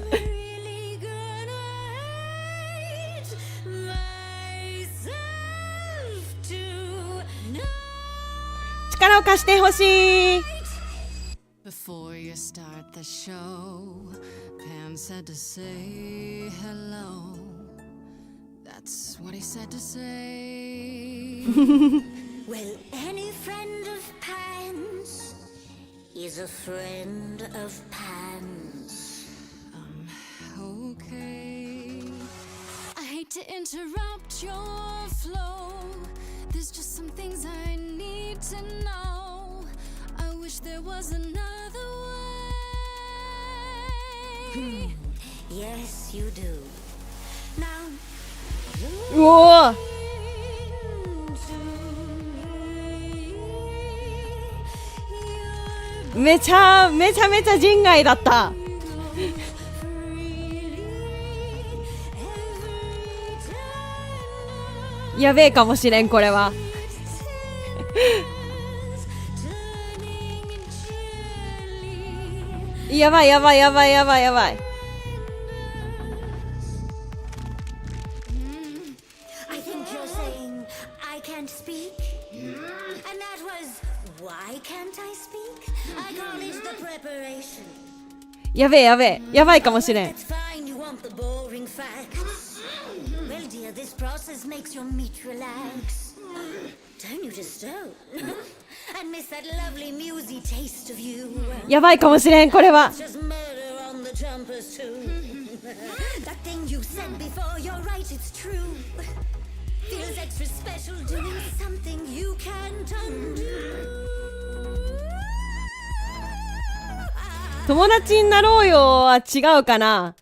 力を貸してほしい。Before you start the show, Pam said to say hello. That's what he said to say. Well, any friend of Pan's is a friend of Pan's. Okay. I hate to interrupt your flow. There's just some things I need to know. I wish there was another way. Yes, you do. Now, うおー、めちゃめちゃ人外だった。やべえかもしれんこれは。やばい。I think you're saying I can't speak, and that was why can't I speak? I call it the preparation. やばいかもしれん。 It's fine, you want the boring facts. Well, dear, this process makes your meat relax. Turn you to stone and miss that lovely musy taste of you. やばいかもしれんこれは。 Just murder on the jumpers too. That thing you said before, you're right, it's true. Feels extra special doing something you can't undo. 友達になろうよは違うかな。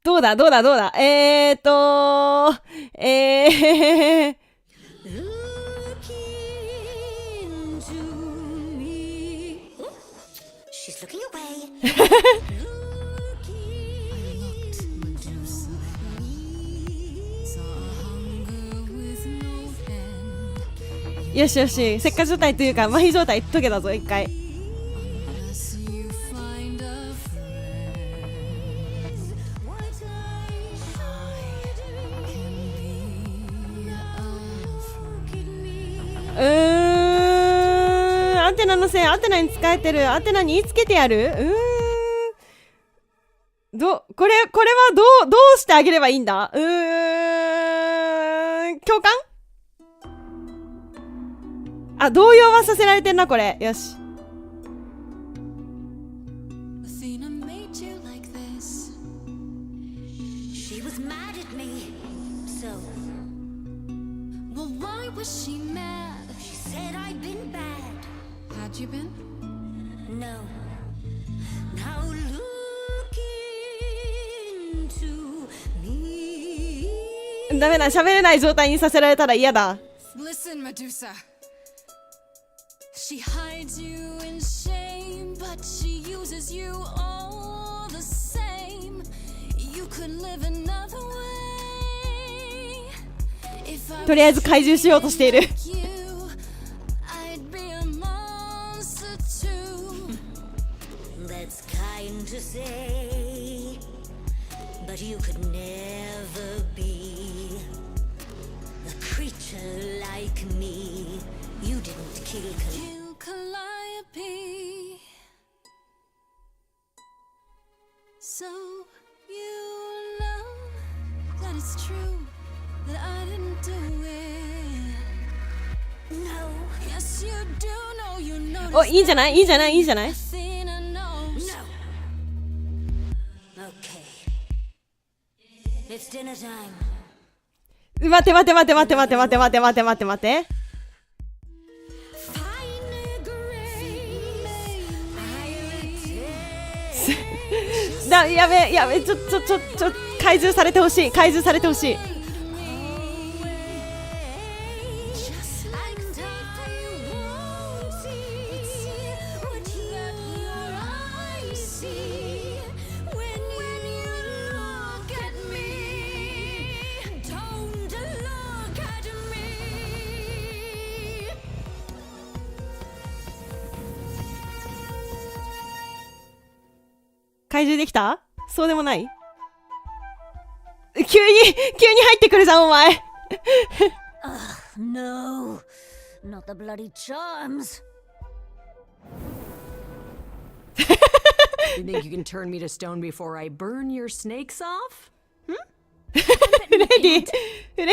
どうだ。She's looking away. よし、石化状態というか麻痺状態解けたぞ一回。アンテナの線、アンテナに使えてる。アンテナに言いつけてやる。これはどうしてあげればいいんだ。共感。あ、動揺はさせられてんなこれ。よし。She was mad at me. So, Well, why was she mad? she said I'd been bad. Had you been? No. Now look into me. ダメだ、喋れない状態にさせられたら嫌だ。 Listen, Medusa. She hides you in shame, but she uses you all the same. You could live another way. If I とりあえず怪獣しようとしている。 you, I'd be a monster too. That's kind to say. But you could never be a creature like me. You didn't kill Calliope. So you know that it's true that I didn't do it. No. Yes, you do know you know. お、いいんじゃない。 Athena knows. No. Okay. It's dinner time. 待て。やべ、怪獣されてほしい、怪獣されてほしい。怪獣できた？そうでもない？急に入ってくるじゃんお前。No, not the bloody charms. You think you can turn me to stone before I burn your snakes off? フレ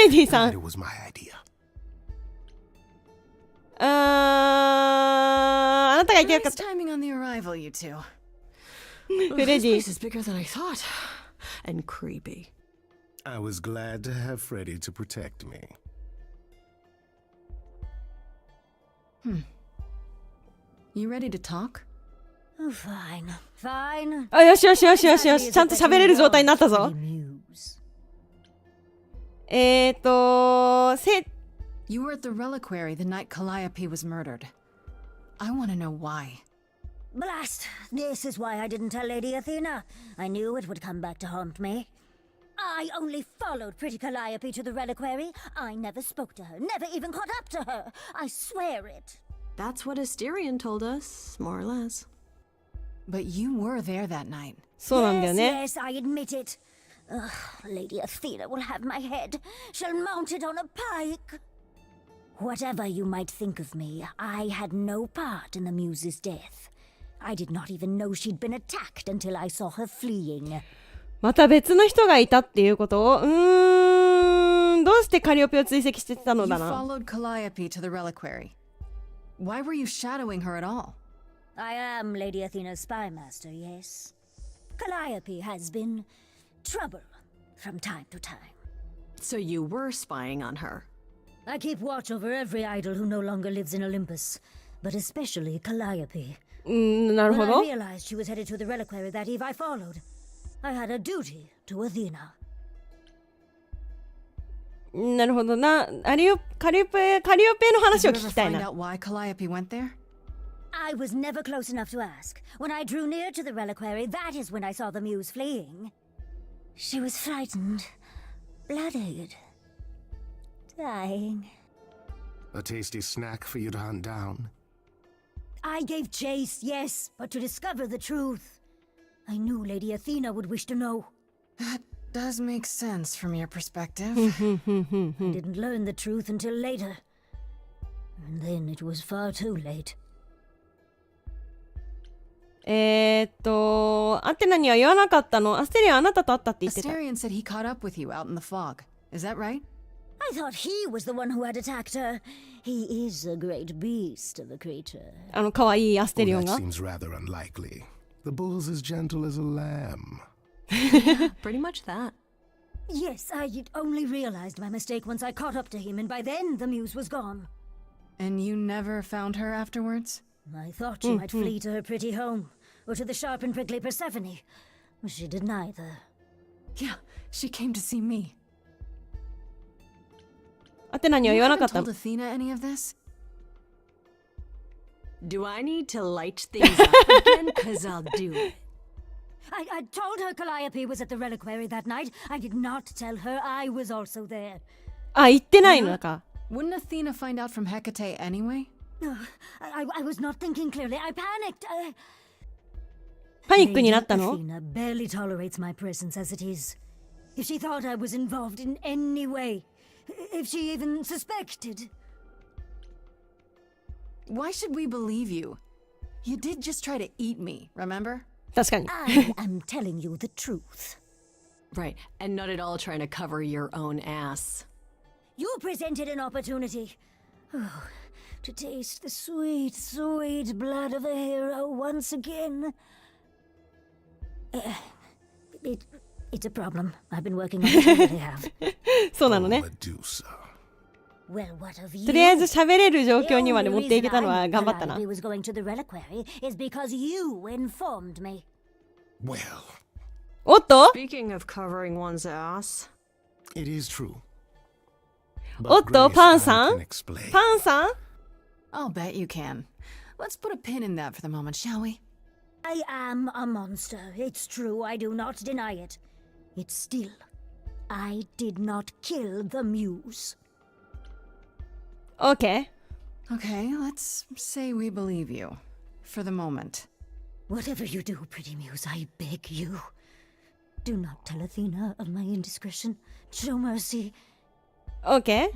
ディさん。It was my idea. あなたが言ってよかっ Nice た。 timing on the arrival, you two. フレデ This ィ place is bigger than I thought. And creepy. I was glad to have Freddy to protect me. You ready to talk? Oh, fine, fine. あ、よしよしよしよしよし、ちゃんと喋れる状態になったぞ。You were at the reliquary the night Calliope was murdered. I want to know why. Blast! This is why I didn't tell Lady Athena. I knew it would come back to haunt me. I only followed pretty Calliope to the reliquary. I never spoke to her, never even caught up to her. I swear it. That's what Asterion told us, more or less. But you were there that night. そうなんだよね。 Yes, I admit it. Ugh, Lady Athena will have my head. She'll mount it on a pike. Whatever you might think of me, I had no part in the Muse's death. I did not even know she'd been attacked until I saw her fleeing. また別の人がいたっていうことをどうしてカリオペを追跡してたの You だな。 followed Calliope to the reliquary. Why were you shadowing her at all? I am Lady Athena's spy master, yes. Calliope has been trouble from time to time. So you were spying on her. I keep watch over every idol who no longer lives in Olympus, but especially Calliope. なるほ When ど。 I realized she was headed to the reliquary that eve, I followed. I had a duty to Athena. なるほどな。カリオペの話を Did 聞 you き ever たい find な。 out why Calliope went there? I was never close enough to ask. When I drew near to the reliquary, that is when I saw the muse fleeing. She was frightened, blooded, dying. A tasty snack for you to hunt down. I gave chase, yes, but to discover the truth. I knew Lady Athena would wish to know. That does make sense from your perspective. I didn't learn the truth until later. And then it was far too late. アテナには言わなかったの。アステリアあなたと会ったって言ってた。 Asterion said he caught up with you out in the fog. Is that right? I thought he was the one who had attacked her. He is a great beast of a creature. あの可愛いアステリオ Well, ン that が。 seems rather unlikely. The bull's as gentle as a lamb. Pretty much that. Yes, I only realized my mistake once I caught up to him, and by then the muse was gone. And you never found her afterwards? I thought she might flee to her pretty home, or to the sharp and prickly Persephone. She did neither. Yeah, she came to see me. アテナには You 言わなか haven't った told の。 Athena any of this? Do I need to light things up again? Because I'll do it. I told her Calliope was at the reliquary that night. I did not tell her I was also there. あ、言ってないのか。 Wouldn't Athena find out from Hecate anyway? No, I was not thinking clearly. I panicked. パニックになった Lady の？ Athena barely tolerates my presence as it is. If she thought I was involved in any way, if she even suspected. Why should we believe you? You did just try to eat me, remember? 確かに。 I am telling you the truth. Right, and not at all trying to cover your own ass. You presented an opportunity. To taste the sweet, sweet blood of a hero once again. It's a problem. I've been working on it. I really have. そうなのね。 Medusa. Well, what of you? とりあえず喋れる状況にまで The 持 only っていけたの reason は I 頑張ったな Calliope。was going to the reliquary is because you informed me. Well, おっと Speaking of covering one's ass. It is true. おっと、 Grace, パン I さ can ん explain. パンさん I'll bet you can. Let's put a pin in that for the moment, shall we? I am a monster. It's true. I do not deny it. It's still, I did not kill the muse. OK Okay, let's say we believe you. For the moment. Whatever you do, pretty muse, I beg you. Do not tell Athena of my indiscretion. Show mercy. OK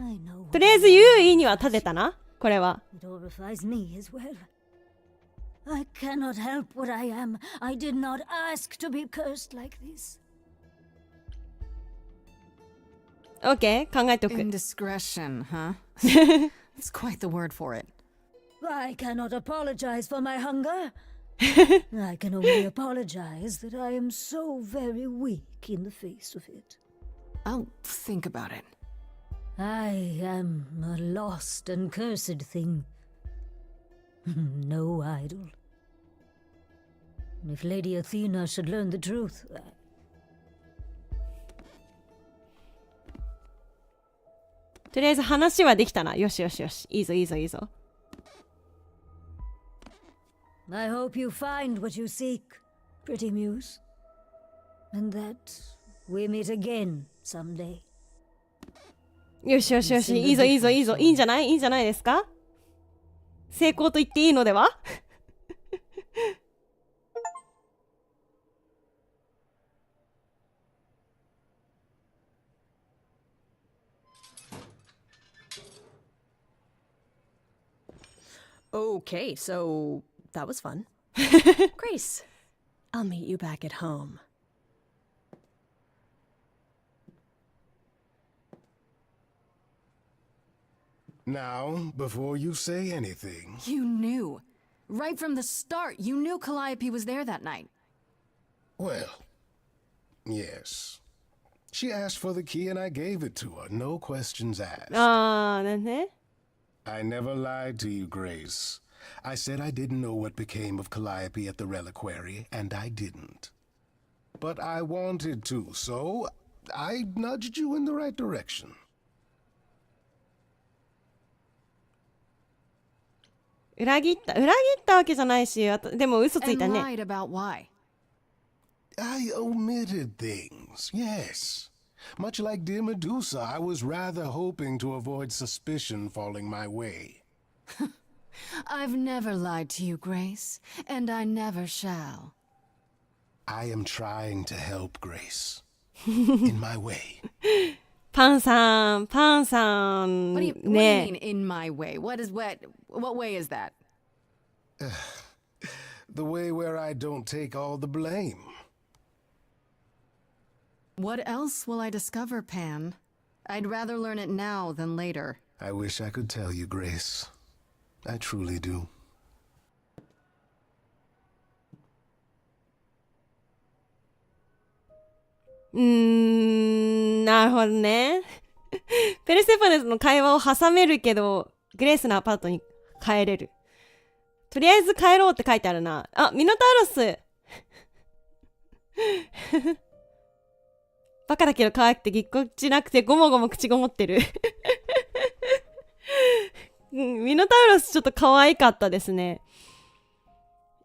とりあえず優位には立てたなこれは It horrifies me as well. I cannot help what I am. I did not ask to be cursed like this. OK 考えておく Indiscretion, huh? That's quite the word for it. I cannot apologize for my hunger. I can only apologize that I am so very weak in the face of it. I'll think about it. I am a lost and cursed thing. No idol. If Lady Athena should learn the truth, とりあえず話はできたなよしよしよしいいぞいいぞいいぞ I hope you find what you seek, pretty muse, and that we meet again someday. よしよしよしいいぞいいぞいいぞいいんじゃないいいんじゃないですか成功と言っていいのではOkay, so that was fun. Grace, I'll meet you back at home. Now, before you say anything... You knew. Right from the start, you knew Calliope was there that night. Well, yes. She asked for the key and I gave it to her. No questions asked. あーなんね I never lied to you, Grace. I said I didn't know what became of Calliope at the reliquary, and I didn't. But I wanted to, so I nudged you in the right direction. 裏切ったわけじゃないしでも嘘つい And たね lied about why. I omitted things, yes. Much like dear Medusa, I was rather hoping to avoid suspicion falling my way. I've never lied to you, Grace, and I never shall. I am trying to help Grace. In my way. パンさん What do you ね mean, in my way? What way is that? The way where I don't take all the blame. What else will I discover, Pan? I'd rather learn it now than later. I wish I could tell you, Grace. I truly do. なるほどねペルセフォネとの会話を挟めるけどグレースのアパートに帰れるとりあえず帰ろうって書いてあるなあミノタウロスバカだけど可愛くてぎっこちなくてごもごも口ごもってるミノタウロスちょっと可愛かったですね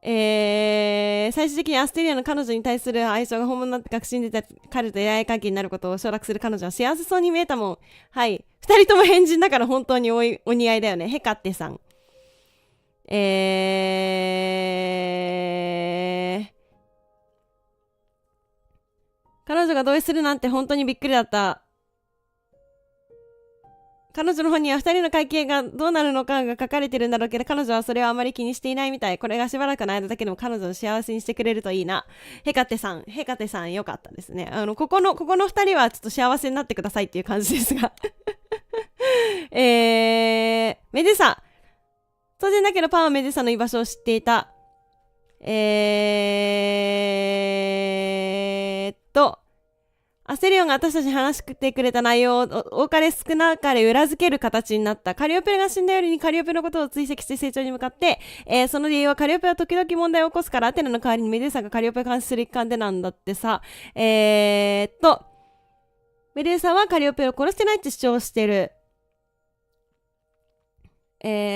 最終的にアステリアの彼女に対する愛情が本物だって確信でた彼と恋愛関係になることを承諾する彼女は幸せそうに見えたもんはい二人とも変人だから本当にお似合いだよねヘカッテさん彼女が同意するなんて本当にびっくりだった彼女の本には2人の関係がどうなるのかが書かれてるんだろうけど彼女はそれをあまり気にしていないみたいこれがしばらくの間だけでも彼女を幸せにしてくれるといいなヘカテさんよかったですねここの2人はちょっと幸せになってくださいっていう感じですがメデュサ当然だけどパンはメデュサの居場所を知っていたアセリオンが私たちに話してくれた内容を多かれ少なかれ裏付ける形になった。カリオペが死んだよりにカリオペのことを追跡して成長に向かって、その理由はカリオペは時々問題を起こすからアテナの代わりにメデューサがカリオペを監視する一環でなんだってさ。メデューサはカリオペを殺してないって主張してる。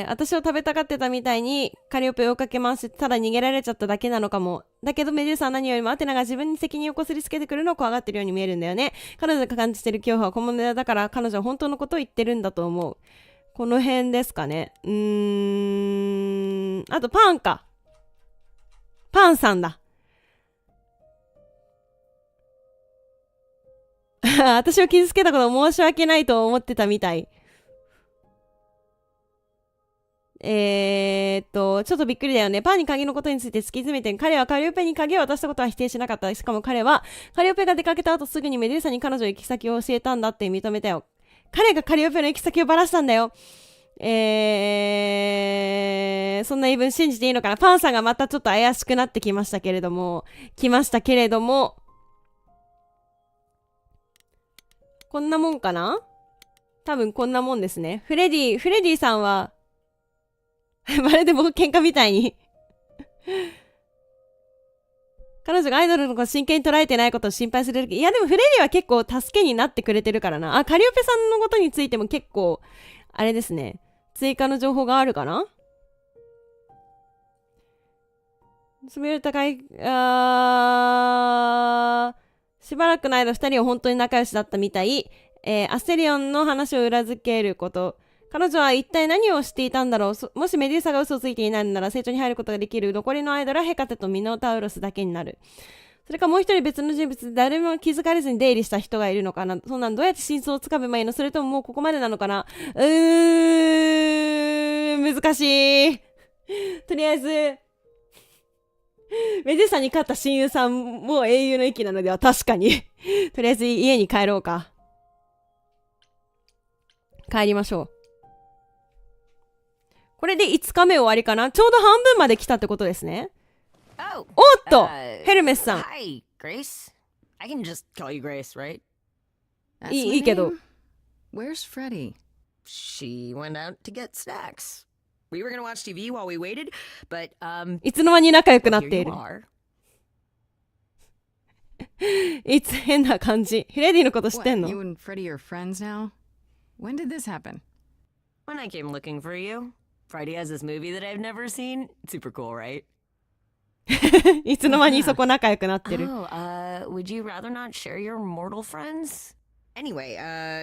私を食べたがってたみたいにカリオペを追いかけ回してただ逃げられちゃっただけなのかも。だけどメデューサは何よりもアテナが自分に責任をこすりつけてくるのを怖がってるように見えるんだよね。彼女が感じてる恐怖は本物だから彼女は本当のことを言ってるんだと思う。この辺ですかね。あとパンか。パンさんだ。私を傷つけたこと申し訳ないと思ってたみたい。ちょっとびっくりだよね。パンに鍵のことについて突き詰めて、彼はカリオペに鍵を渡したことは否定しなかった。しかも彼は、カリオペが出かけた後すぐにメデューサに彼女の行き先を教えたんだって認めたよ。彼がカリオペの行き先をばらしたんだよ。そんな言い分信じていいのかな。パンさんがまたちょっと怪しくなってきましたけれども、こんなもんかな？多分こんなもんですね。フレディさんは、まるで僕喧嘩みたいに彼女がアイドルのことを真剣に捉えてないことを心配するとき、いやでもフレディは結構助けになってくれてるからな。カリオペさんのことについても結構、あれですね。追加の情報があるかな？スメル高い、しばらくの間2人は本当に仲良しだったみたい。アステリオンの話を裏付けること。彼女は一体何をしていたんだろう。もしメデューサが嘘をついていないのなら成長に入ることができる残りのアイドルはヘカテとミノタウロスだけになる。それかもう一人別の人物で誰も気づかれずに出入りした人がいるのかな。そんなんどうやって真相をつかめばいいの？それとももうここまでなのかな？難しい。とりあえずメデューサに勝った親友さんも英雄の域なのでは確かにとりあえず家に帰ろうか。帰りましょう。これで5日目終わりかな。ちょうど半分まで来たってことですね。おっと、ヘルメスさん。Hi, Grace. I can just call you Grace, right? いいけど。Where's Freddie? She went out to get snacks. We were gonna watch TV while we waited, but いつの間に仲良くなっている。いつ変な感じ。フレディのこと知ってんの？ You and Freddie are friends now? When did this happen? When I came looking for you. Freddie has this movie that I've never seen. Super cool, right? いつの間にそこ仲良くなってる。Would you rather not share your mortal friends? Anyway,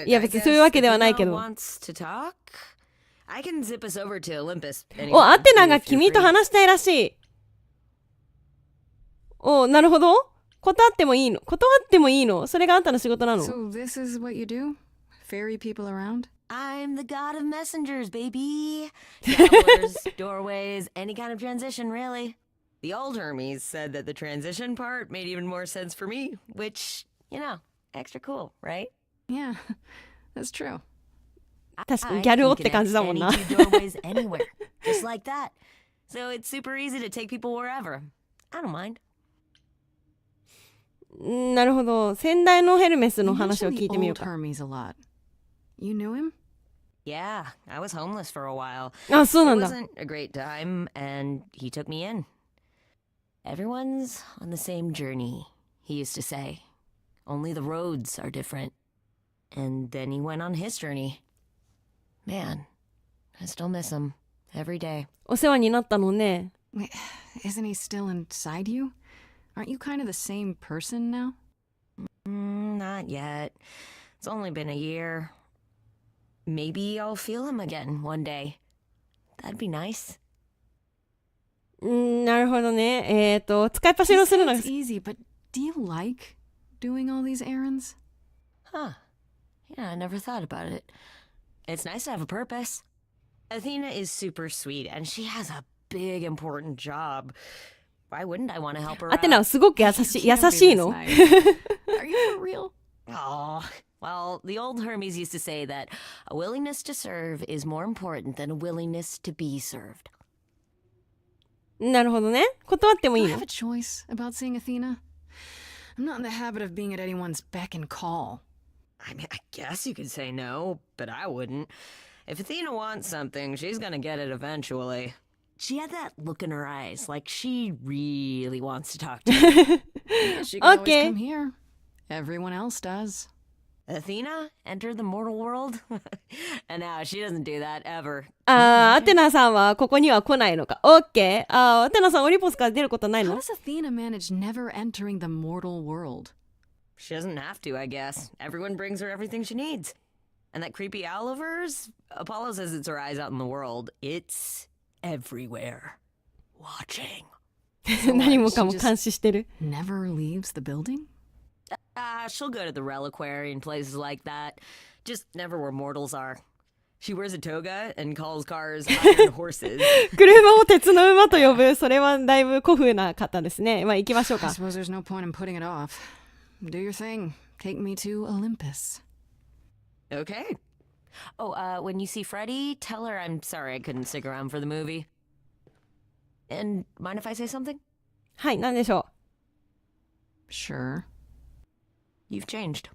いや別にそういうわけではないけど。wants to talk? I can zip us over to Olympus. お、アテナが君と話したいらしい。お、なるほど。断ってもいいの？それがあんたの仕事なの？ So this is what you do? Ferry people around? I'm the god of messengers, baby. Travelers, doorways, any kind of transition, really. The old Hermes said that the transition part made even more sense for me, which, you know, extra cool, right? Yeah, that's true. 確かにギャル男って感じだもんな。doorways anywhere, just like that. So it's super easy to take people wherever. I don't mind. なるほど。先代のヘルメスの話を聞いてみようか。Hermes a lot. You knew him? Yeah, I was homeless for a while. あ、そうなんだ。It wasn't a great time, and he took me in. Everyone's on the same journey, he used to say. Only the roads are different. And then he went on his journey. Man, I still miss him every day. お世話になったのね。Wait, isn't he still inside you? Aren't you kind of the same person now? Not yet. It's only been a year. Maybe I'll feel him again one day. That'd be nice. なるほどね。使いっ走りをするのが。It's easy, but do you like doing all these errands? Huh. Yeah, I never thought about it. It's nice to have a purpose. Athena is super sweet, and she has a big, important job. Why wouldn't I want to help her out? アテナはすごく優しいの？ Are you for real? Oh, well, the old Hermes used to say that a willingness to serve is more important than a willingness to be served. なるほどね。断ってもいい Do I の？ have a choice about seeing Athena? I'm not in the habit of being at anyone's beck and call. I mean, I guess you could say no, but I wouldn't. If Athena wants something, she's gonna get it eventually. She had that look in her eyes, like she really wants to talk to you. She can always come here. Everyone else does. Athena entered the mortal world? And now she doesn't do that ever. アテナさんはここには来ないのか。OK。アテナさんオリポスから出ることない How の does Athena manage never entering the mortal world? She doesn't have to, I guess. Everyone brings her everything she needs. And that creepy owl of hers? Apollo says it's her eyes out in the world. It's everywhere. Watching. 何もかも監視してる。Never leaves the building? She'll go to the reliquary and places like that. Just never where mortals are. She wears a toga and calls cars iron horses. 車を鉄の馬と呼ぶ。それはだいぶ古風な方ですね。まあ行きましょうか。 I suppose there's no point in putting it off. Do your thing. Take me to Olympus. Okay. Oh, when you see Freddie, tell her I'm sorry I couldn't stick around for the movie. And mind if I say something? はい、何でしょう。 Sure. You've changed.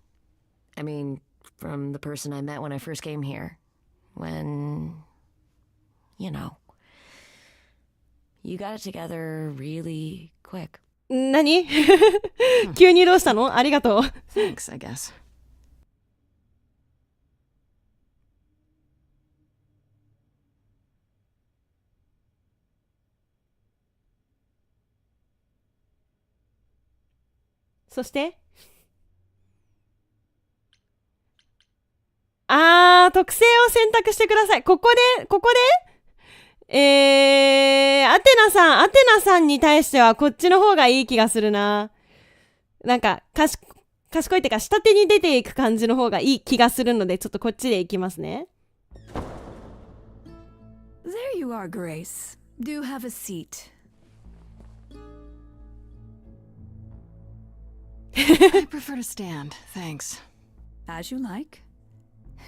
I mean, from the person I met when I first came here. When, you know, you got it together really quick. 何急にどうしたの？ありがとう。Thanks, I guess. そして特性を選択してください。ここでアテナさんに対してはこっちの方がいい気がするな。なんか賢いってか下手に出ていく感じの方がいい気がするので、ちょっとこっちでいきますね。 There you are, Grace. Do have a seat. I prefer to stand, thanks. As you like.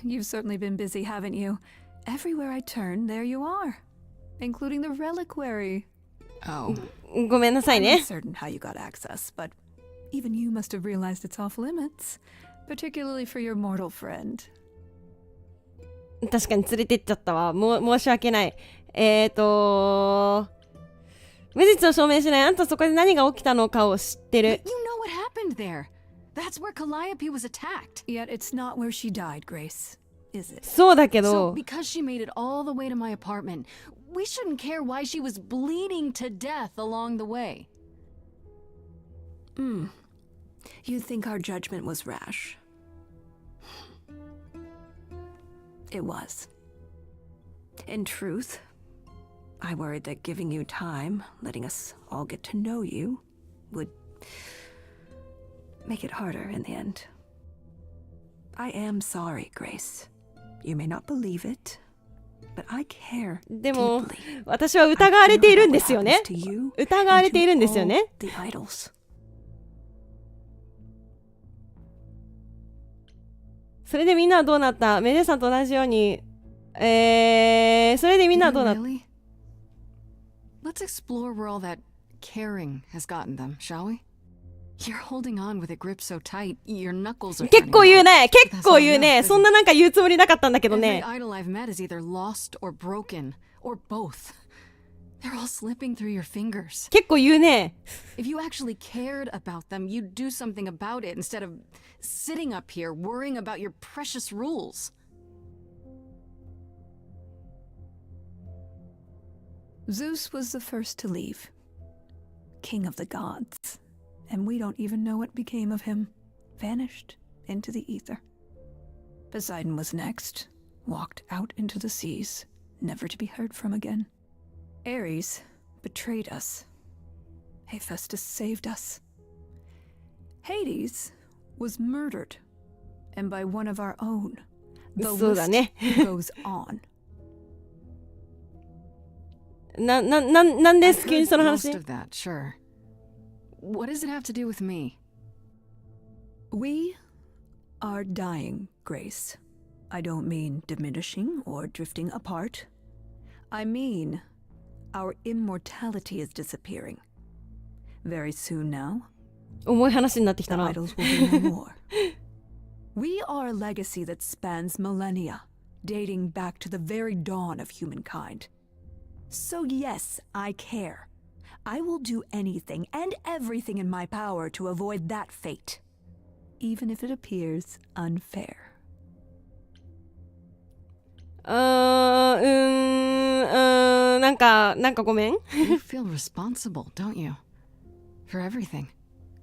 You've certainly been busy, haven't you? Everywhere I turn, there you are. Including the reliquary. Oh. ごめんなさいね。 I'm uncertain how you got access, but even you must have realized it's off limits. Particularly for your mortal friend. 確かに連れてっちゃったわ。申し訳ない。無実を証明しない。あんたそこで何が起きたのかを知ってる。 You know what happened there. That's where Calliope was attacked. Yet it's not where she died, Grace, is it? そうだけど。 So because she made it all the way to my apartment, we shouldn't care why she was bleeding to death along the way. You think our judgment was rash? It was. In truth, I worried that giving you time, letting us all get to know you, would make it harder in the end. I am sorry, Grace. You may not believe it, but I care でも deeply. 私は疑われているんですよね。 to you 疑われているんですよね。 the idols. それでみんなはどうなった？メデさんと同じように、それでみんなはどうなった？ Really? Let's explore where all that caring has gotten them, shall we? You're holding on with a grip so tight, your knuckles are 結構言うね。 turning 結構言うね。そんななんか言うつもりなかったんだけど Every ね。 idol I've met is either lost or broken, or both. They're all slipping through your fingers. 結構言うね。 If you actually cared about them, you'd do something about it instead of sitting up here worrying about your precious rules. Zeus was the first to leave. King of the gods. And we don't even know what became of him. Vanished into the ether. Poseidon was next. Walked out into the seas, never to be heard from again. Ares betrayed us. Hephaestus saved us. Hades was murdered. And by one of our own. The そうだね。 list goes on. なんです急にその Most 話？ of that, sure. What does it have to do with me? We are dying, Grace. I don't mean diminishing or drifting apart. I mean our immortality is disappearing. Very soon now, 重い話になってきた The な。 idols will be no more. We are a legacy that spans millennia, dating back to the very dawn of humankind. So yes, I care. I will do anything and everything in my power to avoid that fate, even if it appears unfair. なんかごめん。 You feel responsible, don't you? For everything.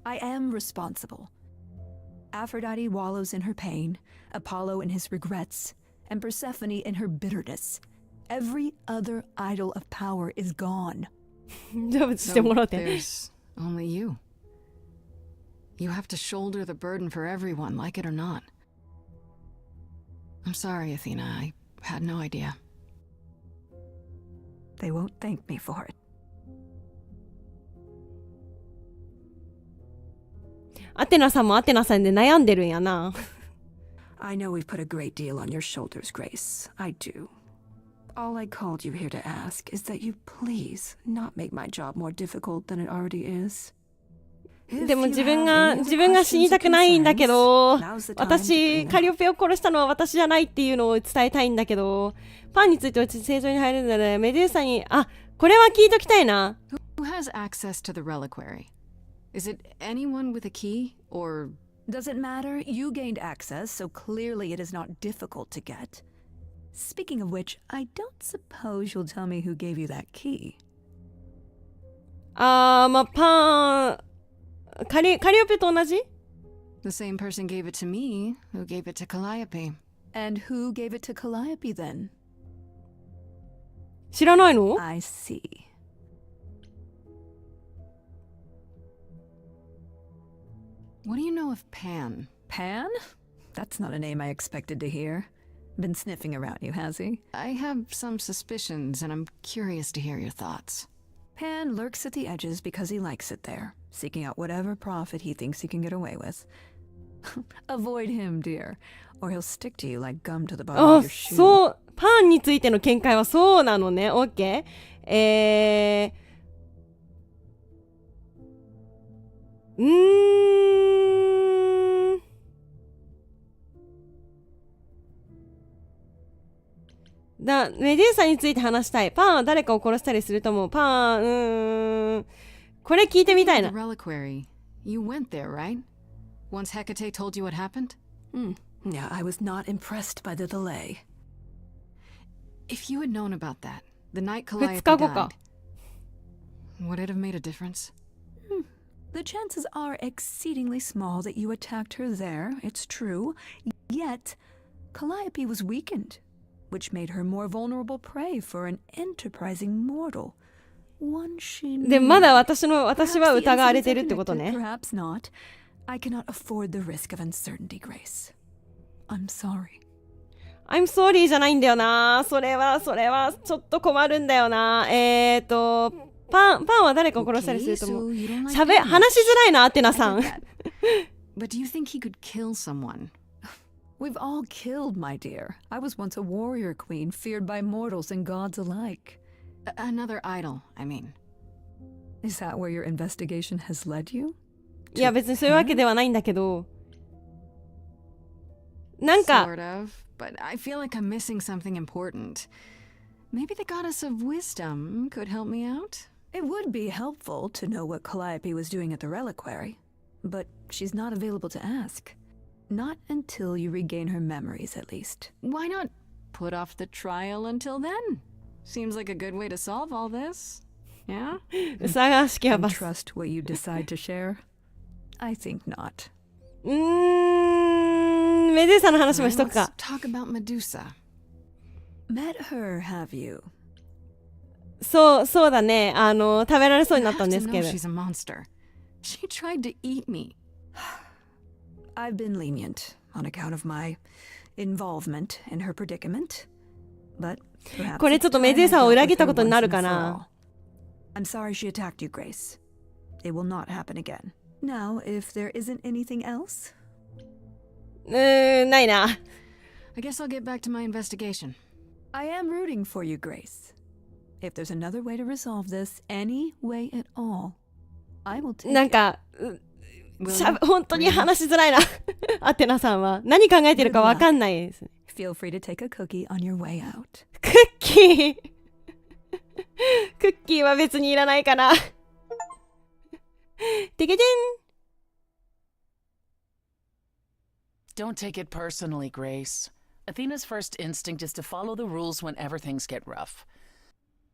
I am responsible. Aphrodite wallows in her pain, Apollo in his regrets, and Persephone in her bitterness. Every other idol of power is gone. 成仏してもらって。 There's only you. You have to shoulder the burden for everyone, like it or not. I'm sorry, Athena. I had no idea. They won't thank me for it. アテナさんもアテナさんで悩んでるんやな。I know we've put a great deal on your shoulders, Grace. I do. All I called you here to ask is that you please not make my job more difficult than it already is. でも自分が死にたくないんだけど、私、カリオペを殺したのは私じゃないっていうのを伝えたいんだけど、パンについて正常に入るならメデューサに、これは聞いときたいな。Who has access to the reliquary? Is it anyone with a key, or... Does it matter? You gained access, so clearly it is not difficult to get. Speaking of which, I don't suppose you'll tell me who gave you that key. パン、カリオペと同じ？ The same person gave it to me, who gave it to Calliope. And who gave it to Calliope then? 知らないの？ I see. What do you know of Pan? Pan? That's not a name I expected to hear. Been sniffing around you, has he? I have some suspicions, and I'm curious to hear your thoughts. Pan lurks at the edges because he likes it there, seeking out whatever profit he thinks he can get away with. Avoid him, dear, or he'll stick to you like gum to the bottom of your shoe. そう、パンについての見解はそうなのね。OK。メデューサについて話したい。パンは誰かを殺したりすると思う。パン、これ聞いてみたいな。The reliquary. You went there, right? Once Hecate told you what happened? Yeah, I was not impressed by the delay. If you had known about that, the night Calliope 2日後か。 died, would it have made a difference? The chances are exceedingly small that you attacked her there, it's true. Yet, Calliope was weakened, which made her more vulnerable prey for an enterprising mortal. One she knew. で、まだ私は疑われてるってことね。 Perhaps not. I cannot afford the risk of uncertainty, Grace. I'm sorry. I'm sorry じゃないんだよな。それはちょっと困るんだよな。パンは誰かを殺したりすると思う。話しづらいな、アテナさん。But do you think he could kill someone? We've all killed, my dear. I was once a warrior queen, feared by mortals and gods alike. Another idol, I mean. Is that where your investigation has led you? いや、別にそういうわけではないんだけど。なんか。Sort of, but I feel like I'm missing something important. Maybe the goddess of wisdom could help me out? It would be helpful to know what Calliope was doing at the reliquary, but she's not available to ask. Not until you regain her memories, at least. Why not put off the trial until then? Seems like a good way to solve all this. Yeah? And trust what you decide to share? I think not. メデューサの話もしとくか。 Talk about Medusa. Met her, have you? そうだね。食べられそうになったんですけど。 She's a monster. She tried to eat me. I've been lenient on account of my involvement in her predicament. But perhaps これちょっとメデューサを裏切ったことになるかな。 I'm sorry she attacked you, Grace. It will not happen again. Now, if there isn't anything else? ないな。 I guess I'll get back to my investigation. I am rooting for you, Grace. If there's another way to resolve this, any way at all, I will take it. なんか、本当に話しづらいな。アテナさんは。何考えてるかわかんないです。Feel free to take a cookie on your way out. クッキークッキーは別にいらないかな。てけてん。Don't take it personally, Grace. Athena's first instinct is to follow the rules whenever things get rough.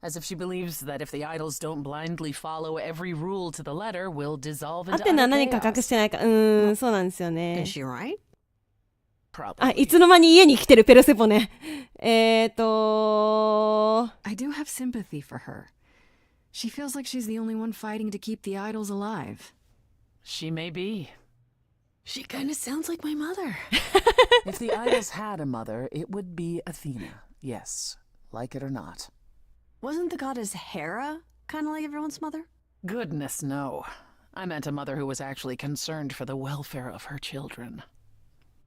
As if she believes that if the idols don't blindly follow every rule to the letter, we'll dissolve ア into テナ utter 何か隠 chaos. してないか。そうなんですよね。 Is she right? あ、いつの間に家に来てるペルセポネ。I do have sympathy for her. She feels like she's the only one fighting to keep the idols alive. She may be. She kind of sounds like my mother. If the idols had a mother, it would be Athena. Yes, like it or not. Wasn't the goddess Hera kind of like everyone's mother? Goodness, no. I meant a mother who was actually concerned for the welfare of her children.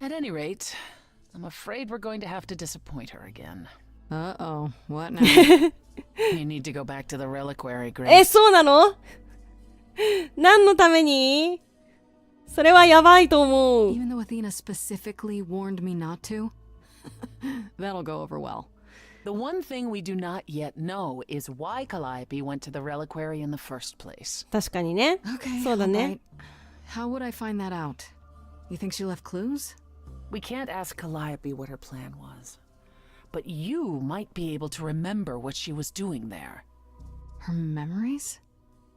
At any rate, I'm afraid we're going to have to disappoint her again. Uh-oh, what now? You need to go back to the reliquary, Grace. そうなの？何のために？それはやばいと思う。 Even though Athena specifically warned me not to? That'll go over well. The one thing we do not yet know is why Calliope went to the reliquary in the first place. 確かにね。そうだね。 How would I find that out? You think she left clues? We can't ask Calliope what her plan was. But you might be able to remember what she was doing there. Her memories?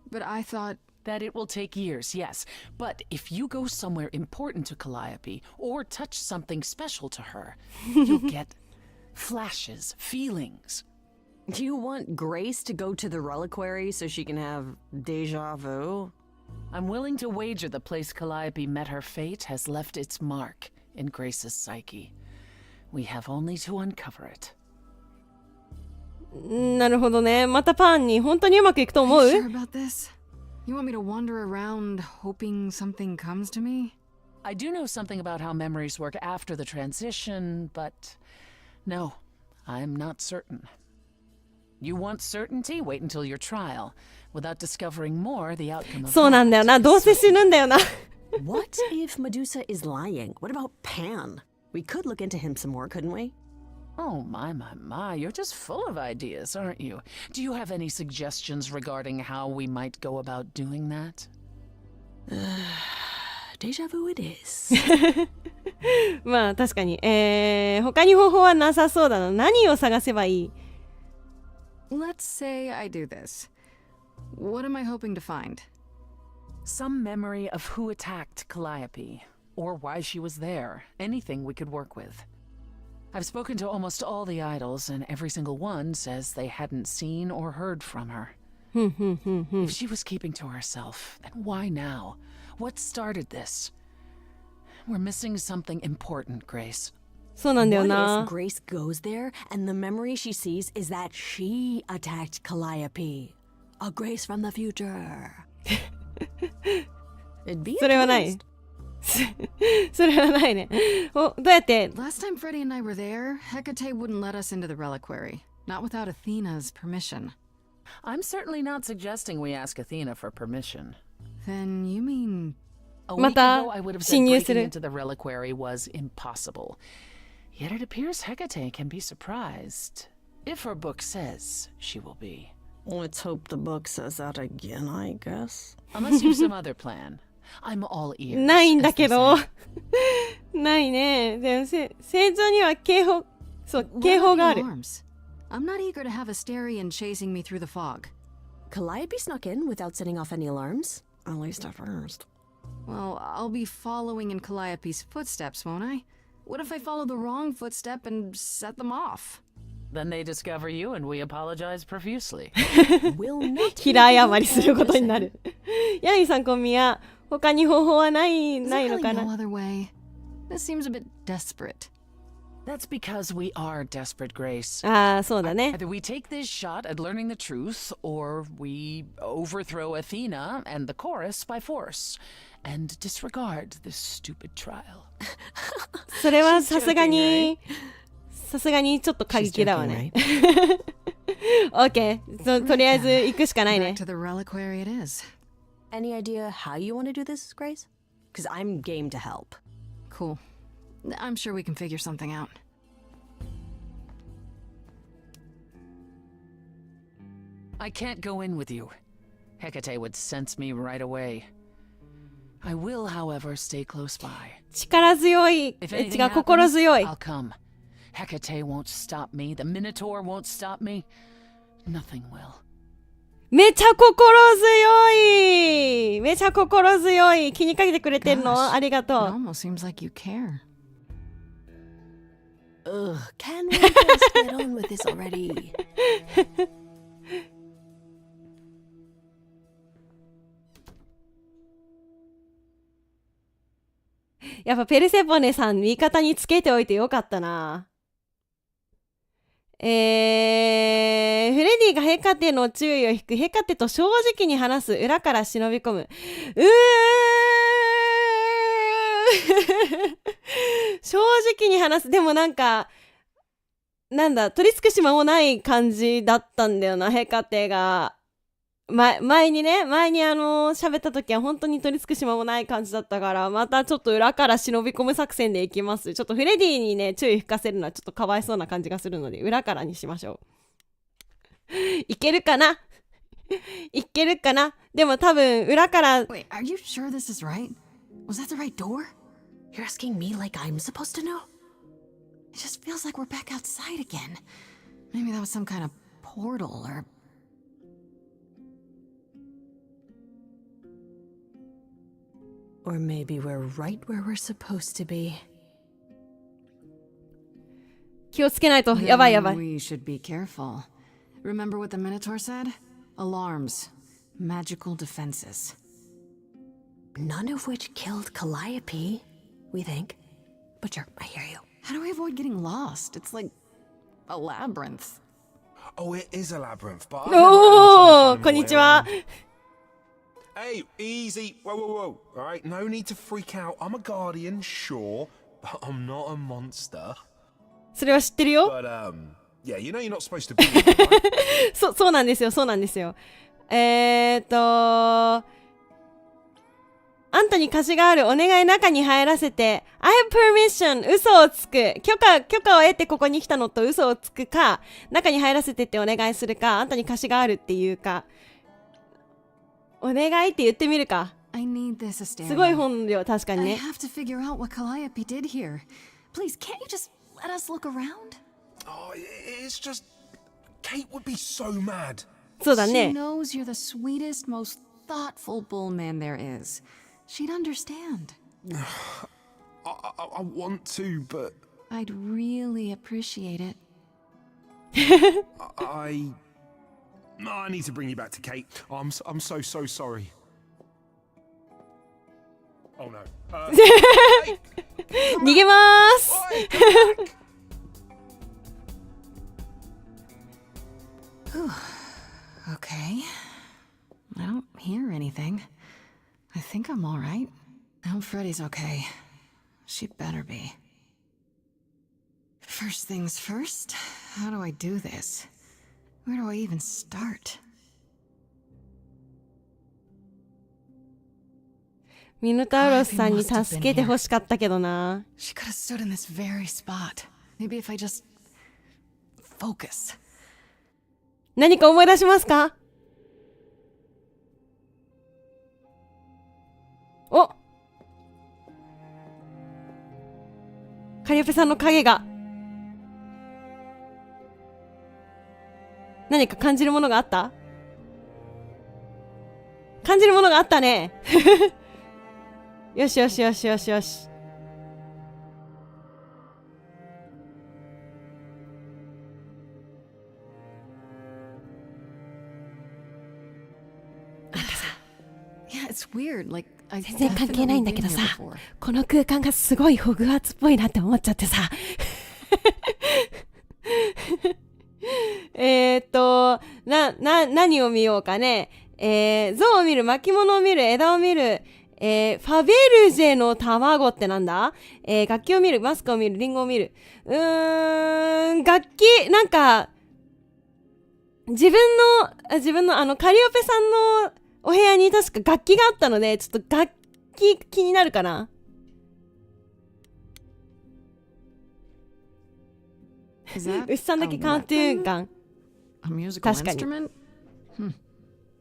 But I thought... That it will take years, yes. But if you go somewhere important to Calliope, or touch something special to her, you'll get flashes, feelings. Do you want Grace to go to the reliquary so she can have deja vu? I'm willing to wager the place Calliope met her fate has left its mark in Grace's psyche. We have only to uncover it. なるほどね。またパンに本当にうまくいくと思う？ Are you sure about this? You want me to wander around hoping something comes to me? I do know something about how memories work after the transition, but no, I'm not certain. You want certainty? Wait until your trial. Without discovering more, the outcome of そうなんだよな。どうせ死ぬんだよな。 What if Medusa is lying? What about Pan? We could look into him some more, couldn't we? Oh, my, you're just full of ideas, aren't you? Do you have any suggestions regarding how we might go about doing that? Deja vu it is. まあ確かに。他に方法はなさそうだな。何を探せばいい？ Let's say I do this. What am I hoping to find? Some memory of who attacked Calliope, or why she was there. Anything we could work with. I've spoken to almost all the idols, and every single one says they hadn't seen or heard from her. If she was keeping to herself, then why now? What started this? We're missing something important, Grace. そうなんだよ What な。 if Grace goes there and the memory she sees is that she attacked Calliope? A Grace from the future. It'd be それはない。それはないね。お、どうやって？ Last time Freddie and I were there, Hecate wouldn't let us into the reliquary. Not without Athena's permission. I'm certainly not suggesting we ask Athena for permission. Then you mean... A ま week た ago, I would have 侵 said 入す breaking る。 into the reliquary was impossible. Yet it appears Hecate can be surprised. If her book says she will be. Let's hope the book says that again, I guess. Unless you've some other plan. I'm all ears. ないんだ as け they ど say.。ないね。でも聖像には警報、そう、 What 警 about 報 the がある。 alarms? I'm not eager to have Asterion chasing me through the fog. Calliope snuck in without setting off any alarms. At least at first. Well, I'll be following in Calliope's footsteps, won't I? What if I follow the wrong footstep and set them off? Then they discover you and we apologize profusely. Will not 平謝りすることになる。柳さん、小宮、他に方法はない Is ない there のか really な no other way? This seems a bit desperate. That's because we are desperate, Grace. ああ、そうだね。 Either we take this shot at learning the truth, or we overthrow Athena and the chorus by force, and disregard this stupid trial. それはさすがに、さすがにちょっと過激だわね。OK。とりあえず行くしかないね Back。to the reliquary it is. Any idea how you want to do this, Grace? because I'm game to help. Cool. I'm sure we can figure something out. I can't go in with you. Hecate would sense me right away. I will, however, stay close by. 力強い。If 違 anything う、心 happens, 強い。 I'll come. Hecate won't stop me. The Minotaur won't stop me. Nothing will. めちゃ心強い。めちゃ心強い。気にかけてくれてるの Gosh, ありがと It う。 almost seems like you care. Ugh, can we just get on with this already? やっぱペルセポネさん味方につけておいてよかったな。フレディがヘカテの注意を引く。ヘカテと正直に話す。裏から忍び込む。正直に話す。でもなんかなんだ、取り付く島もない感じだったんだよな、ヘカテが。前に喋った時は本当に取り付く島もない感じだったから、またちょっと裏から忍び込む作戦でいきます。ちょっとフレディにね注意吹かせるのはちょっとかわいそうな感じがするので、裏からにしましょう。いけるかな。いけるかな。でも多分裏から。 Wait, are you sure this is right? Was that the right door? You're asking me like I'm supposed to know? It just feels like we're back outside again. Maybe that was some kind of portal or... Or maybe we're right where we're supposed to be. 気をつけないと。やばいやばい。 We should be careful. Remember what the Minotaur said? Alarms. Magical defenses. None of which killed Calliope, we think. But sure, I hear you. How do we avoid getting lost? It's like a labyrinth. Oh, it is a labyrinth, but... おー、こんにちは。Hey, easy. Whoa, whoa, whoa. All right, no need to freak out. I'm a guardian, sure, but I'm not a monster. それは知ってるよ。 But, yeah, you know you're not supposed to be here, right? そうなんですよ、そうなんですよ。あんたに貸しがある。お願い、中に入らせて。I have permission. 嘘をつく。許可を得てここに来たのと嘘をつくか、中に入らせてってお願いするか、あんたに貸しがあるっていうか、お願いって言ってみるか。 I need this, Asteria. すごい本量、確かに I ね。 have to figure out what Calliope did here. Please, can't you just let us look around? Oh, it's just... Kate would be so mad. そうだ She ね。 knows you're the sweetest, most thoughtful bullman there is. She'd understand. I want to, but... I'd really appreciate it. I need to bring you back to Kate. I'm so sorry. Oh no. Hey, 逃げまーす。 Okay. I don't hear anything. I think I'm all right. I hope Freddy's okay. She better be. First things first, how do I do this? Where do I even start? ミノタウロスさんに助けてほしかったけどな。 She could have stood in this very spot. Maybe if I just focus. 何か思い出しますか？お、カリオペさんの影が。何か感じるものがあった？感じるものがあったね。よしよしよしよしよし。Yeah, it's weird. Like, I 全然関係ないんだけど definitely さ been here before. この空間がすごいホグワーツっぽいなって思っちゃってさ。何を見ようかね。像を見る、巻物を見る、枝を見る、ファベルジェの卵ってなんだ？楽器を見る、マスクを見る、リンゴを見る。楽器、なんか、自分のカリオペさんのお部屋に確か楽器があったので、ちょっと楽気になるかな。牛さんだけカートゥーン感。 A musical 確かに。 instrument?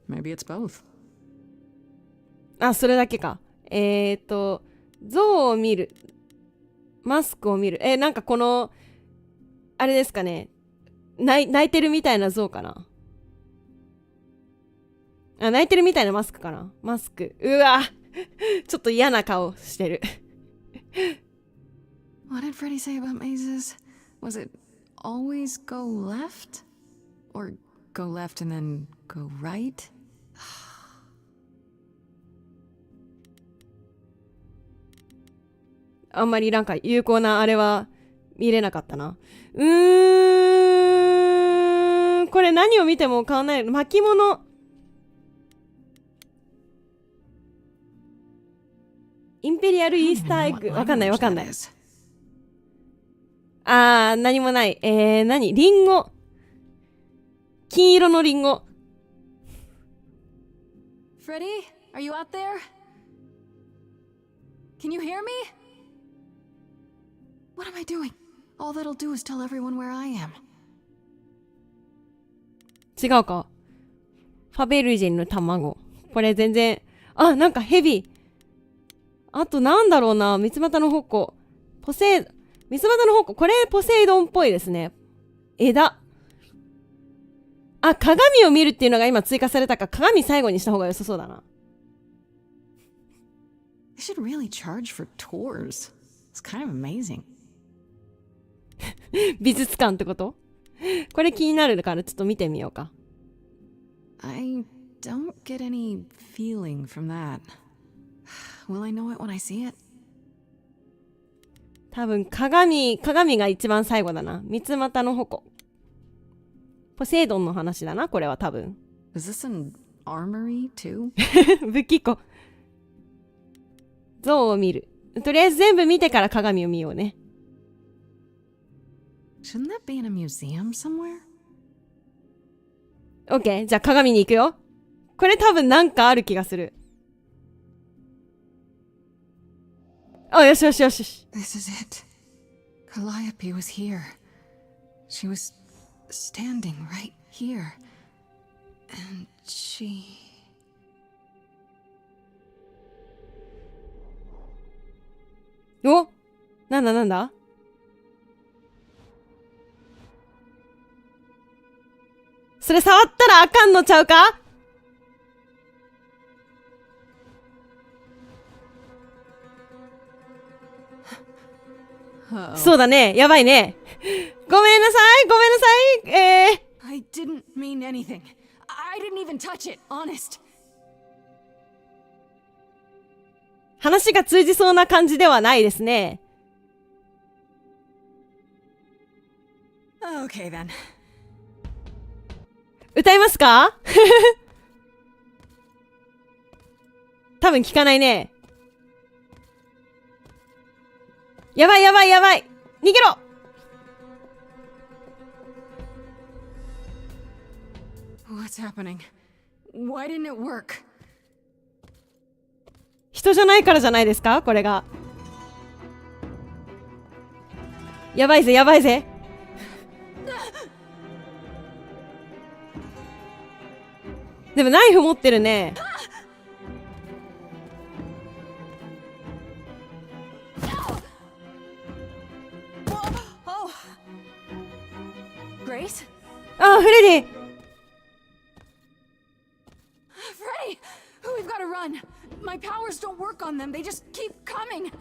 Maybe it's both. あ、それだけか。像を見る。マスクを見る。なんかこの、あれですかね。泣いてるみたいな像かな。あ、泣いてるみたいなマスクかな。マスク。うわちょっと嫌な顔してる。What did Freddy say about mazes? Was it always go left? Or go left and then go right? あんまりなんか有効なあれは見れなかったな。これ何を見ても変わんない。巻物。インペリアルイースターエッグ。わかんないわかんない。何もない。何リンゴ。金色のリンゴ。Freddy, are you out there? Can you hear me? What am I doing? All that'll do is tell everyone where I am. 違うか。ファベルジェンの卵。これ全然。あ、なんかヘビ。あとなんだろうな。三つ股の矛。三つ股の矛。これポセイドンっぽいですね。枝。あ、鏡を見るっていうのが今追加されたか。鏡最後にした方が良さそうだな。They should really charge for tours. It's kind of amazing. 美術館ってこと？これ気になるからちょっと見てみようか。I don't get any feeling from that. Will I know it when I see it? 多分鏡が一番最後だな。三つ股の矛。ポセイドンの話だな、これは多分。Is this an armory too? 武器庫。像を見る。とりあえず全部見てから鏡を見ようね。Shouldn't that be in a museum somewhere? OK。じゃあ鏡に行くよ。これ多分なんかある気がする。あ、よしよしよしよし。This is it. Calliope was here. She was standing right here. And she... お、なんだなんだ？それ触ったらあかんのちゃうか？そうだね。やばいね。ごめんなさい。ごめんなさい。I didn't mean anything. I didn't even touch it, honest. 話が通じそうな感じではないですね。Okay then. 歌いますか？多分聞かないね。やばいやばいやばい。逃げろ。What's happening? Why didn't it work? 人じゃないからじゃないですか、これが。やばいぜやばいぜ。でもナイフ持ってるね。Grace? あ、フレディ。Freddy! We've got to run. My powers don't work on them. They just keep coming.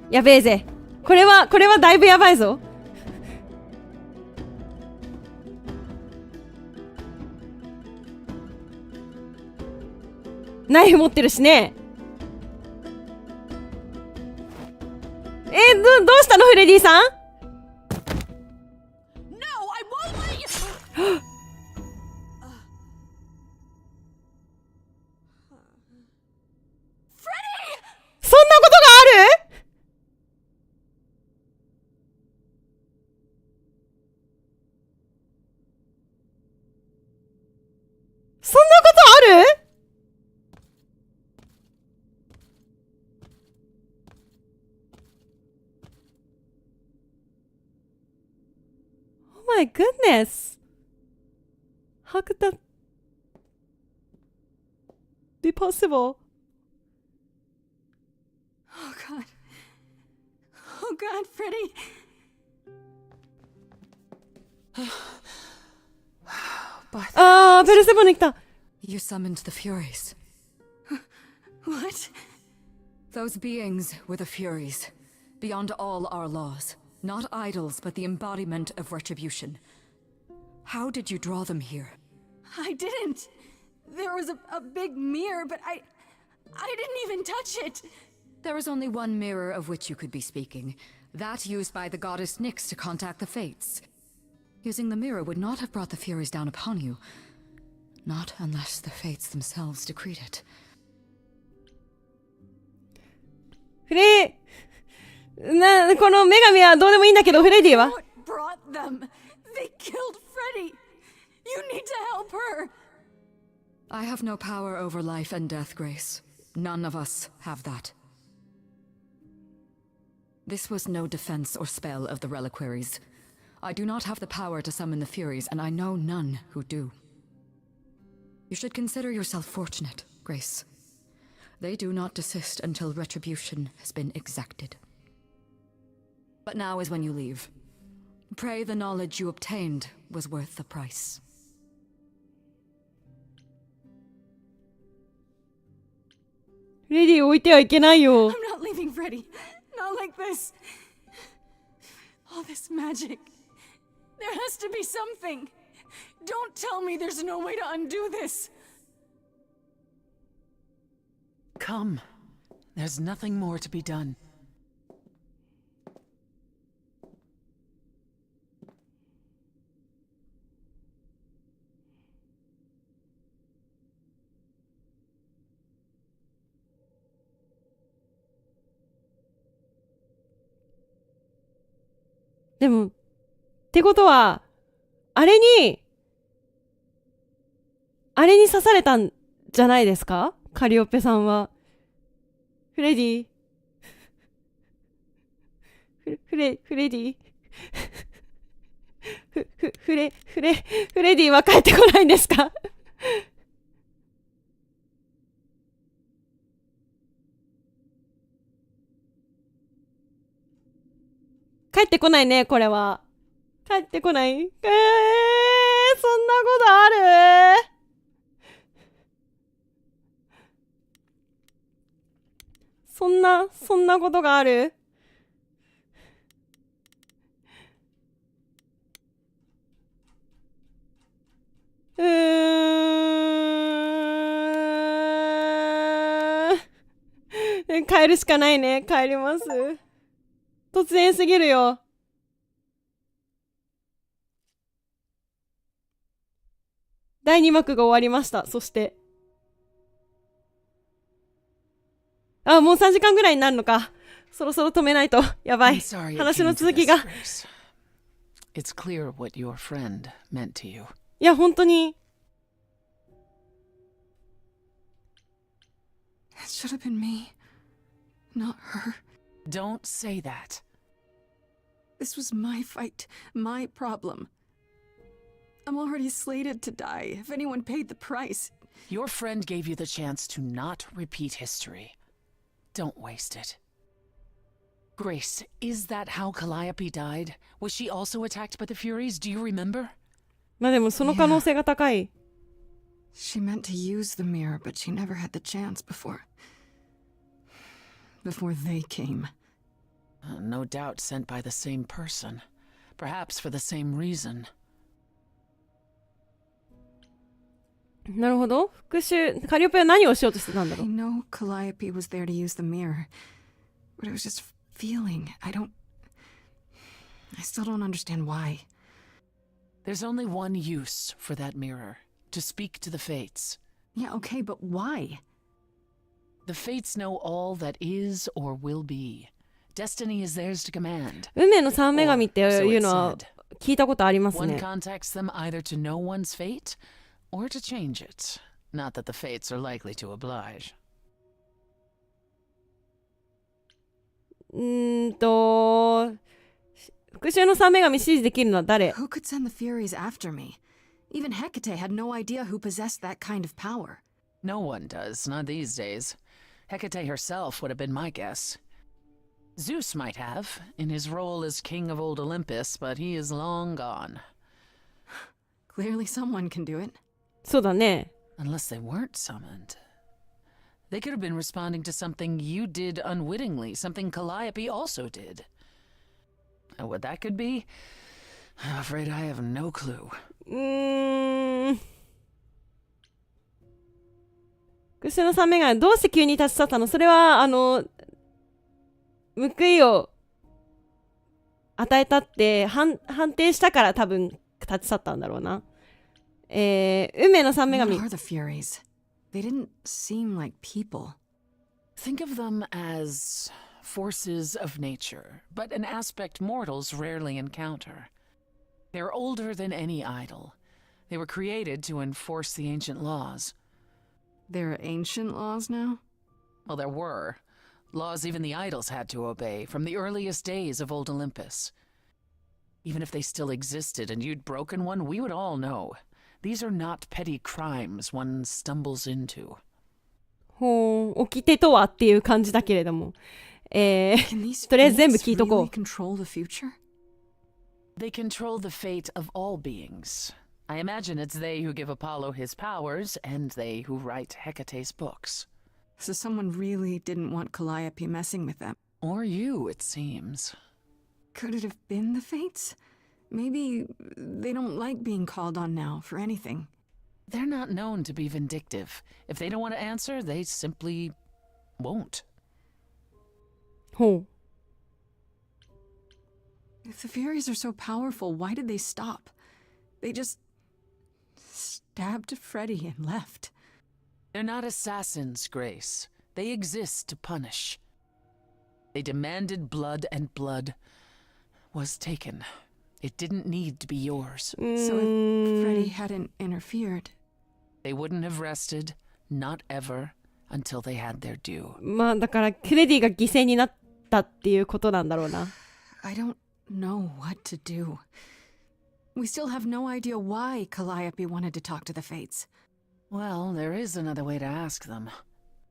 やべえぜ。これはだいぶやばいぞ。ナイフ持ってるしね。どうしたのフレディさん？ No, I won't let you. そんなことがある？そんなことある？ Oh my goodness! How could that be possible? Oh god. Oh god, Freddy. Ah, ベルセボンに来た。 You summoned the Furies. What? Those beings were the Furies, beyond all our laws. Not idols, but the embodiment of retribution. How did you draw them here? I didn't. There was a big mirror, but I didn't even touch it. There is only one mirror of which you could be speaking. That used by the goddess Nyx to contact the Fates. Using the mirror would not have brought the Furies down upon you. Not unless the Fates themselves decreed it. この女神はどうでもいいんだけど、フレディは What brought them? They killed Freddy. You need to help her. I have no power over life and death, Grace. None of us have that. This was no defense or spell of the reliquaries. I do not have the power to summon the Furies, and I know none who do. You should consider yourself fortunate, Grace. They do not desist until retribution has been exacted. But now is when you leave. Pray the knowledge you obtained was worth the price. フレディを置いてはいけないよ。 I'm not leaving Freddy. Not like this. All this magic. There has to be something. Don't tell me there's no way to undo this. Come. There's nothing more to be done. "でも、ってことは、あれに刺されたんじゃないですか？カリオペさんは。フレディフレディフレディは帰ってこないんですか？帰ってこないね、これは。帰ってこない。そんなことある？そんなことがある？帰るしかないね。帰ります。突然すぎるよ。第2幕が終わりました。そして。あ、もう3時間ぐらいになるのか。そろそろ止めないと。やばい。話の続きが。It's clear what your friend meant to you. いや、本当に。It should have been me, not her. Don't say that. This was my fight, my problem. I'm already slated to die. If anyone paid the price. Your friend gave you the chance to not repeat history. Don't waste it. Grace, is that how Calliope died? Was she also attacked by the Furies? Do you remember? まあでもその可能性が高い。She meant to use the mirror, but she never had the chance before they came. No doubt sent by the same person. Perhaps for the same reason. なるほど。復讐、カリオペは何をしようとしてたんだろう。 I know Calliope was there to use the mirror, but it was just feeling. I still don't understand why. There's only one use for that mirror. To speak to the Fates. Yeah, okay, but why? The Fates know all that is or will be. Destiny is theirs to command. 運命の三女神っていうのは聞いたことありますね。 One contacts them either to know one's fate or to change it. Not that the Fates are likely to oblige. 復讐の三女神指示できるのは誰？ Who could send the Furies after me? Even Hecate had no idea who possessed that kind of power. No one does, not these days. Hecate herself would have been my guess. Zeus might have, in his role as king of old Olympus, but he is long gone. Clearly someone can do it. そうだね。 Unless they weren't summoned. They could have been responding to something you did unwittingly, something Calliope also did. And what that could be, I'm afraid I have no clue. 復讐の三女神どうして急に立ち去ったの？それは報いを与えたって判定したから多分立ち去ったんだろうな。運命の三女神。 What are the Furies? They didn't seem like people. Think of them as forces of nature, but an aspect mortals rarely encounter. They're older than any idol. They were created to enforce the ancient laws. There are ancient laws now? Well, there were. Laws even the idols had to obey from the earliest days of old Olympus. Even if they still existed and you'd broken one, we would all know. These are not petty crimes one stumbles into. ほう、掟とはっていう感じだけれども。とりあえず全部聞いとこう。 control the future? They control the fate of all beings. I imagine it's they who give Apollo his powers, and they who write Hecate's books. So someone really didn't want Calliope messing with them. Or you, it seems. Could it have been the Fates? Maybe they don't like being called on now for anything. They're not known to be vindictive. If they don't want to answer, they simply won't. ほう。 If the Furies are so powerful, why did they stop? They just stabbed Freddy and left. They're not assassins, Grace. They exist to punish. They demanded blood, and blood was taken. It didn't need to be yours. So if Freddy hadn't interfered... They wouldn't have rested, not ever, until they had their due. まあだからフレディが犠牲になったっていうことなんだろうな。 I don't know what to do. We still have no idea why Calliope wanted to talk to the Fates. Well, there is another way to ask them.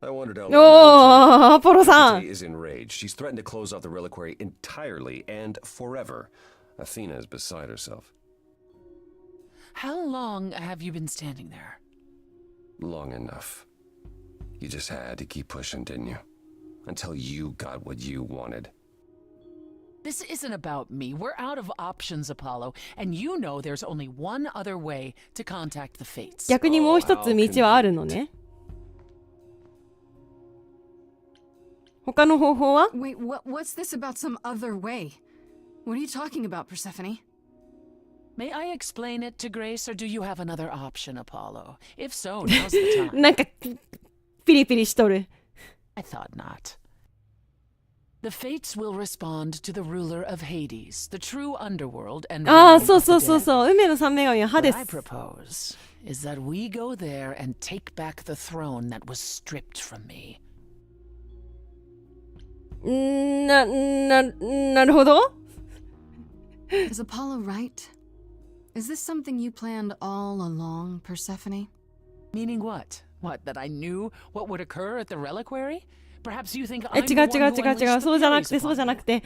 I wondered how long Hecate is enraged. She's threatened to close off the reliquary entirely and forever. Athena is beside herself. How long have you been standing there? Long enough. You just had to keep pushing, didn't you? Until you got what you wanted. This isn't about me. We're out of options, Apollo, and you know there's only one other way to contact the Fates. 逆にもう一つ道はあるのね。他の方法は？ Wait, what's this about some other way? What are you talking about, Persephone? May I explain it to Grace, or do you have another option, Apollo? If so, now's the time. なんかピリピリしとる。 I thought not. The Fates will respond to the ruler of Hades, the true underworld, and ああ、そうそうそうそう。運命の三女神はハデ What I ス。 propose is that we go there and take back the throne that was stripped from me. なるほど。 Is Apollo right? Is this something you planned all along, Persephone? Meaning what? What, that I knew what would occur at the reliquary? Perhaps you think え、 I'm 違 the う one 違う who 違う違う。 unleashed そう the じゃなく Furies て、そう upon じゃな me. くて。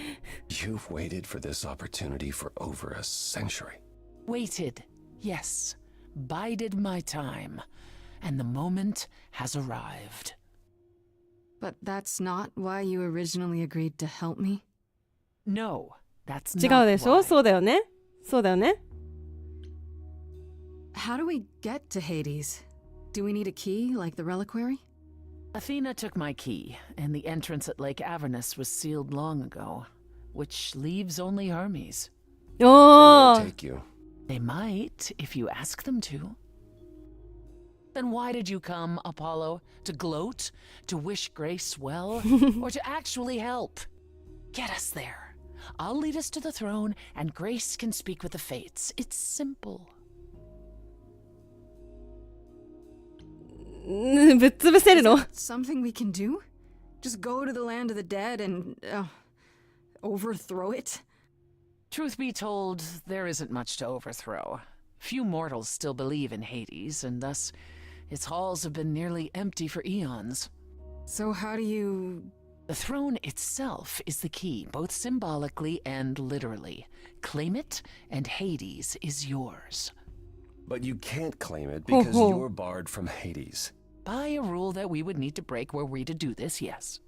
You've waited for this opportunity for over a century. Waited, yes. Bided my time. And the moment has arrived. But that's not why you originally agreed to help me? No, that's 違 not うでしょ？ why. そうだよね。そうだよね。 How do we get to Hades? Do we need a key, like the reliquary? Athena took my key, and the entrance at Lake Avernus was sealed long ago, which leaves only Hermes. おー。 Take you. They might, if you ask them to. Then why did you come, Apollo? To gloat? To wish Grace well? Or to actually help? Get us there. I'll lead us to the throne, and Grace can speak with the Fates. It's simple. ぶっ潰せるの？ Something we can do? Just go to the land of the dead and overthrow it? Truth be told, there isn't much to overthrow. Few mortals still believe in Hades, and thus its halls have been nearly empty for eons. So how do you... The throne itself is the key, both symbolically and literally. Claim it, and Hades is yours. But you can't claim it because you're barred from Hades. By a rule that we would need to break were we to do this, yes.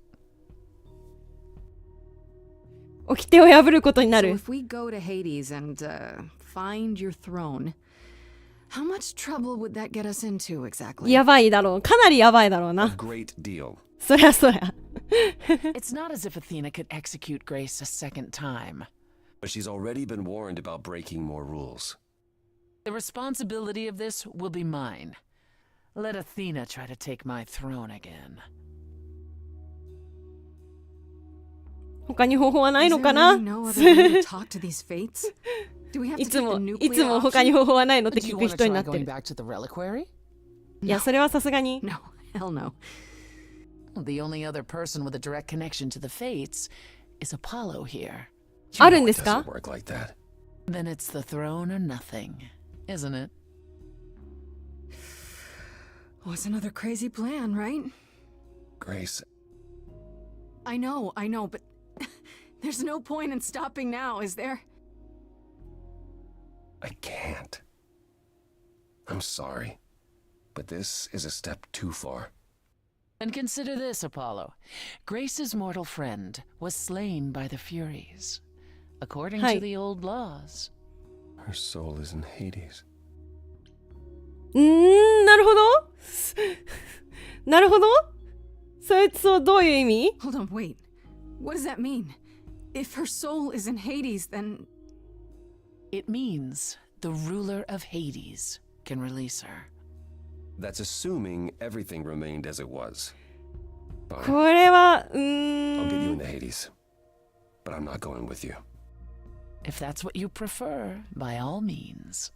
掟を破ることにな So る。 if we go to Hades and find your throne, how much trouble would that get us into exactly? やばいだろう。かなりやばいだろう A な。 great deal. そりゃそりゃ。It's not as if Athena could execute Grace a second time. But she's already been warned about breaking more rules. The responsibility of this will be mine. Let Athena try to take my throne again. 他に方法はないのか Is な there really no other way to talk to these fates? Do we have to い take つ the も nuclear 他に option? 方法はないのって Do 聞 you く want to 人に try なって going る。 back to the reliquary? いや、それはさすがに。 No, hell no. The only other person with a direct connection to the fates is Apollo here. あるんですか Doesn't work like that. Then it's the throne or nothing, isn't it? Was another crazy plan, right? Grace, I know, but there's no point in stopping now, is there? I can't. I'm sorry. But this is a step too far. And consider this, Apollo. Grace's mortal friend was slain by the Furies. According to the old laws. Her soul is in Hades. なるほどなるほどそうどういう意味 Hold on, wait. What does that mean? If her soul is in Hades, then... It means the ruler of Hades can release her. That's assuming everything remained as it was. Fine. これは、I'll get you into Hades. But I'm not going with you. If that's what you prefer, by all means.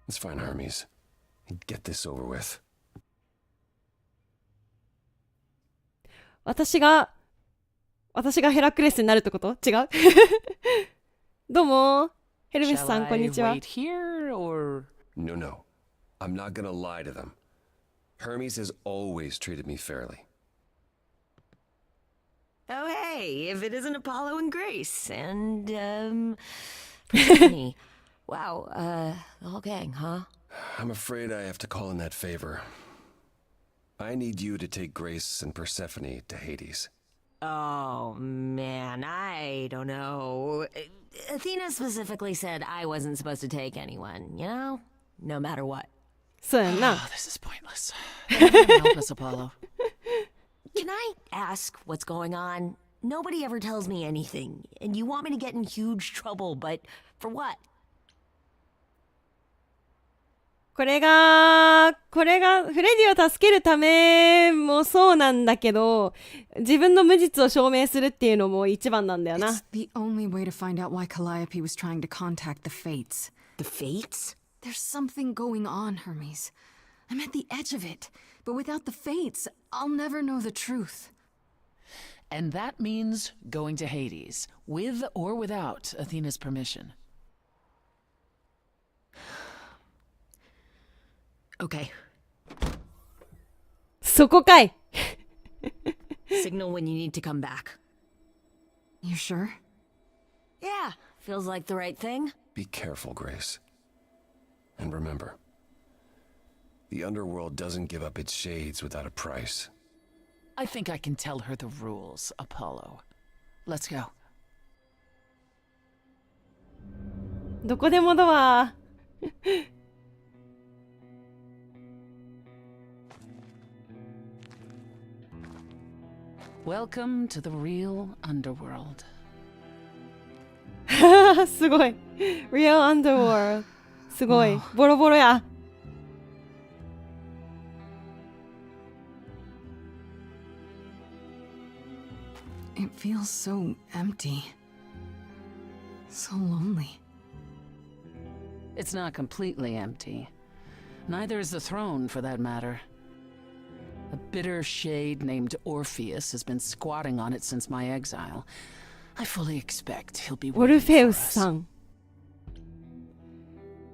Let's find Hermes and get this over with. 私がヘラクレスになるってこと違うどうもヘルメスさん、こんにちは。 Shall I wait here, or... No. I'm not gonna lie to them. Hermes has always treated me fairly. Oh, hey, if it isn't Apollo and Grace, and, Persephone. Wow, the whole gang, huh? I'm afraid I have to call in that favor. I need you to take Grace and Persephone to Hades. Oh, man, I don't know. Athena specifically said I wasn't supposed to take anyone, you know? No matter what. そうやんな。 Oh, this is pointless. Help us, Apollo. Can I ask what's going on? Nobody ever tells me anything, and you want me to get in huge trouble, but for what? これがフレディを助けるためもそうなんだけど、自分の無実を証明するっていうのも一番なんだよな。 It's the only way to find out why Calliope was trying to contact the Fates. The Fates? There's something going on, Hermes. I'm at the edge of it. But without the Fates, I'll never know the truth. And that means going to Hades, with or without Athena's permission. Okay. そこかいSignal when you need to come back. You sure? Yeah, feels like the right thing. Be careful, Grace. And remember, the underworld doesn't give up its shades without a price. I think I can tell her the rules, Apollo. Let's go. どこでもドアWelcome to the real underworld. すごい Real Underworld すごいボロボロや It feels so empty. So lonely. It's not completely empty. Neither is the throne, for that matter. A bitter shade named Orpheus has been squatting on it since my exile. I fully expect he'll be オル waiting フェ for ウス us. さん。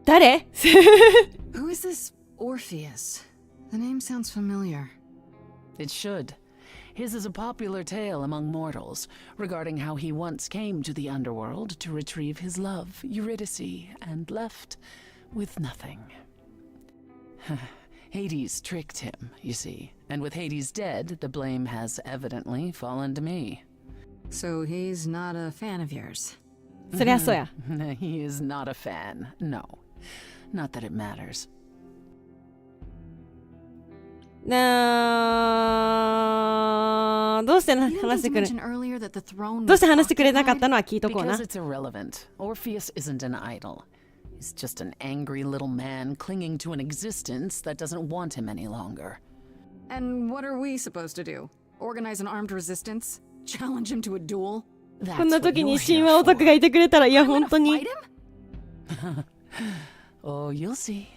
誰？ Who is this Orpheus? The name sounds familiar. It should. His is a popular tale among mortals regarding how he once came to the underworld to retrieve his love, Eurydice, and left with nothing. Hades tricked him, you see, and with Hades dead, the blame has evidently fallen to me. So he's not a fan of yours? そりゃそうや。He is not a fan, no. Not that it matters. どうして話してくれなかったのは聞いとこうな。 Because it's irrelevant. Orpheus isn't an idol. He's just an angry little man clinging to an existence that doesn't want him any longer. And what are we supposed to do? Organize an armed resistance? Challenge him to a duel? こんな時に神話オタクがいてくれたら、いや本当に。Oh, you'll see.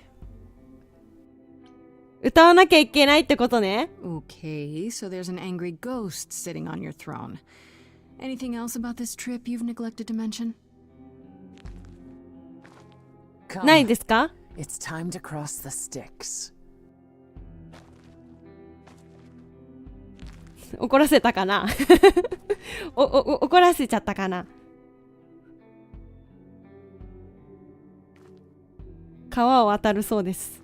歌わなきゃいけないってことね。 Okay, so there's an angry ghost sitting on your throne. Anything else about this trip you've neglected to mention? ないですか？ It's time to cross the sticks. 怒らせたかな怒らせちゃったかな。川を渡るそうです。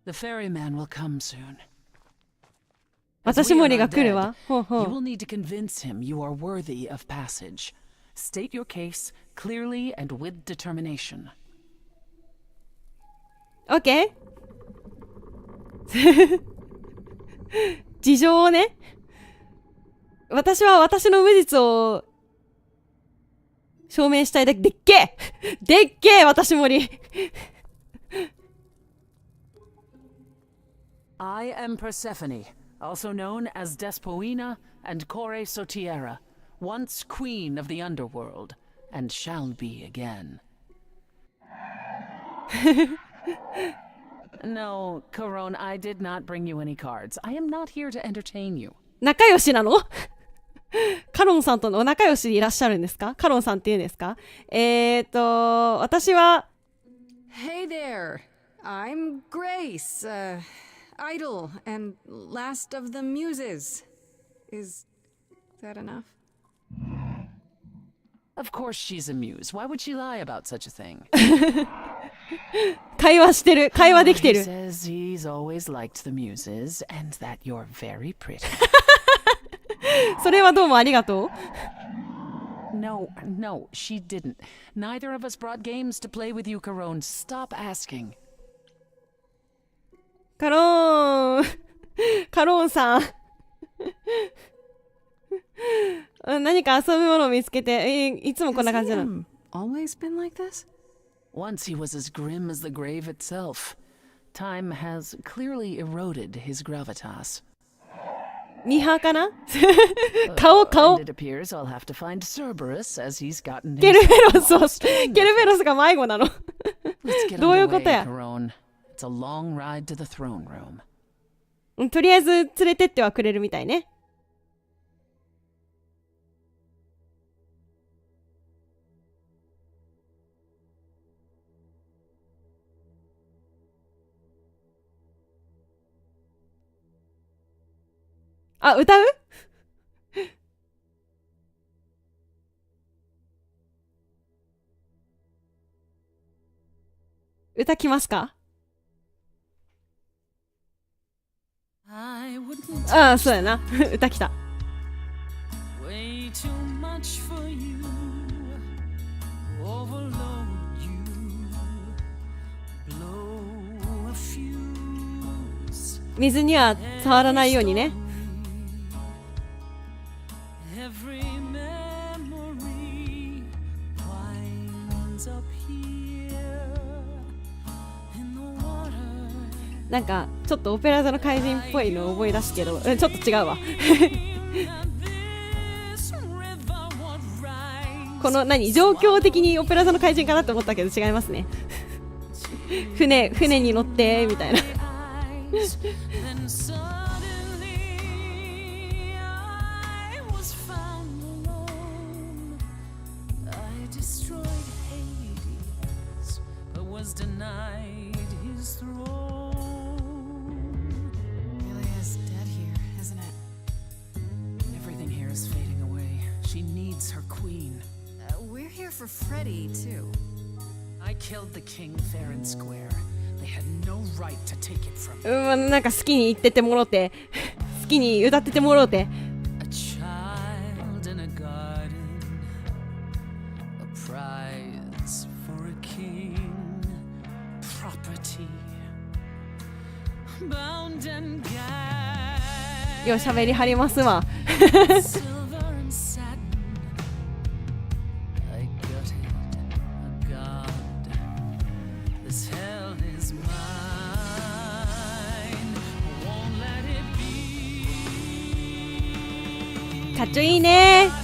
The ferryman will come soon. 私森が来るわ。ほうほ You will う。 need to convince him you are worthy of passage. State your case clearly and with determination. OK 事情をね。私は私の無実を証明したいだけ。でっけえでっけえ私森I am Persephone, also known as Despoina and Kore Sotiera, once queen of the underworld, and shall be again. No, Corone, I did not bring you any cards. I am not here to entertain you. 仲良しなのカロンさんとのお仲良しでいらっしゃるんですか？カロンさんっていうんですか？私は Hey there, I'm Grace, idol and last of the muses. Is that enough? Of course she's a muse. Why would she lie about such a thing? 会話してる。会話できて He る。 says he's always liked the muses and that you're very pretty. それはどうもありがとう。No, she didn't. Neither of us brought games to play with you, Corone. Stop asking. カローンカローンさん何か遊ぶものを見つけて、いつもこんな感じなの。 Always been like this? Once he was as grim as the grave itself. Time has clearly eroded his gravitas. ミーハーかな顔 And it appears I'll have to find Cerberus as he's gotten ケルベロ himself スをケルベロスが迷子なの Let's get どういう on こ the と way, や Corone. It's a long ride to the throne room. とりあえず連れてってはくれるみたいね。あ、歌う歌きますか？ああ、そうやな。歌きた。Way too much for you. Overload you. Blow a fuse. 水には触らないようにね。Every memory winds up here in the water. なんかちょっとオペラ座の怪人っぽいのを思い出すけど、ちょっと違うわ。 This river would この状況的にオペラ座の怪人かなって思ったけど違いますね。船に乗ってみたいな。Then suddenly I was found alone. I destroyed Hades, but was denied his throne. Really is dead here, isn't it? Everything here is fading away. She needs her queen. We're here for Freddy, too. I killed the king fair and square. They had no right to take it from me. なんか好きに言っててもろて好きに歌っててもろて。 A child in a garden, a prize for a king, property, bound and gagged. よう喋りはりますわ。Silver and satin, I gutted a god. This hell is mine. Won't let it be. かっちょいいね。か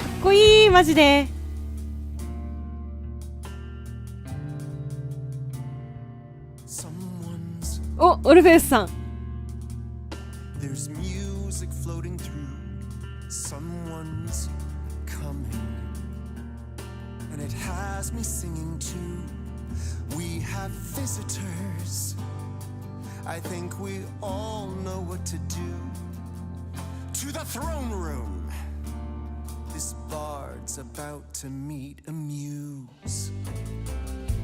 っこいいマジで。お、オルフェウスさん。 There's music floating through. Someone's coming, and it has me singing too. We have visitors. I think we all know what to do. To the throne room. This bard's about to meet a muse.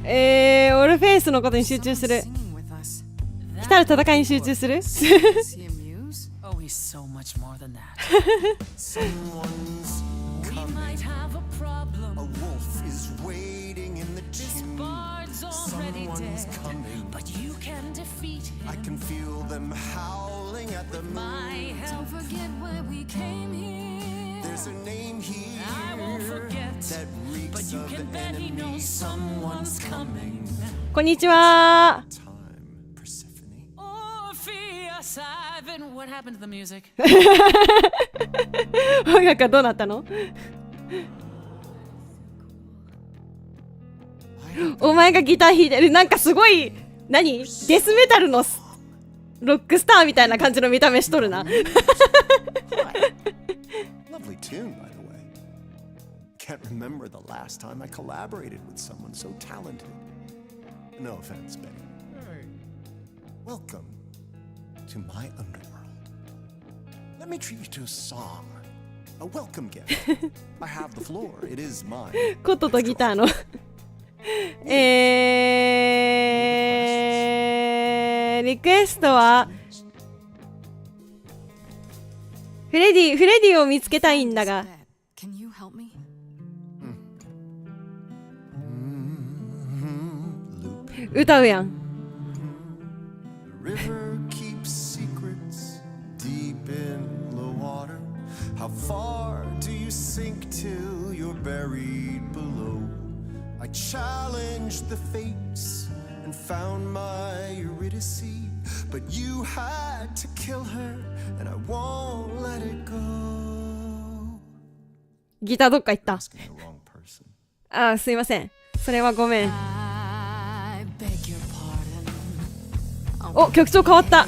オルフェウスのことに集中する。来たる戦いに集中する。Oh, he's so much more than that. Someone's coming. A wolf is waiting in the chimney. Someone's coming. But you can defeat him. I can feel them howling at the moon. Don't forget why we came here. There's a name here I won't forget. that reeks But you of can bet he enemy. knows someone's coming. こんにちは。 What happened to the music? 音楽はどうなったの？お前がギター弾いてる。なんかすごいデスメタルのロックスターみたいな感じの見た目しとるな。 Lovely tune, by the way. Can't remember the last time I collaborated with someone so talented. No offense, Betty. Welcome to my underworld. Let me treat you to a song. A welcome gift. I have the floor. It is mine. コットとギターのリクエストはフレディを見つけたいんだが。 Can you help me? 歌うやん。 River keeps secrets deep in the water. How far do you sink till you're buried below? I challenged the fates and found my Eurydice, but you had to kill her, and I won't let it go. ギターどっか行った。あ、すいません。それはごめん。お、曲調変わった。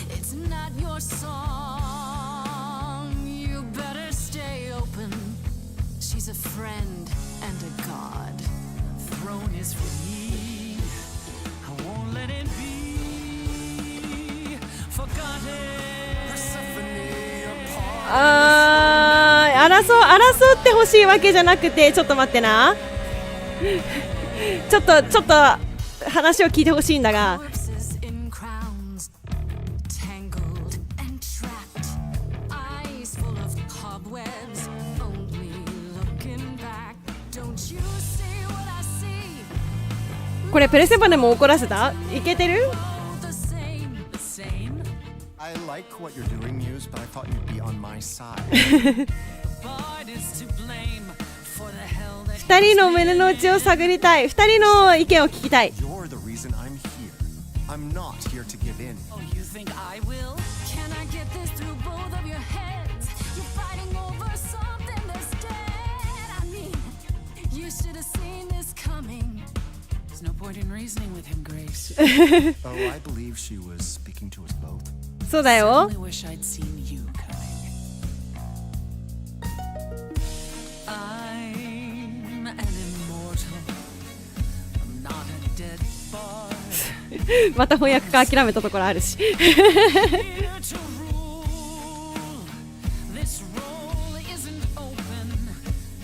It's not your song. You better stay open. She's a friend and a god. Throne is free. I won't let it be forgotten. 争ってほしいわけじゃなくて、ちょっと待ってな。ちょっと話を聞いてほしいんだが。これプレセバでも怒らせた？いけてる？I like what you're doing, Muse, but I thought you'd be on my side. Bard is to blame 二人の胸の内を探りたい。二人の意見を聞きたい。 You're the reason I'm here. I'm not here to give in. Oh, you think I will? Can I get this through both of your heads? You're fighting over something that's dead. I mean, you should have seen this coming. There's no point in reasoning with him, Grace. Oh, I believe she was speaking to us both. そうだよ。 I wish I'd seen you coming. I'm an immortal. I'm not a dead bard. また翻訳か諦めたところあるし。Here to rule. This role isn't open.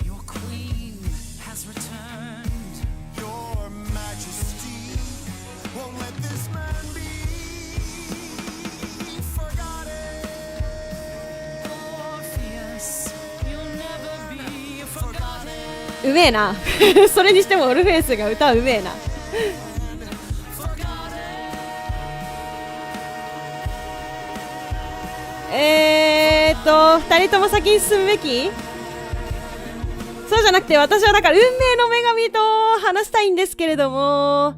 Your queen has returned. Your Majesty won't let this man be forgotten. Orpheus, you'll never be forgotten. うめえな。それにしてもオルフェウスが歌うめえな。二人とも先に進むべき？そうじゃなくて、私はだから運命の女神と話したいんですけれども。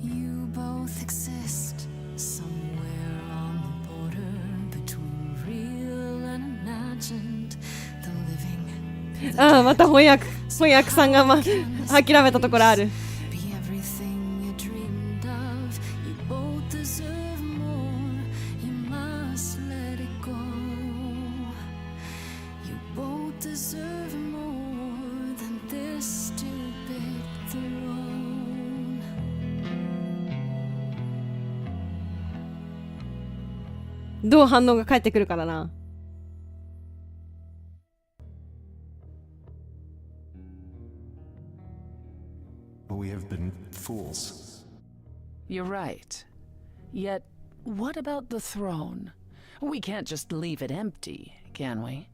You both exist somewhere on the border between real and imagined. The living. ああ、また翻訳さんが諦めたところある。Be everything you dreamed of. You both deserve more. You must let it go. You both deserve more than this stupid throne. どう反応が返ってくるからな。But we have been fools. You're right. Yet, what about the throne? We can't just leave it empty, can we?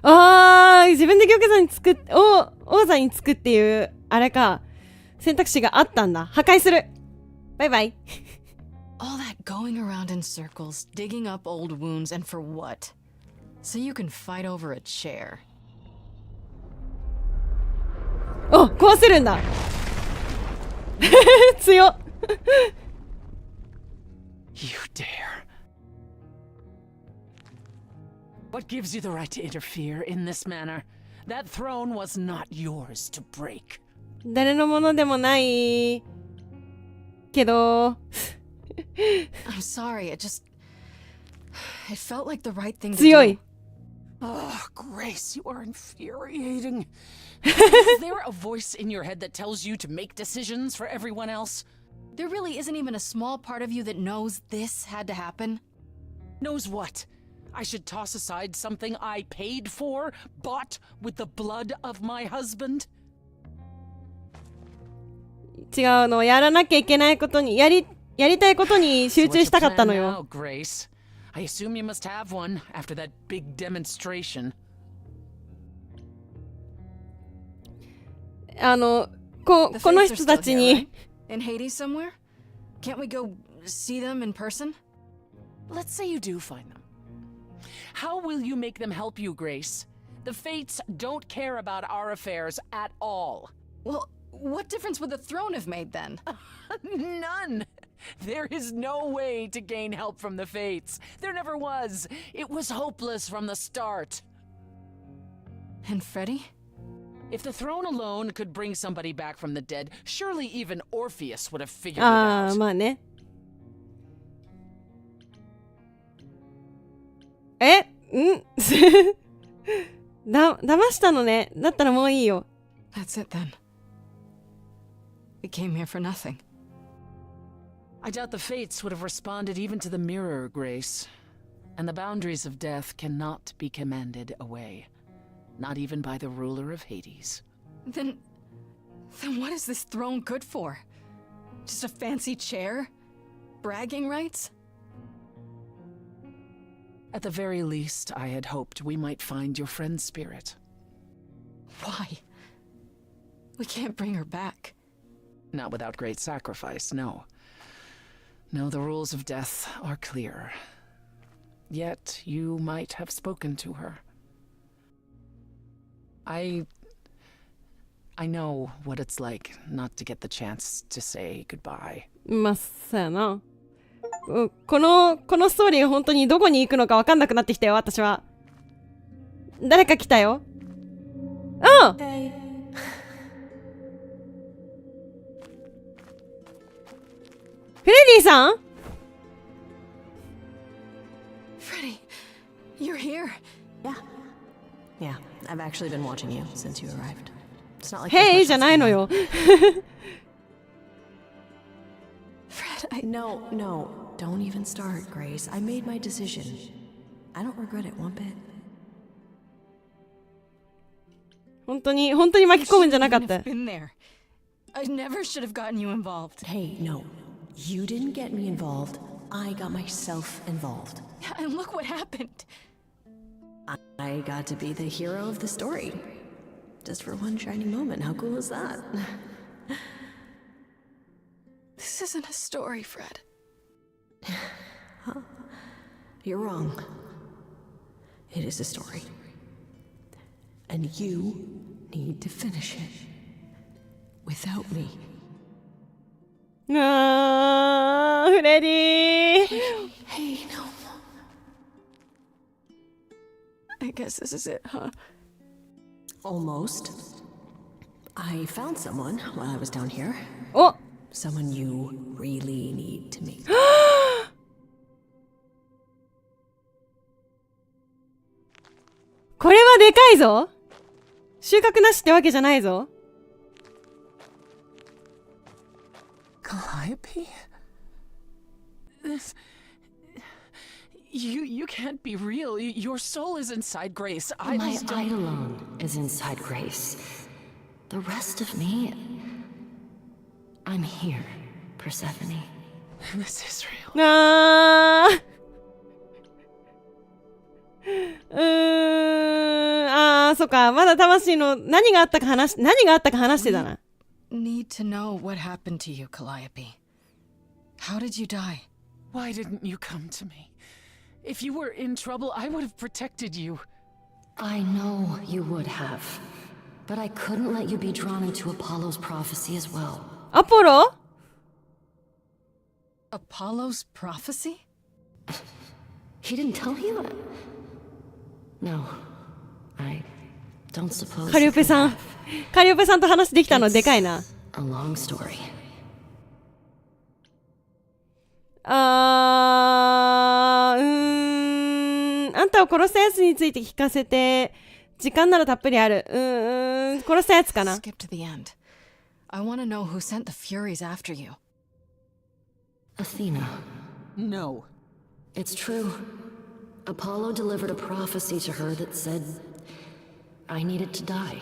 ああ、自分で玉座につく王座につくっていうあれか選択肢があったんだ。破壊する。バイバイ。All that going around in circles, digging up old wounds, and for what? So you can fight over a chair. お、壊せるんだ。強っ。You dare. What gives you the right to interfere in this manner? That throne was not yours to break. 誰のものでもないけど。I'm sorry, it felt like the right thing to 強い。 Oh, Grace, you are infuriating. Is there a voice in your head that tells you to make decisions for everyone else? There really isn't even a small part of you that knows this had to happen. Knows what? I should toss aside something I paid for, bought with the blood of my husband? 違うの。やらなきゃいけないことに、やりたいことに集中したかったのよ。 So what's your plan now, Grace? I assume you must have one after that big demonstration. この人たちに。 In Hades somewhere? Can't we go see them in person? Let's say you do find them. How will you make them help you, Grace? The Fates don't care about our affairs at all. Well, what difference would the throne have made then? None. There is no way to gain help from the Fates. There never was. It was hopeless from the start. And Freddy? If the throne alone could bring somebody back from the dead, surely even Orpheus would have figured it out. ああ、まあね。騙したのね。だったらもういいよ。 That's it then. We came here for nothing. I doubt the Fates would have responded even to the mirror, Grace. And the boundaries of death cannot be commanded away. Not even by the ruler of Hades. Then what is this throne good for? Just a fancy chair? Bragging rights? At the very least, I had hoped we might find your friend's spirit. Why? We can't bring her back. Not without great sacrifice, no. No, the rules of death are clear. yet you might have spoken to her. I know what it's like not to get the chance to say goodbye. まあ、そうやな。このストーリー本当にどこに行くのか分かんなくなってきたよ、私は。誰か来たよ。うん、フレディさん Freddy, you're here. Yeah, I've actually been watching you since you arrived. It's not like Hey じゃないのよ。Fred, No, don't even start, Grace. I made my decision. I don't regret it one bit. 本当に巻き込むんじゃなかった。Been there. I never should have gotten you involved. Hey, no. You didn't get me involved. I got myself involved. And look what happened. I got to be the hero of the story. Just for one shining moment. How cool is that? This isn't a story, Fred. Huh? You're wrong. It is a story. And you need to finish it. Without me. あー、フレディー。Hey, no. I guess this is it, huh? Almost. I found someone while I was down here. Oh! Someone you really need to meet. これはでかいぞ。収穫なしってわけじゃないぞ。Calliope? You can't be real. Your soul is inside Grace. My eidolon is inside Grace. The rest of me, I'm here, Persephone. This is real. あー、そっか。まだ魂の何があったか話してたな。Need to know what happened to you, Calliope. How did you die? Why didn't you come to me? If you were in trouble, I would have protected you. I know you would have, but I couldn't let you be drawn into Apollo's prophecy as well. Apollo? Apollo's prophecy? He didn't tell you? No, I don't suppose. カリオペさんと話できたのでかいな。A long story. あんたを殺したやつについて聞かせて、時間ならたっぷりある。殺したやつかな。Skip to the end. I want to know who sent the Furies after you. Athena. No. It's true. Apollo delivered a prophecy to her that said I needed to die.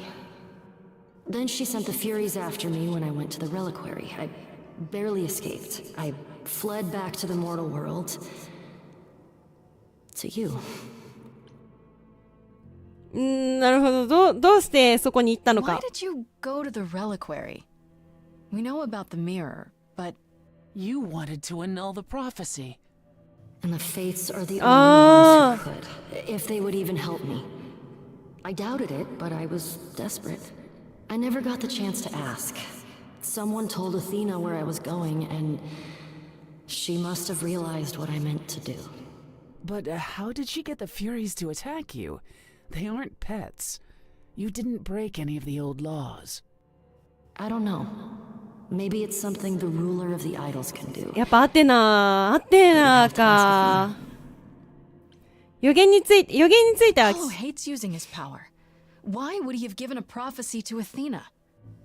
Then she sent the Furies after me when I went to the reliquary. I barely escaped. I fled back to the mortal world. To you. なるほど。どうしてそこに行ったのか。Why did you go to the reliquary? We know about the mirror, but you wanted to annul the prophecy. And the Fates are the only ones who could, if they would even help me. I doubted it, but I was desperate. I never got the chance to ask. Someone told Athena where I was going, and she must have realized what I meant to do. But how did she get the Furies to attack you? They aren't pets. You didn't break any of the old laws. I don't know. Maybe it's something the ruler of the idols can do. やっぱアテナか。予言については。Apollo hates using his power. Why would he have given a prophecy to Athena?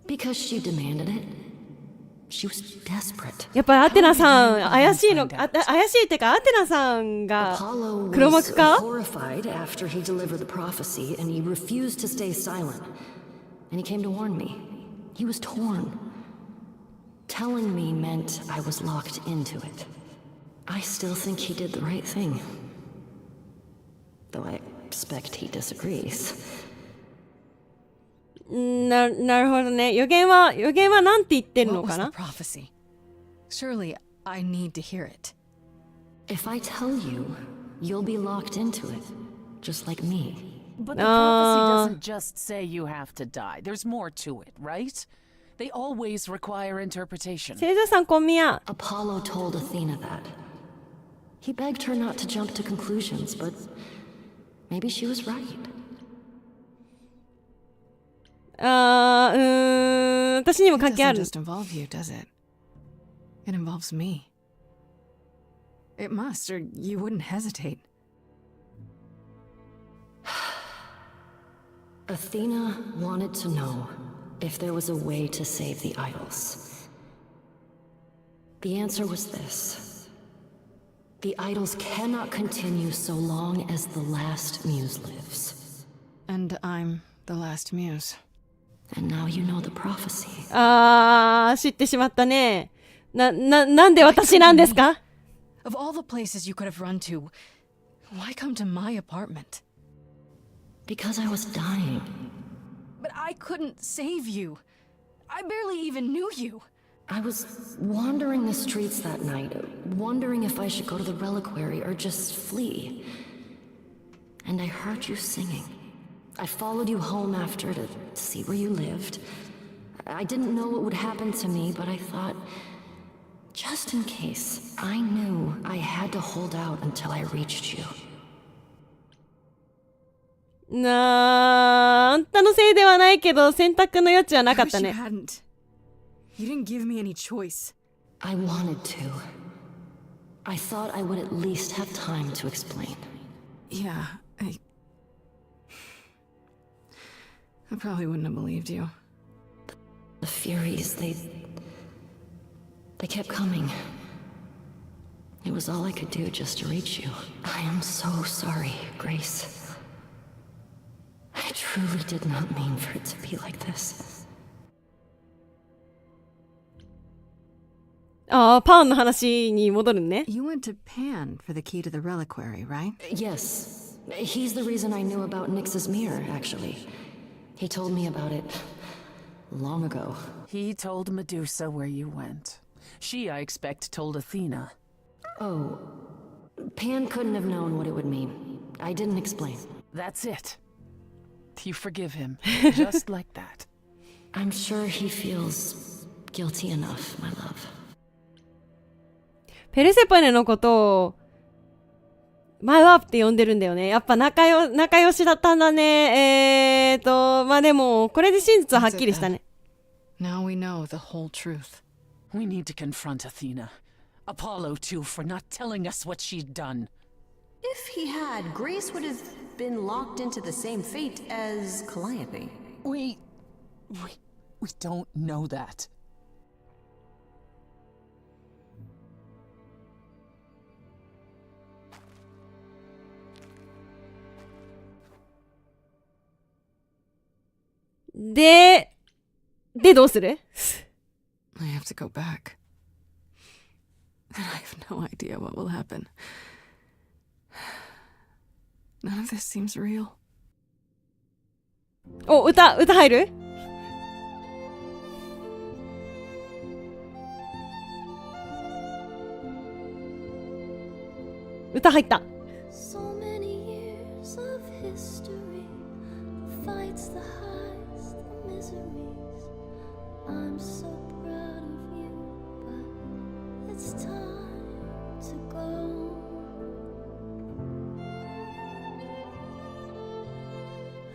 Because she demanded it. She was desperate. やっぱアテナさん怪しいってかアテナさんが黒幕か Apollo was horrified after he delivered the prophecy, and he refused to stay silent. And he came to warn me. He was torn. Telling me meant I was locked into it. I still think he did the right thing. Though I expect he disagrees. なるほどね。予言はなんて言ってるのかな What was the prophecy? Surely I need to hear it. If I tell you, you'll be locked into it, just like me. But the prophecy doesn't just say you have to die. There's more to it, right? They always require interpretation. 星座さん、こんみや。Apollo told Athena that. He begged her not to jump to conclusions, but maybe she was right. 私にも関係ある。 It doesn't just involve you, does it? It involves me. It must, or you wouldn't hesitate. Athena wanted to know if there was a way to save the idols. The answer was this. The idols cannot continue so long as the last muse lives. And I'm the last muse. And now you know the prophecy. 知ってしまったね。なんで私なんですか？ Of all the places you could have run to, why come to my apartment? Because I was dying. But I couldn't save you. I barely even knew you. I was wandering the streets that night, wondering if I should go to the reliquary or just flee. And I heard you singing. I followed you home after to see where you lived. I didn't know what would happen to me, but I thought, just in case, I knew I had to hold out until I reached you. あんたのせいではないけど選択の余地はなかったね。 You didn't give me any choice. I wanted to. I thought I would at least have time to explain. Yeah, I probably wouldn't have believed you. The Furies, they kept coming. It was all I could do just to reach you. I am so sorry, Grace. I truly did not mean for it to be like this. パンの話に戻るね。 You went to Pan for the key to the reliquary, right? Yes. He's the reason I knew about Nyx's mirror, actually. He told me about it long ago. He told Medusa where you went. She, I expect, told Athena. Oh. Pan couldn't have known what it would mean. I didn't explain. That's it. You forgive him, just like that. I'm sure he feels guilty enough, my love. ペルセポネのことを My love って呼んでるんだよね。やっぱ仲良しだったんだね。まあでもこれで真実ははっきりしたね。 Now we know the whole truth. We need to confront Athena. Apollo, too, for not telling us what she'd done. If he had, Grace would have been locked into the same fate as Calliope. We don't know that. De どうする？ I have to go back. And I have no idea what will happen. None of this seems real. お、歌入る？歌入った。 So many years of history, fights, the highs, the miseries. I'm so proud of you, but it's time to go.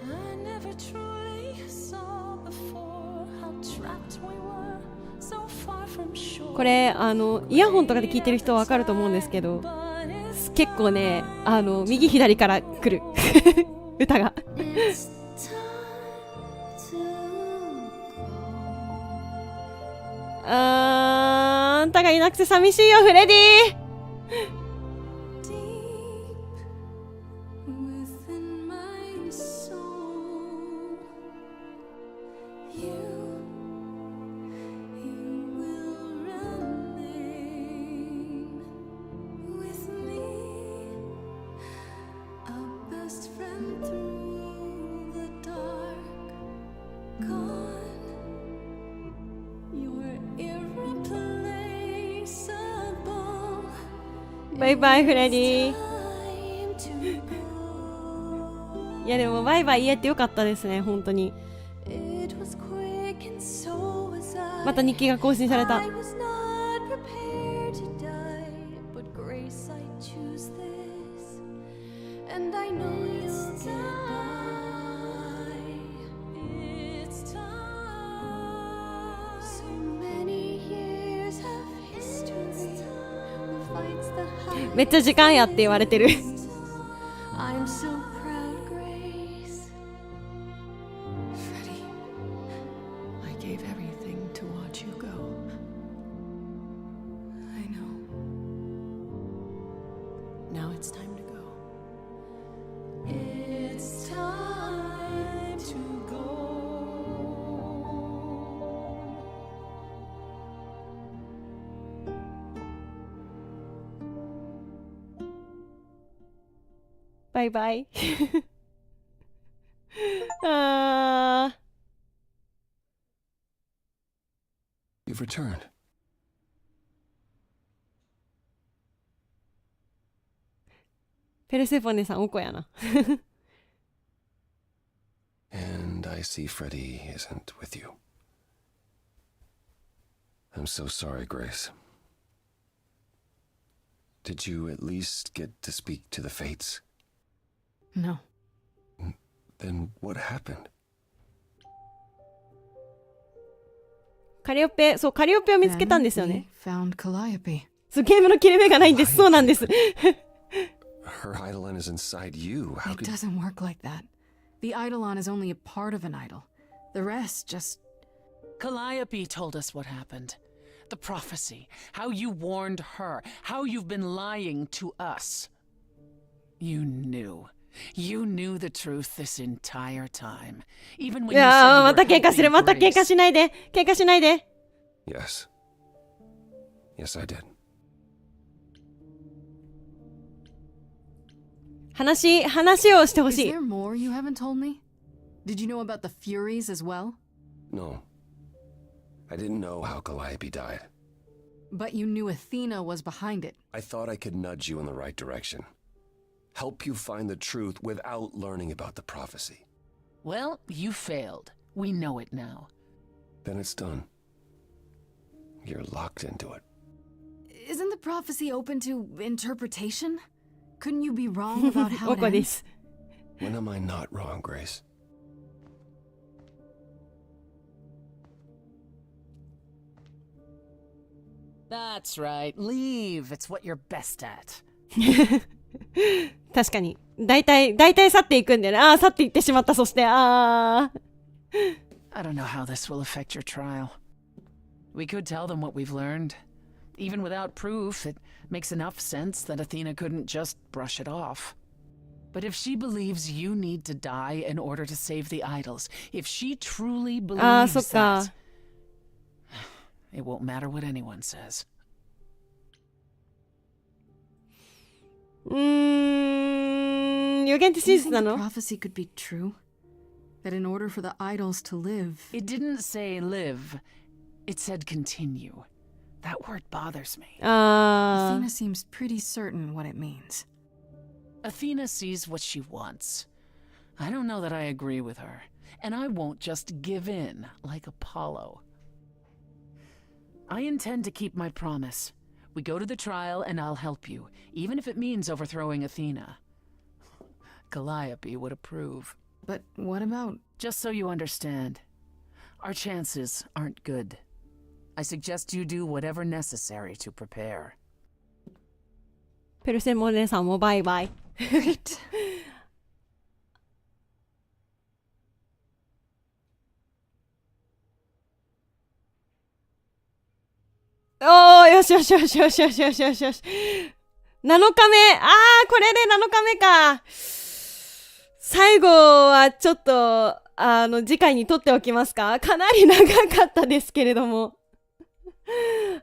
I never truly saw before how trapped we were, so far from shore. これイヤホンとかで聞いてる人はわかると思うんですけど、結構ね右左から来る歌が。あんたがいなくて寂しいよフレディ。バイバイフレディ。やでもバイバイ言えてよかったですね、本当に。また日記が更新された。めっちゃ時間やって言われてる。I'm so proud, Grace. Freddie, I gave everything to watch you go. I know. Now it's time to go. It's time to go. バイバイ。あー。You've returned. ペルセフォネさんおこやな。And I see Freddie isn't with you. I'm so sorry, Grace. Did you at least get to speak to the Fates? No. Then what happened? カリオペ、そう、カリオペを見つけたんですよね。Found Calliope. そう、ゲームの切れ目がないんです。そうなんです。Her eidolon is inside you. How It could... doesn't work like that. The eidolon is only a part of an idol. The rest just... Calliope told us what happened. The prophecy. How you warned her. How you've been lying to us. You knew. You knew the truth this entire time. Even when you said you were また喧嘩する。また喧嘩しないで。喧嘩しないで。Yes. Yes, I did. 話をしてほしい。Is there more you haven't told me? Did you know about the Furies as well? No. I didn't know how Calliope died. But you knew Athena was behind it. I thought I could nudge you in the right direction. Help you find the truth without learning about the prophecy. Well, you failed. We know it now. Then it's done. You're locked into it. Isn't the prophecy open to interpretation? Couldn't you be wrong about how it ends? When am I not wrong, Grace? That's right. Leave. It's what you're best at. 確かに。大体去っていくんだよね。ああ、去っていってしまった。そして、ああ。I don't know how this will affect your trial. We could tell them what we've learned. Even without proof, it makes enough sense that Athena couldn't just brush it off. But if she believes you need to die in order to save the idols, if she truly believes that, it won't matter what anyone says. 予言って真実なの? The prophecy could be true. That in order for the idols to live... It didn't say live. It said continue. That word bothers me. Athena seems pretty certain what it means. Athena sees what she wants. I don't know that I agree with her. And I won't just give in like Apollo. I intend to keep my promise. We go to the trial and I'll help you, even if it means overthrowing Athena. Calliope would approve. But what about... Just so you understand, our chances aren't good. I suggest you do whatever necessary to prepare. ペルセモネさんもバイバイ。Great. おー、よしよしよしよしよしよしよしよし。7日目。これで7日目か。最後はちょっと、次回に撮っておきますか。かなり長かったですけれども。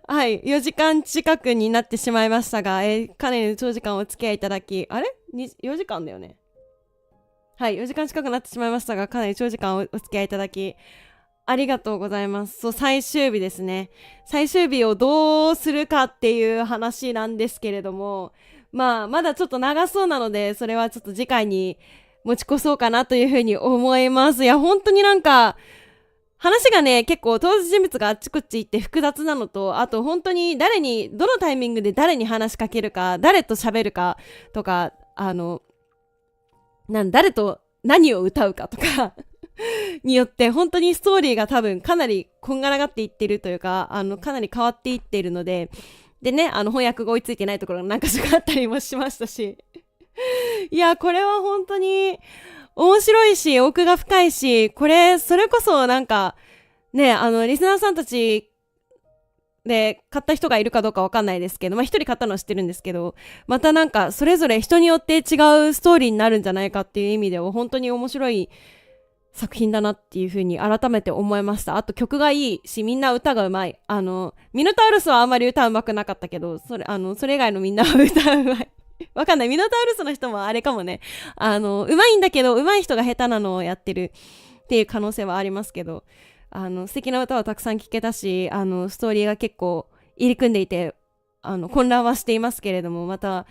はい、4時間近くになってしまいましたが、かなりの長時間お付き合いいただき、あれ ?4 時間だよね。はい、4時間近くなってしまいましたが、かなり長時間お付き合いいただき、ありがとうございます。そう、最終日ですね。最終日をどうするかっていう話なんですけれども、まだちょっと長そうなので、それはちょっと次回に持ち越そうかなというふうに思います。いや本当になんか話がね結構登場人物があっちこっち行って複雑なのと、あと本当に誰にどのタイミングで誰に話しかけるか、誰と喋るかとか、誰と何を歌うかとかによって本当にストーリーが多分かなりこんがらがっていってるというか、かなり変わっていっているので、でね、翻訳が追いついてないところが何か所かあったりもしましたしいやこれは本当に面白いし奥が深いし、それこそなんかね、リスナーさんたちで買った人がいるかどうかわかんないですけど、一人買ったのは知ってるんですけど、またなんかそれぞれ人によって違うストーリーになるんじゃないかっていう意味では本当に面白い作品だなっていう風に改めて思いました。あと曲がいいし、みんな歌がうまい。ミノタウルスはあんまり歌うまくなかったけど、それ以外のみんなは歌うまいわかんない。ミノタウルスの人もあれかもね。うまいんだけど、うまい人が下手なのをやってるっていう可能性はありますけど、素敵な歌をたくさん聴けたし、ストーリーが結構入り組んでいて、混乱はしていますけれども、また、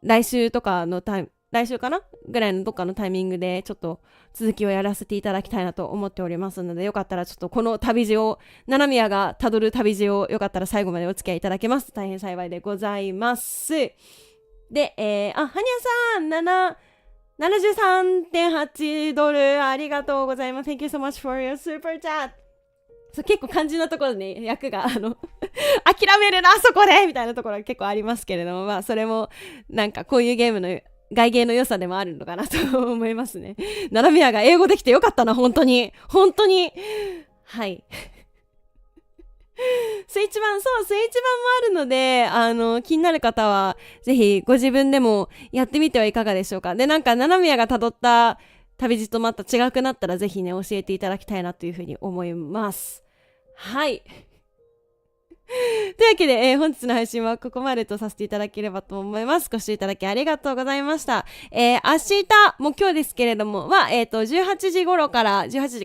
来週かなぐらいのどっかのタイミングで、ちょっと続きをやらせていただきたいなと思っておりますので、よかったらちょっとこの旅路を、七宮がたどる旅路をよかったら最後までお付き合いいただけますと大変幸いでございます。で、ハニャさん、73.8 ドルありがとうございます。Thank you so much for your super chat。結構肝心なところでね、役が諦めるなそこでみたいなところが結構ありますけれども、それもなんかこういうゲームの外芸の良さでもあるのかなと思いますね。七宮が英語できてよかったな、本当にはいスイッチ版もあるので、気になる方はぜひご自分でもやってみてはいかがでしょうか。で、なんか七宮が辿った旅路とまた違くなったらぜひね教えていただきたいなというふうに思います。はいというわけで、本日の配信はここまでとさせていただければと思います。ご視聴いただきありがとうございました。明日も今日ですけれどもは、18時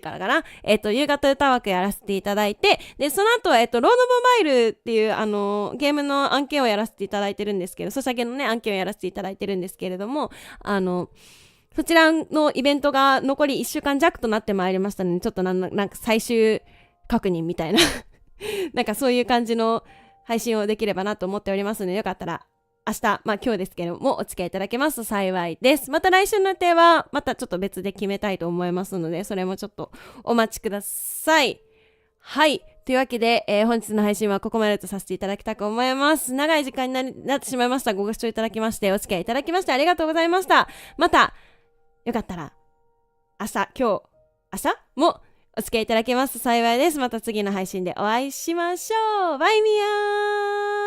からかな、夕方歌枠やらせていただいて、で、その後、ロードモバイルっていう、ゲームの案件をやらせていただいてるんですけど、ソシャゲのね、案件をやらせていただいてるんですけれども、そちらのイベントが残り1週間弱となってまいりましたので、ちょっとなんか最終確認みたいななんかそういう感じの配信をできればなと思っておりますので、よかったら明日、今日ですけどもお付き合いいただけますと幸いです。また来週の予定はまたちょっと別で決めたいと思いますので、それもちょっとお待ちください。はい。というわけで、本日の配信はここまでとさせていただきたく思います。長い時間になってしまいました。ご視聴いただきまして、お付き合いいただきましてありがとうございました。また、よかったら明日もお付き合いいただけますと幸いです。また次の配信でお会いしましょう。バイミヤー。